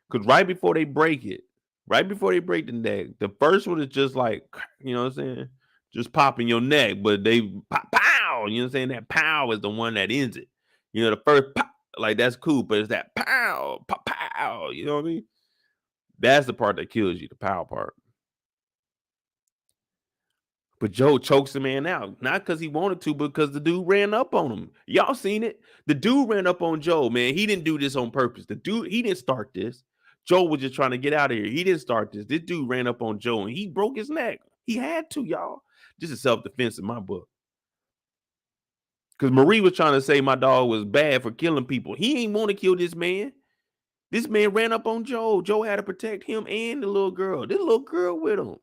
Because right before they break the neck, the first one is just like, you know what I'm saying? Just popping your neck, but they pow. You know what I'm saying? That pow is the one that ends it. You know, the first pow, like that's cool, but it's that pow, pow, pow. You know what I mean? That's the part that kills you, the pow part. But Joe chokes the man out, not because he wanted to, but because the dude ran up on him. Y'all seen it? The dude ran up on Joe, man. He didn't do this on purpose. The dude, he didn't start this. Joe was just trying to get out of here. He didn't start this. This dude ran up on Joe and he broke his neck. He had to, y'all. This is self-defense in my book. Because Marie was trying to say my dog was bad for killing people. He ain't want to kill this man. This man ran up on Joe. Joe had to protect him and the little girl. This little girl with him.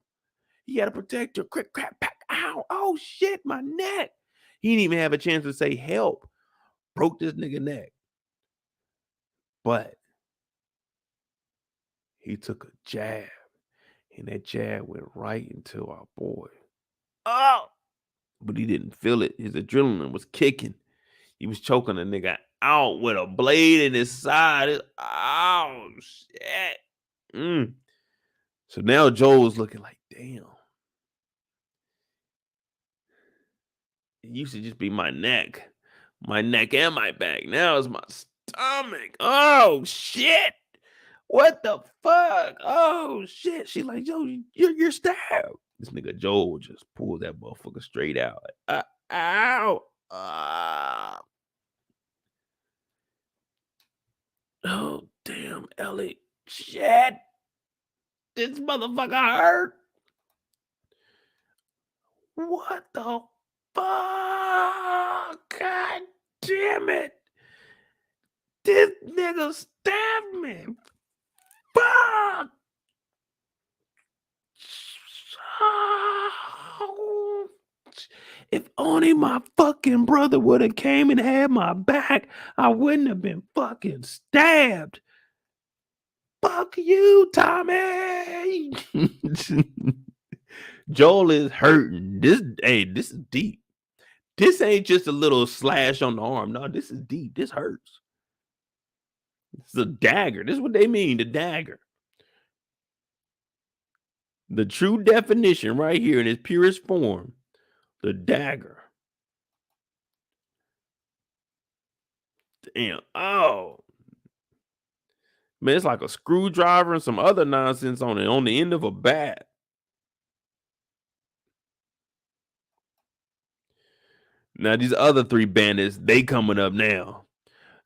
He had to protect her. Quick, crack, pack. Ow. Oh, shit, my neck. He didn't even have a chance to say help. Broke this nigga neck. But he took a jab. And that jab went right into our boy. Oh! But he didn't feel it. His adrenaline was kicking. He was choking the nigga out with a blade in his side. Oh, shit. So now Joe's looking like, damn. It used to just be my neck and my back. Now it's my stomach. Oh, shit. What the fuck? Oh, shit. She like, Joe, you're stabbed. This nigga Joe just pulled that motherfucker straight out. Ow. Oh, damn, Ellie. Shit. This motherfucker hurt. What the fuck? God damn it. This nigga stabbed me. Fuck. If only my fucking brother would have came and had my back, I wouldn't have been fucking stabbed. Fuck you, Tommy. Joel is hurting. This is deep. This ain't just a little slash on the arm. No, this is deep. This hurts. It's a dagger. This is what they mean, the dagger. The true definition right here in its purest form, the dagger. Damn. Oh. Man, it's like a screwdriver and some other nonsense on the end of a bat. Now, these other 3 bandits, they coming up now.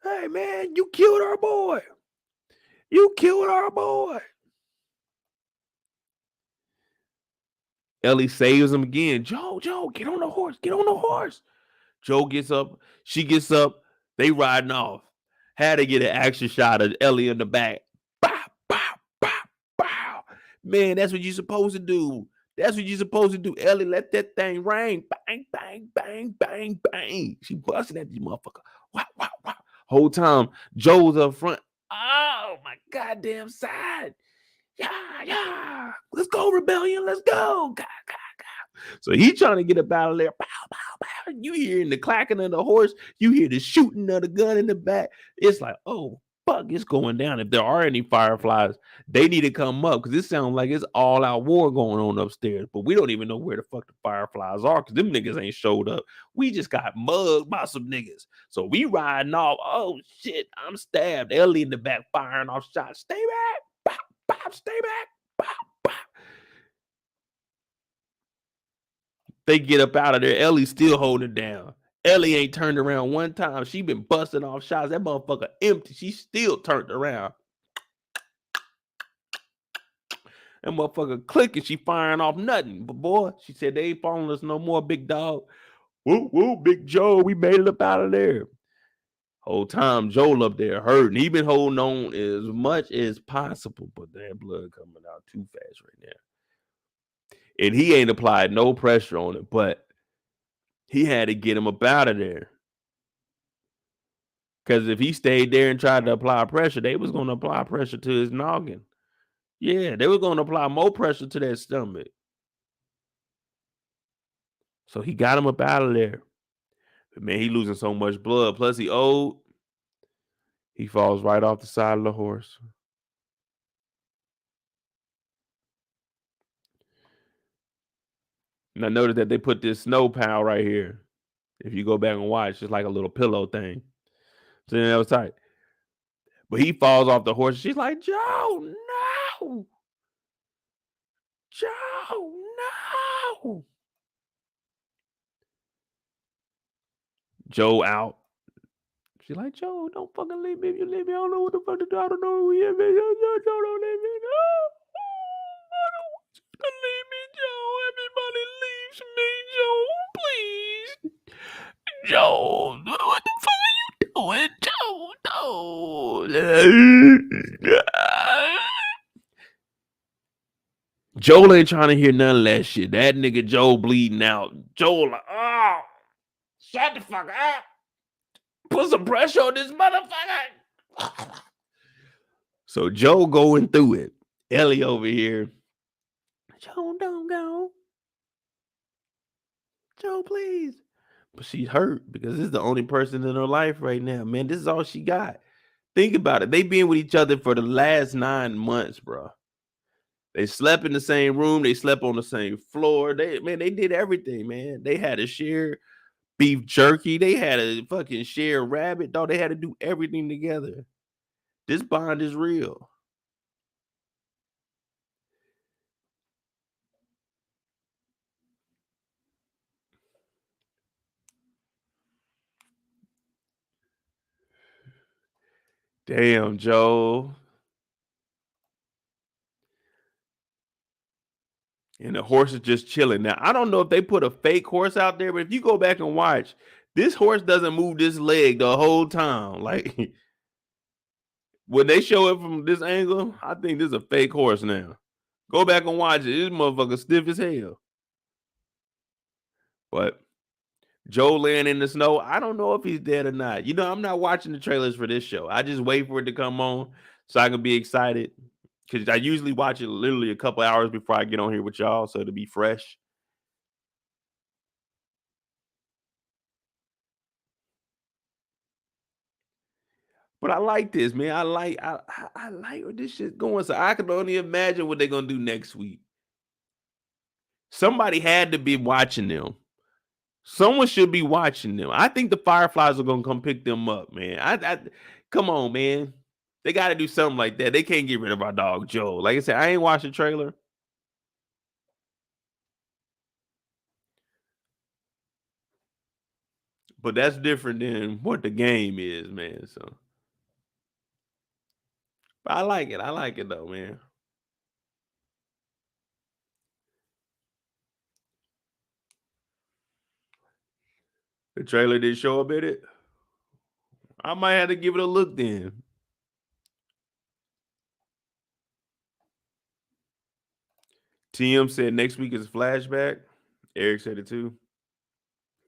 Hey, man, you killed our boy. You killed our boy. Ellie saves him again. Joe, get on the horse. Get on the horse. Joe gets up. She gets up. They riding off. Had to get an action shot of Ellie in the back. Bow, bow, bow, bow. Man, that's what you're supposed to do. That's what you're supposed to do. Ellie, let that thing ring. Bang, bang, bang, bang, bang. She busting at these motherfucker. Wow, wow, wow. Whole time, Joe's up front. Oh, my goddamn side. Yeah. Let's go, rebellion. Let's go. God. So he trying to get up out of there. Pow, pow, pow. You hearing the clacking of the horse. You hear the shooting of the gun in the back. It's like, oh, fuck, it's going down. If there are any fireflies, they need to come up because it sounds like it's all out war going on upstairs. But we don't even know where the fuck the fireflies are because them niggas ain't showed up. We just got mugged by some niggas. So we riding off. Oh, shit, I'm stabbed. Ellie in the back firing off shots. Stay back. Pow, pow, stay back. Pow, pow. They get up out of there. Ellie's still holding it down. Ellie ain't turned around one time. She been busting off shots. That motherfucker empty. She still turned around. That motherfucker clicking. She firing off nothing. But boy, she said, they ain't following us no more, big dog. Woo, woo, Big Joe. We made it up out of there. Whole time, Joel up there hurting. He been holding on as much as possible. But that blood coming out too fast right now. And he ain't applied no pressure on it. But He had to get him up out of there. Because if he stayed there and tried to apply pressure, they was going to apply pressure to his noggin. Yeah, they were going to apply more pressure to that stomach. So he got him up out of there. But man, he losing so much blood. Plus he old. He falls right off the side of the horse. And I noticed that they put this snow pal right here. If you go back and watch, it's like a little pillow thing. So then that was tight. But he falls off the horse. She's like, Joe, no. Joe, no. Joe out. She's like, Joe, don't fucking leave me. If you leave me, I don't know what the fuck to do. I don't know who he is. Joe, don't leave me. No. I don't want you to leave me, Joe. Everybody leaves me, Joe. Please. Joe, what the fuck are you doing? Joe, no. Joel ain't trying to hear none of that shit. That nigga Joe bleeding out. Joel like, oh, shut the fuck up. Put some pressure on this motherfucker. So Joe going through it. Ellie over here. Joe, don't go. Joe, please. But she's hurt because this is the only person in her life right now. Man, this is all she got. Think about it. They been with each other for the last 9 months, bro. They slept in the same room. They slept on the same floor. They did everything, man. They had to share beef jerky. They had to fucking share rabbit. Dog, they had to do everything together. This bond is real. Damn, Joe. And the horse is just chilling. Now, I don't know if they put a fake horse out there, but if you go back and watch, this horse doesn't move this leg the whole time. Like, when they show it from this angle, I think this is a fake horse now. Go back and watch it. This motherfucker stiff as hell. But Joe laying in the snow, I don't know if he's dead or not. You know, I'm not watching the trailers for this show. I just wait for it to come on so I can be excited. Because I usually watch it literally a couple hours before I get on here with y'all, so to be fresh. But I like this, man. I like where this shit going. So I can only imagine what they're gonna do next week. Somebody had to be watching them. Someone should be watching them. I think the Fireflies are gonna come pick them up, man. I come on, man. They got to do something like that. They can't get rid of our dog Joe. Like I said, I ain't watched the trailer. But that's different than what the game is, man. So but I like it. I like it though, man. The trailer didn't show up in it. I might have to give it a look then. TM said next week is flashback. Eric said it too.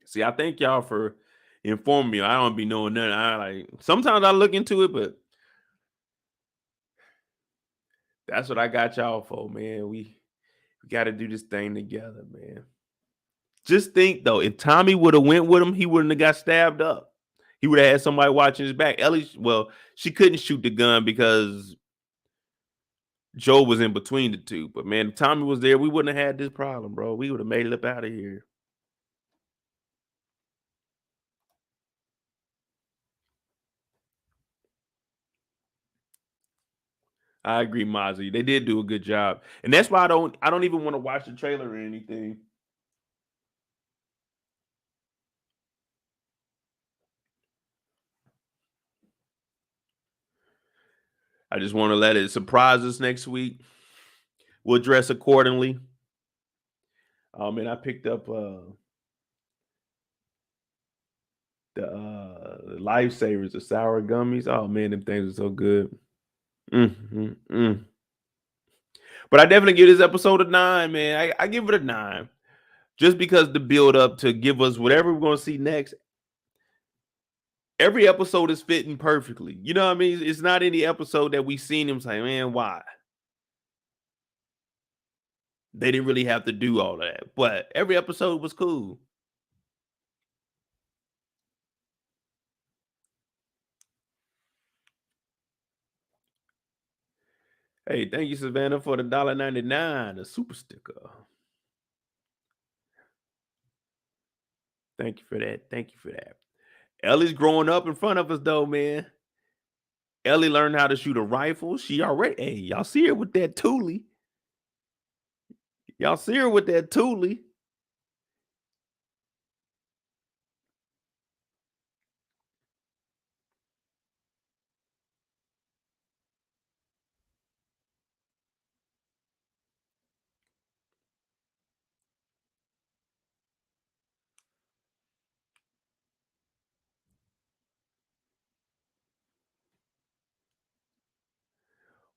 See, I thank y'all for informing me. I don't be knowing nothing. I like sometimes I look into it, but that's what I got y'all for, man. We got to do this thing together, man. Just think though, if Tommy would have went with him, he wouldn't have got stabbed up. He would have had somebody watching his back. Ellie, well, she couldn't shoot the gun because Joe was in between the two. But man, if Tommy was there, we wouldn't have had this problem, bro. We would have made it up out of here. I agree, Mozzie. They did do a good job, and that's why I don't even want to watch the trailer or anything. I just want to let it surprise us next week. We'll dress accordingly. And I picked up the lifesavers, the sour gummies. Oh man, them things are so good. Mm. But I definitely give this episode a 9, man. I give it a 9. just because the build up to give us whatever we're going to see next, every episode is fitting perfectly. You know what I mean? It's not any episode that we seen him say, man, why? They didn't really have to do all of that. But every episode was cool. Hey, thank you, Savannah, for the $1.99, the super sticker. Thank you for that. Thank you for that. Ellie's growing up in front of us, though, man. Ellie learned how to shoot a rifle. She already, hey, y'all see her with that Thule. Y'all see her with that Thule.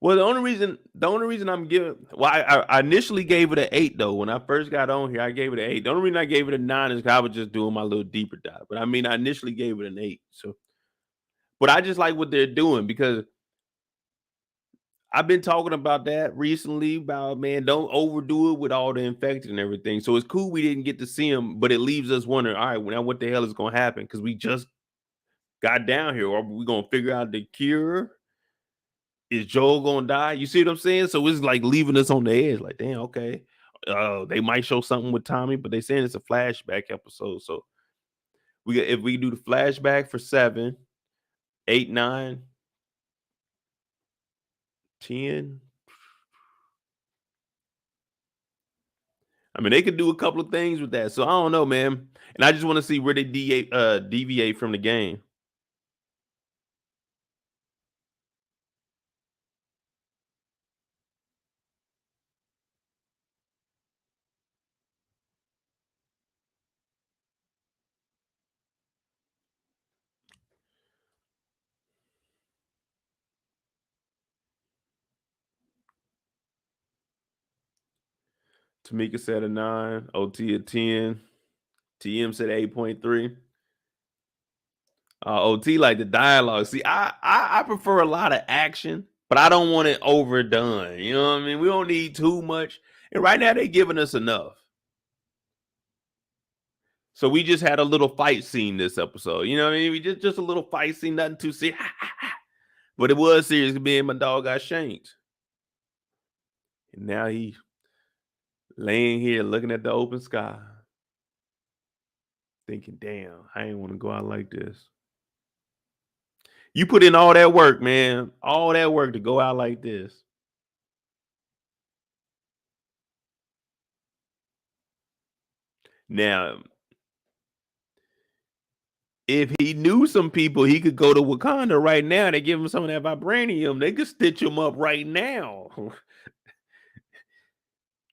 Well, the only reason I'm giving, well, I initially gave it an 8 though. When I first got on here, I gave it an 8. The only reason I gave it a 9 is because I was just doing my little deeper dive. But I mean, I initially gave it an 8. So, but I just like what they're doing because I've been talking about that recently about, man, don't overdo it with all the infected and everything. So it's cool we didn't get to see him, but it leaves us wondering, all right, now what the hell is going to happen? Because we just got down here. Are we going to figure out the cure? Is Joel gonna die? You see what I'm saying? So it's like leaving us on the edge. Like, damn, okay. They might show something with Tommy, but they saying it's a flashback episode. So if we do the flashback for 7, 8, 9, 10. I mean, they could do a couple of things with that. So I don't know, man. And I just want to see where they deviate from the game. Tamika said a 9, OT a 10, TM said 8.3. OT like the dialogue. See, I prefer a lot of action, but I don't want it overdone. You know what I mean? We don't need too much. And right now they're giving us enough. So we just had a little fight scene this episode. You know what I mean? We just a little fight scene, nothing too serious. But it was serious being my dog got shanked. And now he laying here looking at the open sky, thinking, damn, I ain't want to go out like this. You put in all that work, man. All that work to go out like this. Now, if he knew some people, he could go to Wakanda right now. They give him some of that vibranium. They could stitch him up right now.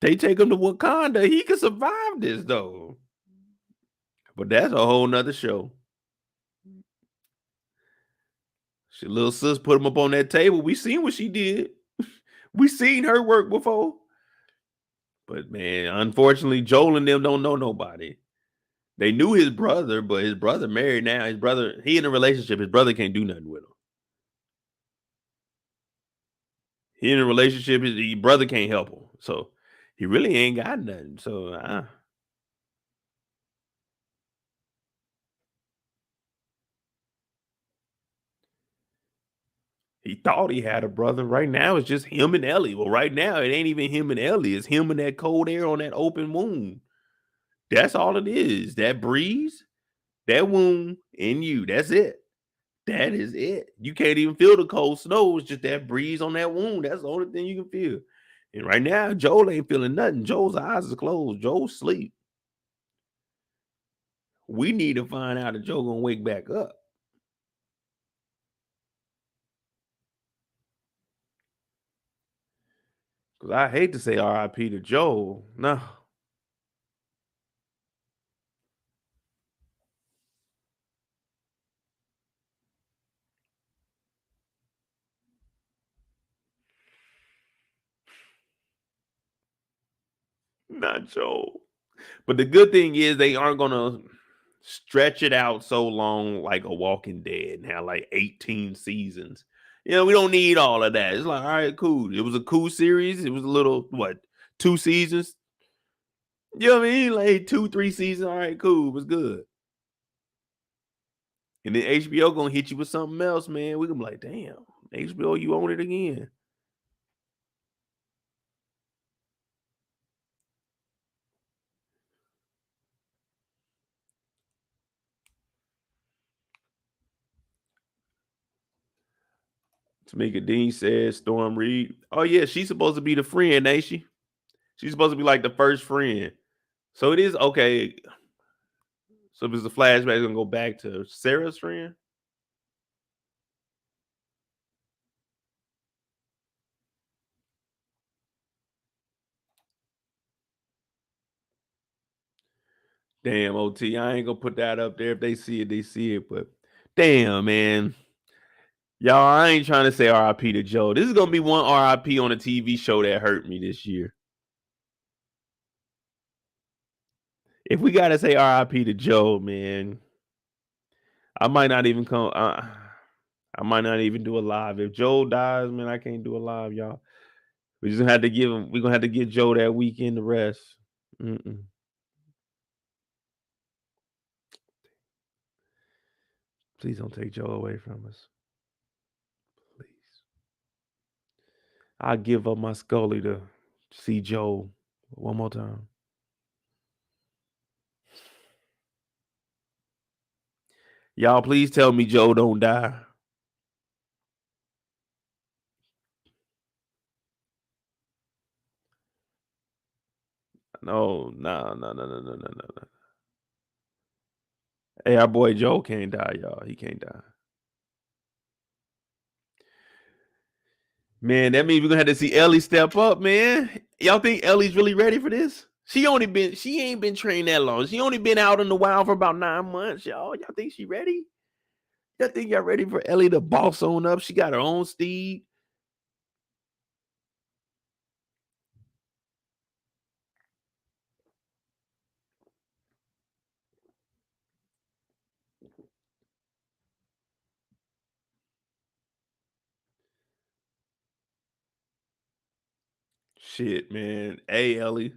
They take him to Wakanda. He could survive this though. But that's a whole nother show. She little sis put him up on that table. We seen what she did. We seen her work before. But man, unfortunately, Joel and them don't know nobody. They knew his brother, but his brother married now. His brother, he in a relationship. His brother can't do nothing with him. He in a relationship. His brother can't help him. So he really ain't got nothing. So he thought he had a brother. Right now, it's just him and Ellie. Well, right now, it ain't even him and Ellie. It's him and that cold air on that open wound. That's all it is. That breeze, that wound, and you. That's it. That is it. You can't even feel the cold snow. It's just that breeze on that wound. That's the only thing you can feel. And right now, Joel ain't feeling nothing. Joel's eyes is closed. Joel's sleep. We need to find out if Joe gonna wake back up. Cause I hate to say R.I.P. to Joel. No. Not Joel. But the good thing is they aren't gonna stretch it out so long like a Walking Dead and have like 18 seasons. We don't need all of that. It's like, all right, cool. It was a cool series. It was a little, what, 2 seasons? You know what I mean? Like 2, 3 seasons. All right, cool. It was good. And then HBO gonna hit you with something else, man. We gonna be like, damn, HBO, you own it again. Tamika Dean says Storm Reed. Oh yeah, she's supposed to be the friend, ain't she? She's supposed to be like the first friend. So it is okay. So if it's a flashback, it's gonna go back to Sarah's friend. Damn, OT. I ain't gonna put that up there. If they see it, they see it. But damn, man. Y'all, I ain't trying to say RIP to Joe. This is gonna be one RIP on a TV show that hurt me this year. If we gotta say RIP to Joe, man, I might not even come. I might not even do a live. If Joe dies, man, I can't do a live, y'all. We just have to give him. We're gonna have to give Joe that weekend to rest. Mm-mm. Please don't take Joe away from us. Please. I give up my Scully to see Joe one more time. Y'all, please tell me Joe don't die. No, no. Hey, our boy Joe can't die, y'all. He can't die. Man, that means we're gonna have to see Ellie step up, man. Y'all think Ellie's really ready for this? She ain't been trained that long. She only been out in the wild for about 9 months, y'all. Y'all think she ready? Y'all think y'all ready for Ellie to boss on up? She got her own steed. Shit, man. Hey, Ellie,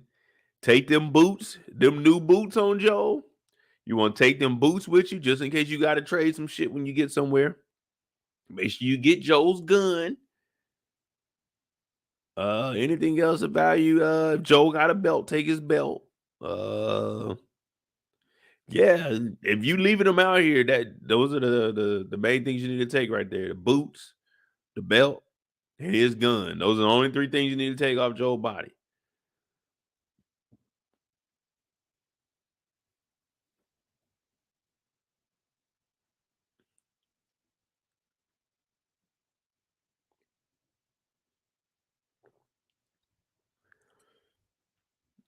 take them boots, them new boots on Joe. You want to take them boots with you just in case you got to trade some shit when you get somewhere. Make sure you get Joe's gun. Anything else about you? If Joe got a belt, take his belt. Yeah. If you leaving them out here, those are the main things you need to take right there: the boots, the belt, and his gun. Those are the only 3 things you need to take off Joe's body.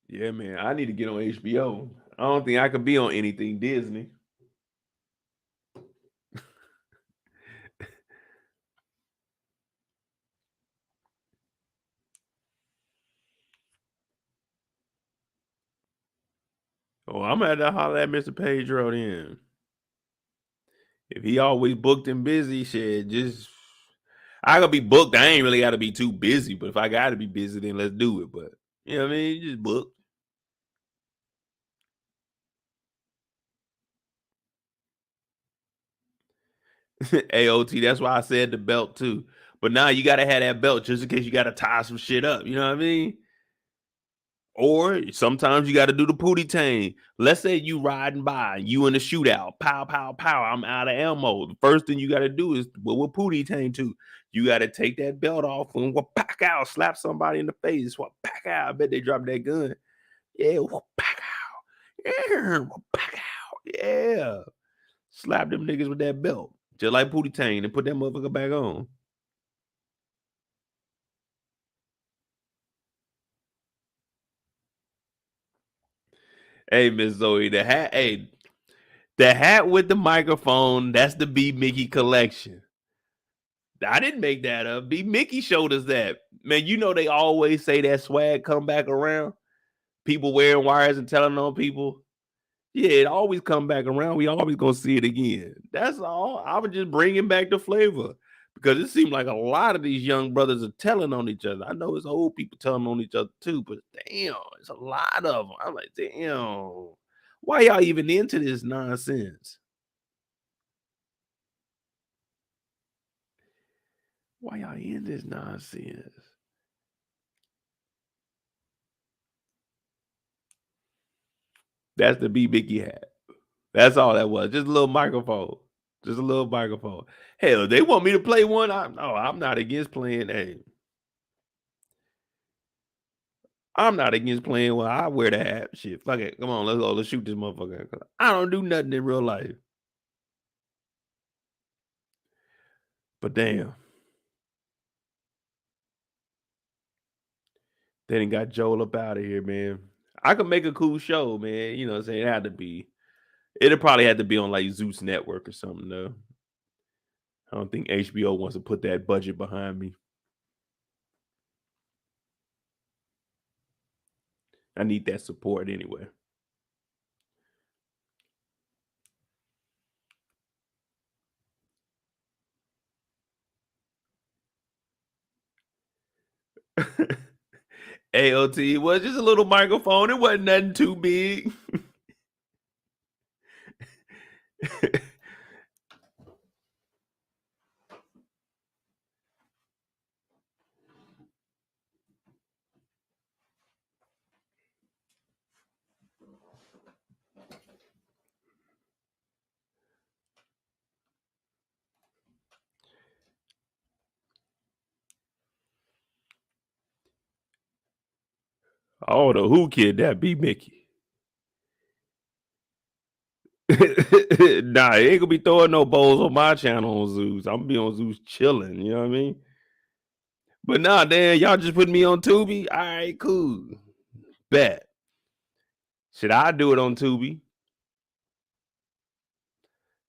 Yeah, man. I need to get on HBO. I don't think I could be on anything Disney. Oh, I'm gonna have to holler at Mr. Pedro then. If he always booked and busy, shit, just I gotta be booked. I ain't really gotta be too busy, but if I gotta be busy, then let's do it. But you know what I mean? Just book. AOT, that's why I said the belt too. But now you gotta have that belt just in case you gotta tie some shit up. You know what I mean? Or sometimes you gotta do the pootie tang. Let's say you riding by, you in a shootout, pow, pow, pow. I'm out of ammo. The first thing you gotta do is what pootie tang to. You gotta take that belt off and pack out, slap somebody in the face. Pack out. I bet they dropped that gun. Yeah, pack out. Yeah, pack out. Yeah. Slap them niggas with that belt. Just like Pootie Tang and put that motherfucker back on. Hey, Miss Zoe, the hat with the microphone, that's the B Mickey collection. I didn't make that up. B Mickey showed us that. Man, you know they always say that swag come back around. people wearing wires and telling on people. Yeah, it always come back around. We always gonna see it again. That's all. I was just bringing back the flavor because it seemed like a lot of these young brothers are telling on each other. I know it's old people telling on each other too, but damn, it's a lot of them. I'm like, damn, why y'all even into this nonsense? Why y'all in this nonsense? That's the B Mickey hat. That's all that was. Just a little microphone. Just a little microphone. Hell, they want me to play one. I'm not against playing. Hey, I'm not against playing one. I wear the hat. Shit. Fuck it. Come on, let's go. Let's shoot this motherfucker. I don't do nothing in real life. But damn, they didn't got Joel up out of here, man. I could make a cool show, man. You know what I'm saying? It had to be. It'd probably had to be on like Zeus Network or something, though. I don't think HBO wants to put that budget behind me. I need that support anyway. AOT was just a little microphone. It wasn't nothing too big. I don't know who kid that be Mickey. Nah, he ain't gonna be throwing no bowls on my channel on Zeus. I'm gonna be on Zeus chilling, you know what I mean? But nah, damn, y'all just put me on Tubi. All right, cool. Bet. Should I do it on Tubi?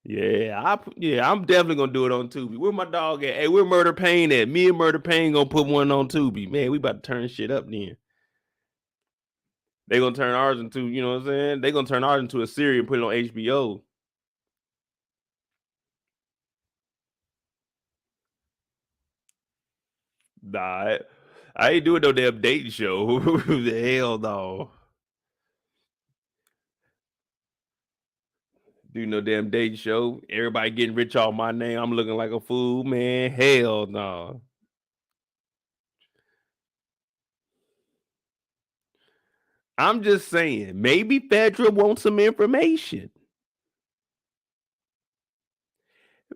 Yeah, I'm definitely gonna do it on Tubi. Where my dog at? Hey, where Murder Pain at? Me and Murder Pain gonna put one on Tubi. Man, we about to turn shit up then. They gonna turn ours into, you know what I'm saying? They gonna turn ours into a series and put it on HBO. Nah, I ain't doing no damn dating show. Hell no. Do no damn dating show. Everybody getting rich off my name. I'm looking like a fool, man. Hell no. I'm just saying, maybe Fedra wants some information.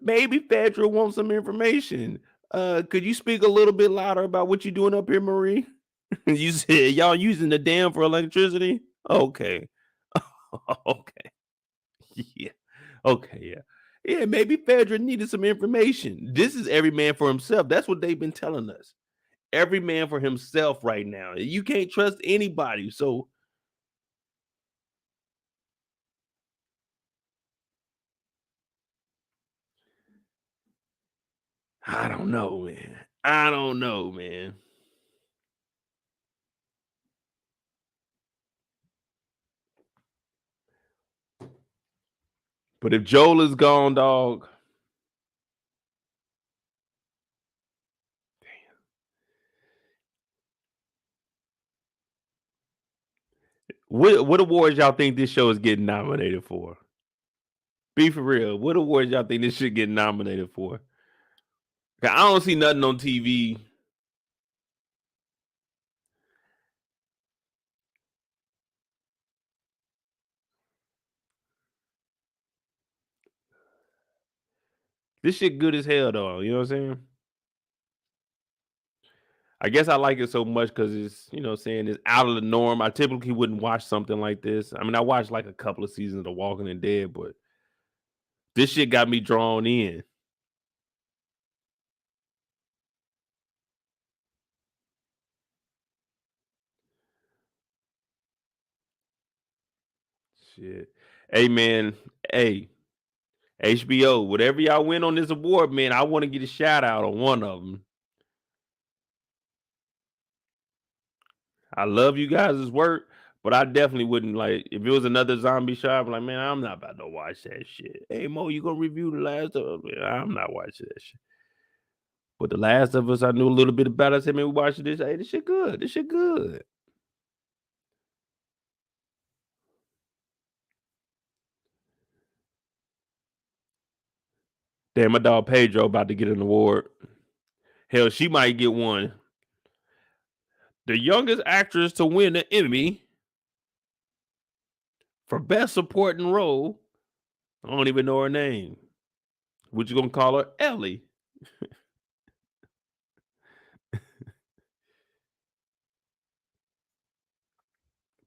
Maybe Fedra wants some information. Could you speak a little bit louder about what you're doing up here, Marie? You said y'all using the dam for electricity? Okay. Okay. Yeah. Okay, yeah. Yeah, maybe Fedra needed some information. This is every man for himself. That's what they've been telling us. Every man for himself right now. You can't trust anybody. So I don't know, man. I don't know, man. But if Joel is gone, dog, what awards y'all think this show is getting nominated for? Be for real. What awards y'all think this should get nominated for? 'Cause I don't see nothing on TV. This shit good as hell though. You know what I'm saying? I guess I like it so much because it's, you know what I'm saying, it's out of the norm. I typically wouldn't watch something like this. I mean, I watched like a couple of seasons of The Walking Dead, but this shit got me drawn in. Shit. Hey man, hey, HBO, whatever y'all win on this award, man, I want to get a shout out on one of them. I love you guys' work, But I definitely wouldn't like if it was another zombie show. I'm like, man, I'm not about to watch that shit. Hey Mo, you gonna review the last of it? I'm not watching that shit. But the Last of Us, I knew a little bit about. I said, man, we watching this. Hey, this shit good. This shit good. Damn, my dog Pedro about to get an award. Hell, she might get one. The youngest actress to win an Emmy for best supporting role. I don't even know her name. What you gonna call her? Ellie.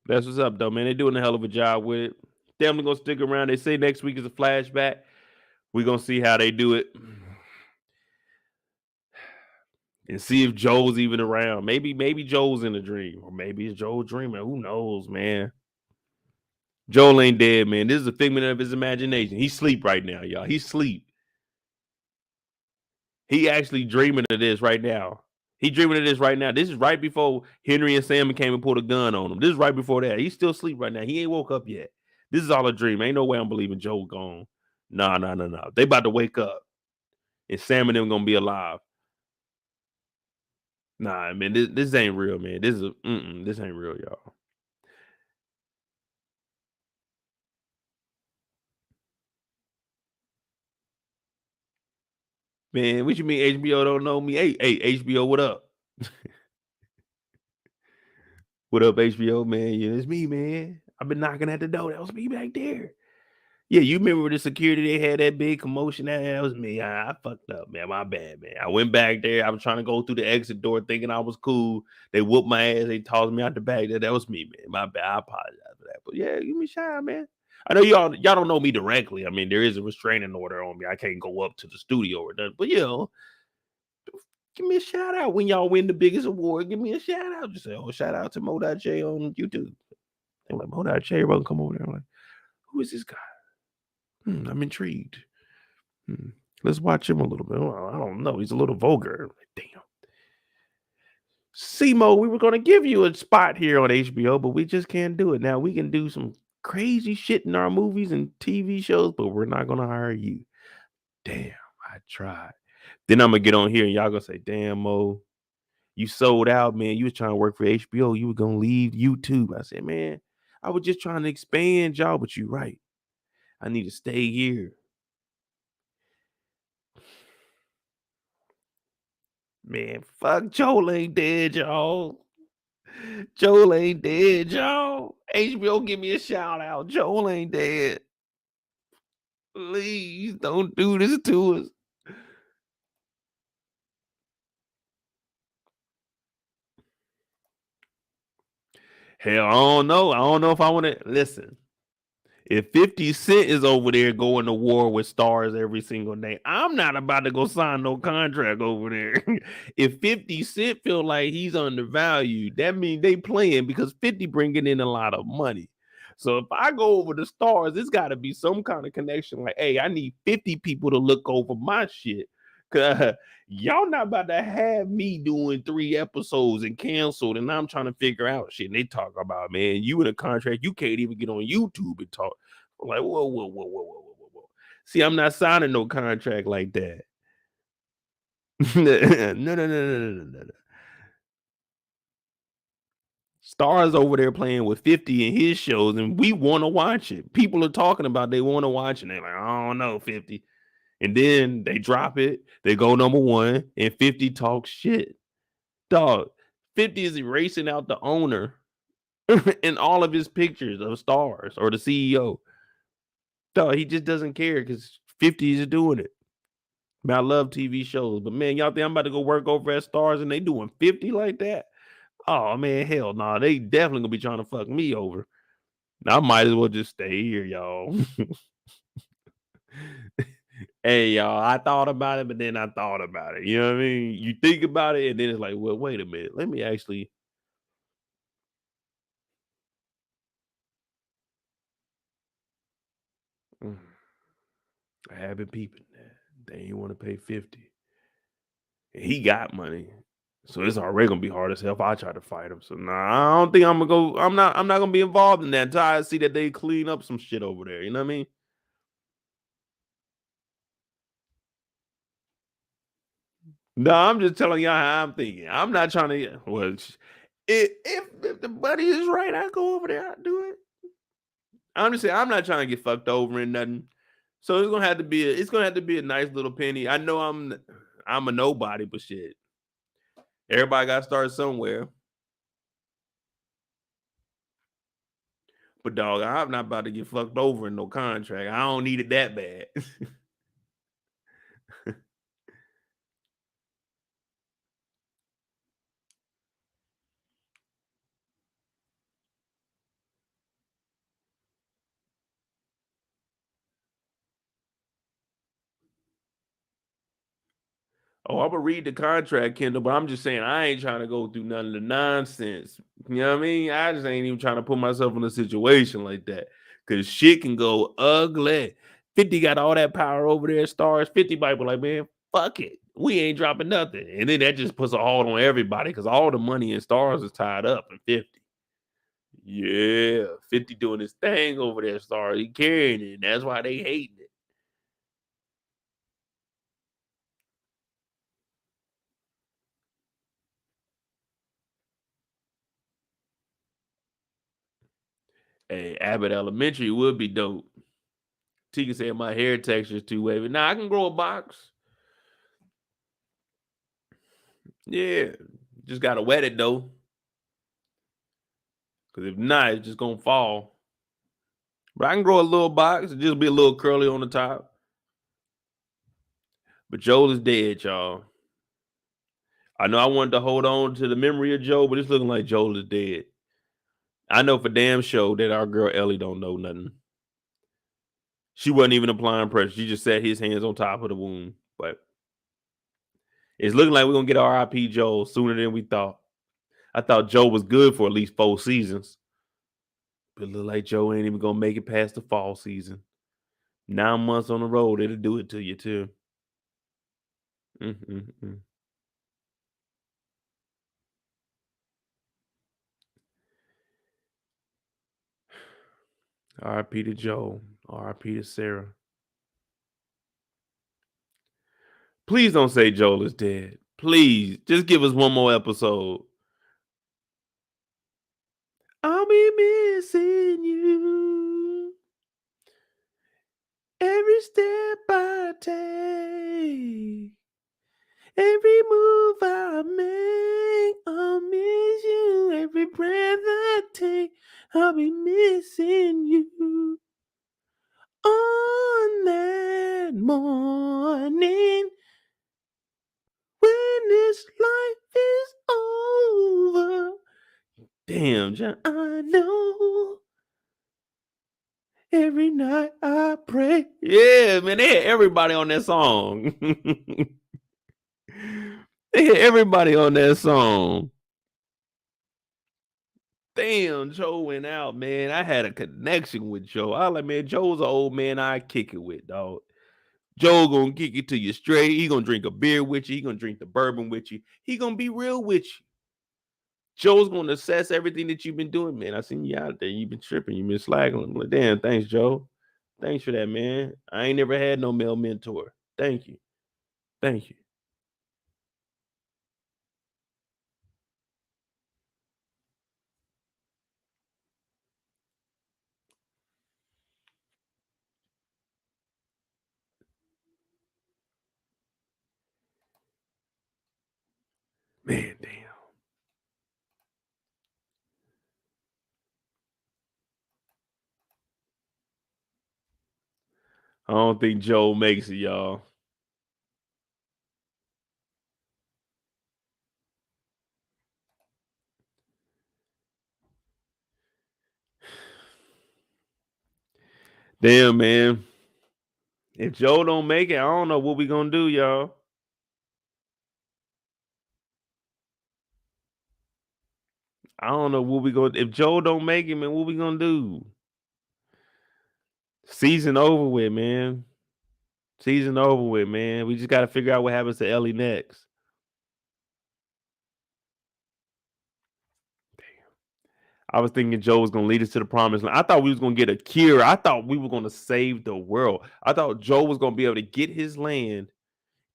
That's what's up, though, man. They doing a hell of a job with it. Definitely gonna stick around. They say next week is a flashback. We're gonna see how they do it. And see if Joel's even around. Maybe Joel's in a dream, or maybe it's Joel dreaming. Who knows, man? Joel ain't dead, man. This is a figment of his imagination. He's asleep right now, y'all. He's asleep. He actually dreaming of this right now. He dreaming of this right now. This is right before Henry and Sam came and pulled a gun on him. This is right before that. He's still asleep right now. He ain't woke up yet. This is all a dream. Ain't no way I'm believing Joel gone. Nah, nah, nah, nah. They about to wake up, and Sam and them gonna be alive. Nah, man, this ain't real, man. This ain't real, y'all. Man, what you mean HBO don't know me? Hey, HBO, what up? What up, HBO, man? Yeah, it's me, man. I've been knocking at the door. That was me back there. Yeah, you remember the security they had that big commotion? That was me. I fucked up, man. My bad, man. I went back there. I was trying to go through the exit door thinking I was cool. They whooped my ass. They tossed me out the back. That was me, man. My bad. I apologize for that. But yeah, give me a shout, man. I know y'all don't know me directly. I mean, there is a restraining order on me. I can't go up to the studio or nothing. But give me a shout out when y'all win the biggest award. Give me a shout out. Just say, oh, shout out to Mo.J on YouTube. They're like, Mo.J, everyone come over there. I'm like, who is this guy? I'm intrigued. Let's watch him a little bit. Well, I don't know. He's a little vulgar. Like, damn. Simo, we were going to give you a spot here on HBO, but we just can't do it. Now we can do some crazy shit in our movies and TV shows, but we're not going to hire you. Damn, I tried. Then I'm going to get on here and y'all going to say, damn, Mo, you sold out, man. You was trying to work for HBO. You were going to leave YouTube. I said, man, I was just trying to expand y'all, but you're right. I need to stay here. Man, fuck Joel ain't dead, y'all. Joel ain't dead, y'all. HBO, give me a shout out. Joel ain't dead. Please don't do this to us. Hell, I don't know. I don't know if I want to listen. If 50 Cent is over there going to war with stars every single day, I'm not about to go sign no contract over there. If 50 Cent feel like he's undervalued, that means they playing because 50 bringing in a lot of money. So if I go over the stars, it's got to be some kind of connection. Like, hey, I need 50 people to look over my shit. Cause y'all not about to have me doing 3 episodes and canceled, and I'm trying to figure out shit. And they talk about, man, you in a contract, you can't even get on YouTube and talk. I'm like, whoa. See, I'm not signing no contract like that. No. Stars over there playing with 50 in his shows, and we want to watch it. People are talking about they want to watch it. They're like, I don't know, 50. And then they drop it, they go number one, and 50 talks shit. Dog, 50 is erasing out the owner in all of his pictures of stars or the CEO. Dog, he just doesn't care because 50 is doing it. Man, I love TV shows, but man, y'all think I'm about to go work over at Stars and they doing 50 like that? Oh man, hell no, nah, they definitely gonna be trying to fuck me over. I might as well just stay here, y'all. Hey, y'all, I thought about it, but then I thought about it. You know what I mean? You think about it, and then it's like, well, wait a minute. Let me actually. Mm, I have been peeping that. They ain't want to pay 50. And he got money. So it's already gonna be hard as hell if I try to fight him. So nah, I don't think I'm gonna go. I'm not gonna be involved in that until I see that they clean up some shit over there. You know what I mean? No, I'm just telling y'all how I'm thinking. I'm not trying to. Well, if the buddy is right, I go over there. I do it. I'm just saying I'm not trying to get fucked over and nothing. So it's gonna have to be a nice little penny. I know I'm a nobody, but shit, everybody got to start somewhere. But dog, I'm not about to get fucked over in no contract. I don't need it that bad. Oh, I'm gonna read the contract, Kendall, but I'm just saying I ain't trying to go through none of the nonsense. You know what I mean? I just ain't even trying to put myself in a situation like that. Cause shit can go ugly. 50 got all that power over there, stars. 50 might be like, man, fuck it. We ain't dropping nothing. And then that just puts a hold on everybody because all the money in stars is tied up in 50. Yeah, 50 doing his thing over there, stars. He carrying it. And that's why they hating it. Hey, Abbott Elementary would be dope. Tika said my hair texture is too wavy. Now I can grow a box. Yeah, just gotta wet it though, because if not, it's just gonna fall. But I can grow a little box and just be a little curly on the top. But Joel is dead, y'all. I know I wanted to hold on to the memory of Joel, but it's looking like Joel is dead. I know for damn sure that our girl Ellie don't know nothing. She wasn't even applying pressure. She just set his hands on top of the wound. But it's looking like we're gonna get RIP Joel sooner than we thought. I thought Joe was good for at least 4 seasons. But it look like Joe ain't even gonna make it past the fall season. 9 months on the road, it'll do it to you too. Mm. R.I.P. to Joe. R.I.P. to Sarah. Please don't say Joel is dead. Please, just give us one more episode. I'll be missing you every step I take. Every move I make, I'll miss you. Every breath I take, I'll be missing you. On that morning, when this life is over. Damn, John, I know. Every night I pray. Yeah, man, they had everybody on that song. They had everybody on that song. Damn, Joe went out, man. I had a connection with Joe. I like, man, Joe's an old man I kick it with, dog. Joe gonna kick it to you straight. He gonna drink a beer with you. He gonna drink the bourbon with you. He gonna be real with you. Joe's gonna assess everything that you've been doing, man. I seen you out there. You've been tripping. You've been slacking. I'm like, damn, thanks, Joe. Thanks for that, man. I ain't never had no male mentor. Thank you. Thank you. Man, damn. I don't think Joe makes it, y'all. Damn, man. If Joe don't make it, I don't know what we gonna do, y'all. I don't know what we gonna if Joe don't make it, man, what we gonna do? Season over with, man. Season over with, man. We just gotta figure out what happens to Ellie next. I was thinking Joe was gonna lead us to the promised land. I thought we was gonna get a cure. I thought we were gonna save the world. I thought Joe was gonna be able to get his land,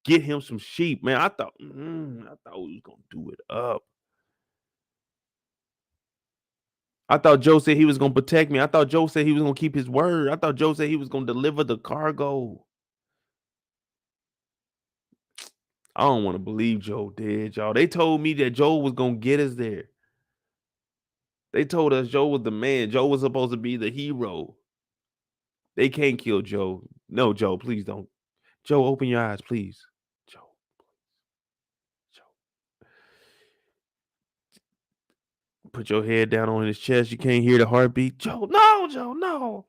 get him some sheep. Man, I thought we was gonna do it up. I thought Joe said he was gonna protect me. I thought Joe said he was gonna keep his word. I thought Joe said he was gonna deliver the cargo. I don't want to believe Joe did, y'all. They told me that Joe was gonna get us there. They told us Joe was the man. Joe was supposed to be the hero. They can't kill Joe. No, Joe, please don't. Joe, open your eyes, please. Joe, Joe. Put your head down on his chest. You can't hear the heartbeat. Joe, no, Joe, no.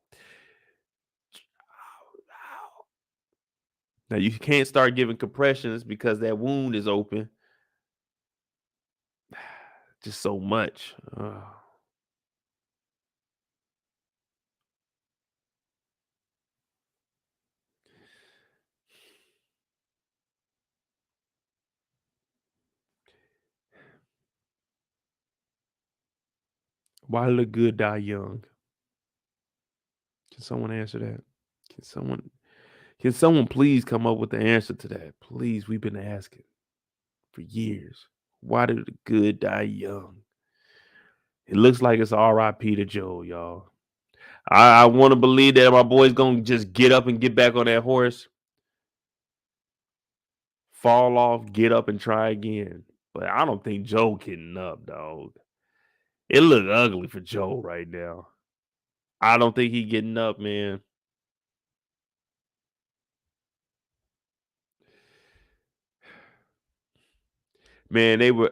Now you can't start giving compressions because that wound is open. Just so much. Why do the good die young? Can someone answer that? Can someone please come up with the answer to that? Please, we've been asking for years. Why do the good die young? It looks like it's R.I.P. to Joe, y'all. I want to believe that my boy's gonna just get up and get back on that horse, fall off, get up and try again. But I don't think Joe getting up, dog. It look ugly for Joe right now. I don't think he getting up, man. Man, they were.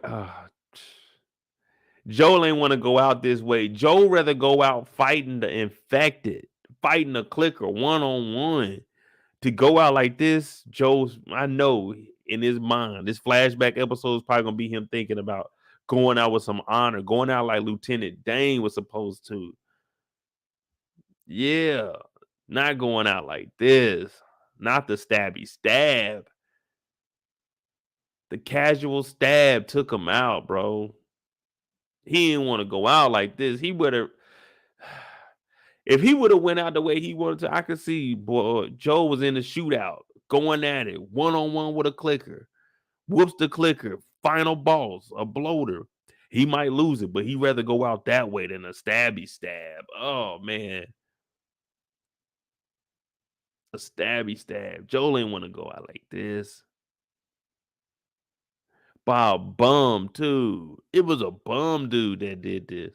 Joel ain't want to go out this way. Joe rather go out fighting the infected, fighting the clicker one on one. To go out like this, Joe's. I know in his mind, this flashback episode is probably gonna be him thinking about going out with some honor, going out like Lieutenant Dane was supposed to. Yeah, not going out like this. Not the stabby stab. The casual stab took him out, bro. He didn't want to go out like this. He would have, if he would have went out the way he wanted to. I could see, boy, Joe was in the shootout, going at it, one on one with a clicker, whoops the clicker, final boss, a bloater. He might lose it, but he'd rather go out that way than a stabby stab. Oh man, a stabby stab. Joe ain't want to go out like this. By a bum too. It was a bum dude that did this.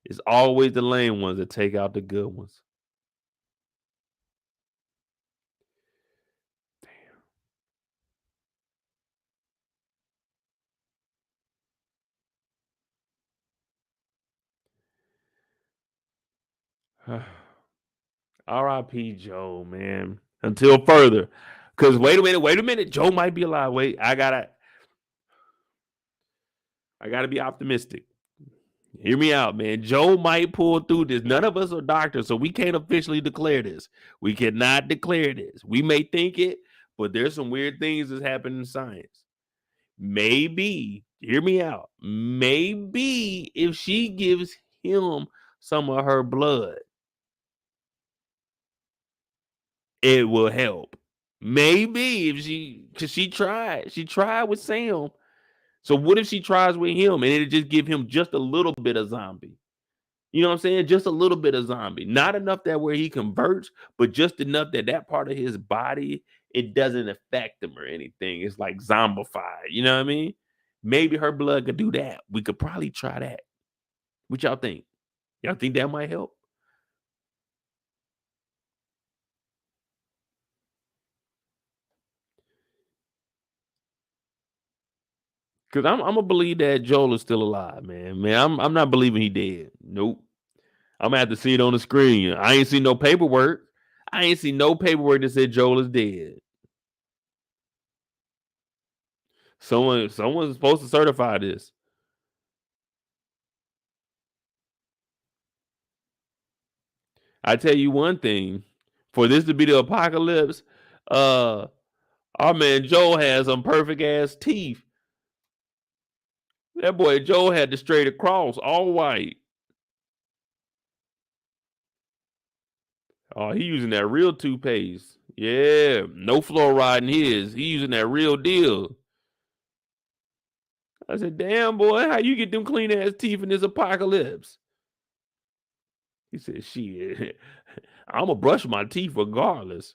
It's always the lame ones that take out the good ones. R.I.P. Joe, man. Until further. Because wait a minute. Joe might be alive. Wait, I gotta be optimistic. Hear me out, man. Joe might pull through this. None of us are doctors, so we can't officially declare this. We cannot declare this. We may think it, but there's some weird things that's happening in science. Maybe, hear me out. Maybe if she gives him some of her blood, it will help. Maybe if because she tried with Sam. So what if she tries with him and it'll just give him just a little bit of zombie? You know what I'm saying? Just a little bit of zombie, not enough that where he converts, but just enough that that part of his body it doesn't affect him or anything. It's like zombified. You know what I mean? Maybe her blood could do that. We could probably try that. What y'all think? Y'all think that might help? Because I'm gonna believe that Joel is still alive, man. I'm not believing he dead. Nope. I'm gonna have to see it on the screen. I ain't seen no paperwork. I ain't seen no paperwork that said Joel is dead. Someone's supposed to certify this. I tell you one thing, for this to be the apocalypse, uh our man Joel has some perfect ass teeth. That boy Joel had the straight across, all white. Oh, he using that real toothpaste. Yeah, no fluoride in his. He using that real deal. I said, damn boy, how you get them clean ass teeth in this apocalypse? He said, shit, I'ma brush my teeth regardless.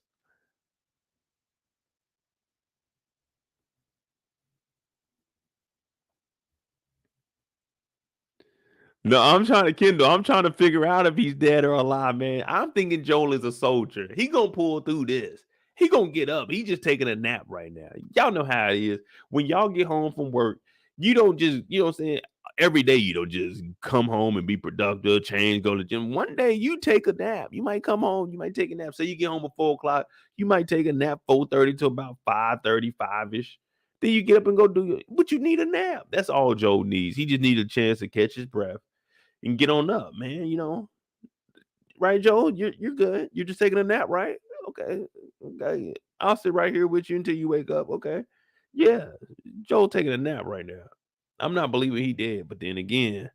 No, I'm trying to Kendall. I'm trying to figure out if he's dead or alive, man. I'm thinking Joel is a soldier. He gonna pull through this. He gonna get up. He just taking a nap right now. Y'all know how it is. When y'all get home from work, you don't just, you know what I'm saying? Every day you don't just come home and be productive, change, go to the gym. One day you take a nap. You might come home, you might take a nap. Say you get home at 4 o'clock, you might take a nap 4:30 to about 5:35-ish. Then you get up and go do your, but you need a nap. That's all Joe needs. He just needs a chance to catch his breath and get on up, man. You know, right, Joel? You're good. You're just taking a nap, right? Okay, okay. I'll sit right here with you until you wake up. Okay, yeah. Joel taking a nap right now. I'm not believing he did, but then again,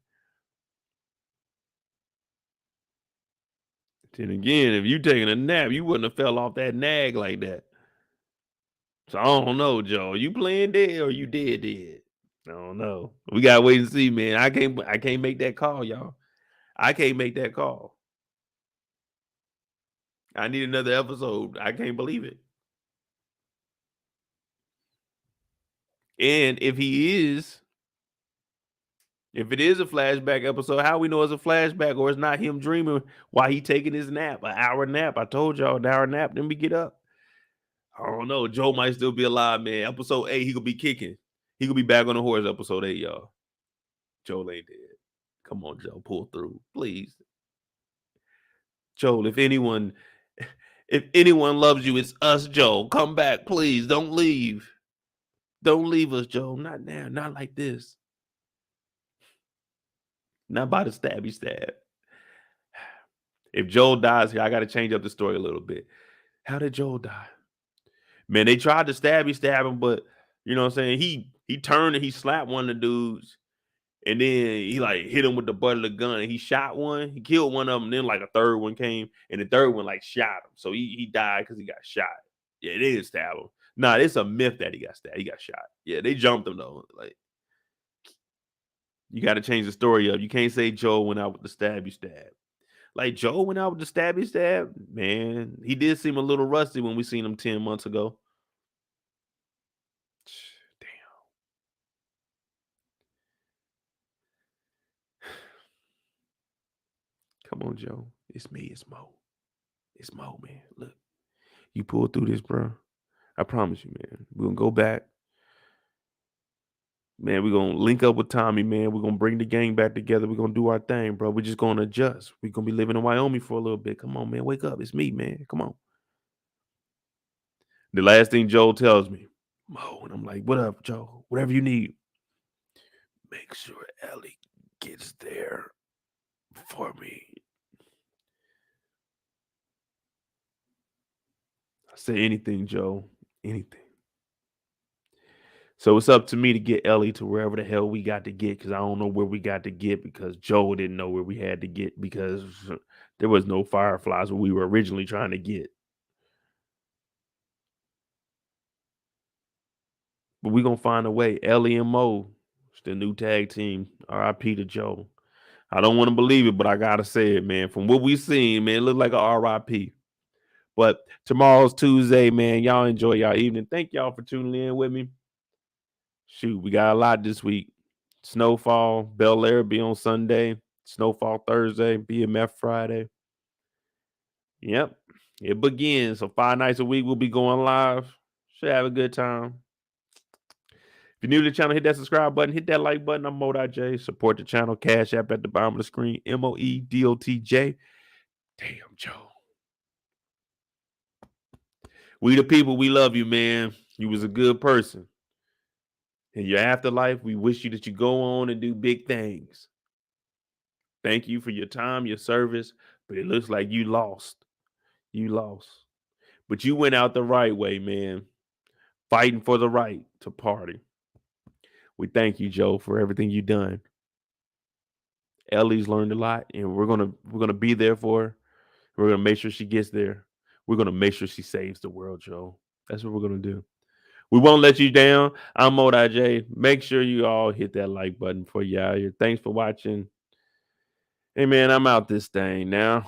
if you taking a nap, you wouldn't have fell off that nag like that. So I don't know, Joel. You playing dead or you dead dead? I don't know. We gotta wait and see, man. I can't make that call, y'all. I can't make that call. I need another episode. I can't believe it. And if it is a flashback episode, how we know it's a flashback or it's not him dreaming while he taking his nap, an hour nap. I told y'all an hour nap, then we get up. I don't know. Joe might still be alive, man. Episode 8, he could be kicking. He could be back on the horse, episode 8, y'all. Joel ain't dead. Come on, Joe. Pull through. Please. Joel, if anyone loves you, it's us, Joe. Come back, please. Don't leave. Don't leave us, Joe. Not now. Not like this. Not by the stabby stab. If Joel dies here, I got to change up the story a little bit. How did Joel die? Man, they tried to stab him, but you know what I'm saying? He turned and he slapped one of the dudes, and then he like hit him with the butt of the gun. And he shot one, he killed one of them, then like a third one came, and the third one like shot him. So he died because he got shot. Yeah, they didn't stab him. Nah, it's a myth that he got stabbed. He got shot. Yeah, they jumped him though. Like you got to change the story up. You can't say Joel went out with the stabby stab. Like Joe went out with the stabby stab, man. He did seem a little rusty when we seen him 10 months ago. Damn. Come on, Joe. It's me. It's Mo. It's Mo, man. Look, you pull through this, bro. I promise you, man. We're gonna go back. Man, we're gonna link up with Tommy, man. We're gonna bring the gang back together. We're gonna do our thing, bro. We're just gonna adjust. We're gonna be living in Wyoming for a little bit. Come on, man. Wake up. It's me, man. Come on. The last thing Joe tells me, Mo, and I'm like, what up, Joe? Whatever you need. Make sure Ellie gets there for me. I say anything, Joe. Anything. So it's up to me to get Ellie to wherever the hell we got to get because I don't know where we got to get because Joe didn't know where we had to get because there was no fireflies where we were originally trying to get. But we gonna find a way. Ellie and Mo, it's the new tag team. R.I.P. to Joe. I don't want to believe it, but I gotta say it, man. From what we seen, man, it looked like a R.I.P. But tomorrow's Tuesday, man. Y'all enjoy y'all evening. Thank y'all for tuning in with me. Shoot, we got a lot this week. Snowfall, Bel Air be on Sunday. Snowfall Thursday, BMF Friday. Yep, it begins. So 5 nights a week we'll be going live. Should have a good time. If you're new to the channel, hit that subscribe button, hit that like button. I'm Mo.J. Support the channel. Cash App at the bottom of the screen. MOEDOTJ. Damn, Joe. We the people, we love you, man. You was a good person. In your afterlife, we wish you that you go on and do big things. Thank you for your time, your service, but it looks like you lost. You lost. But you went out the right way, man. Fighting for the right to party. We thank you, Joe, for everything you done. Ellie's learned a lot, and we're gonna be there for her. We're gonna make sure she gets there. We're gonna make sure she saves the world, Joe. That's what we're gonna do. We won't let you down. I'm Modi J. Make sure you all hit that like button for you out here. Thanks for watching. Hey man, I'm out this thing now.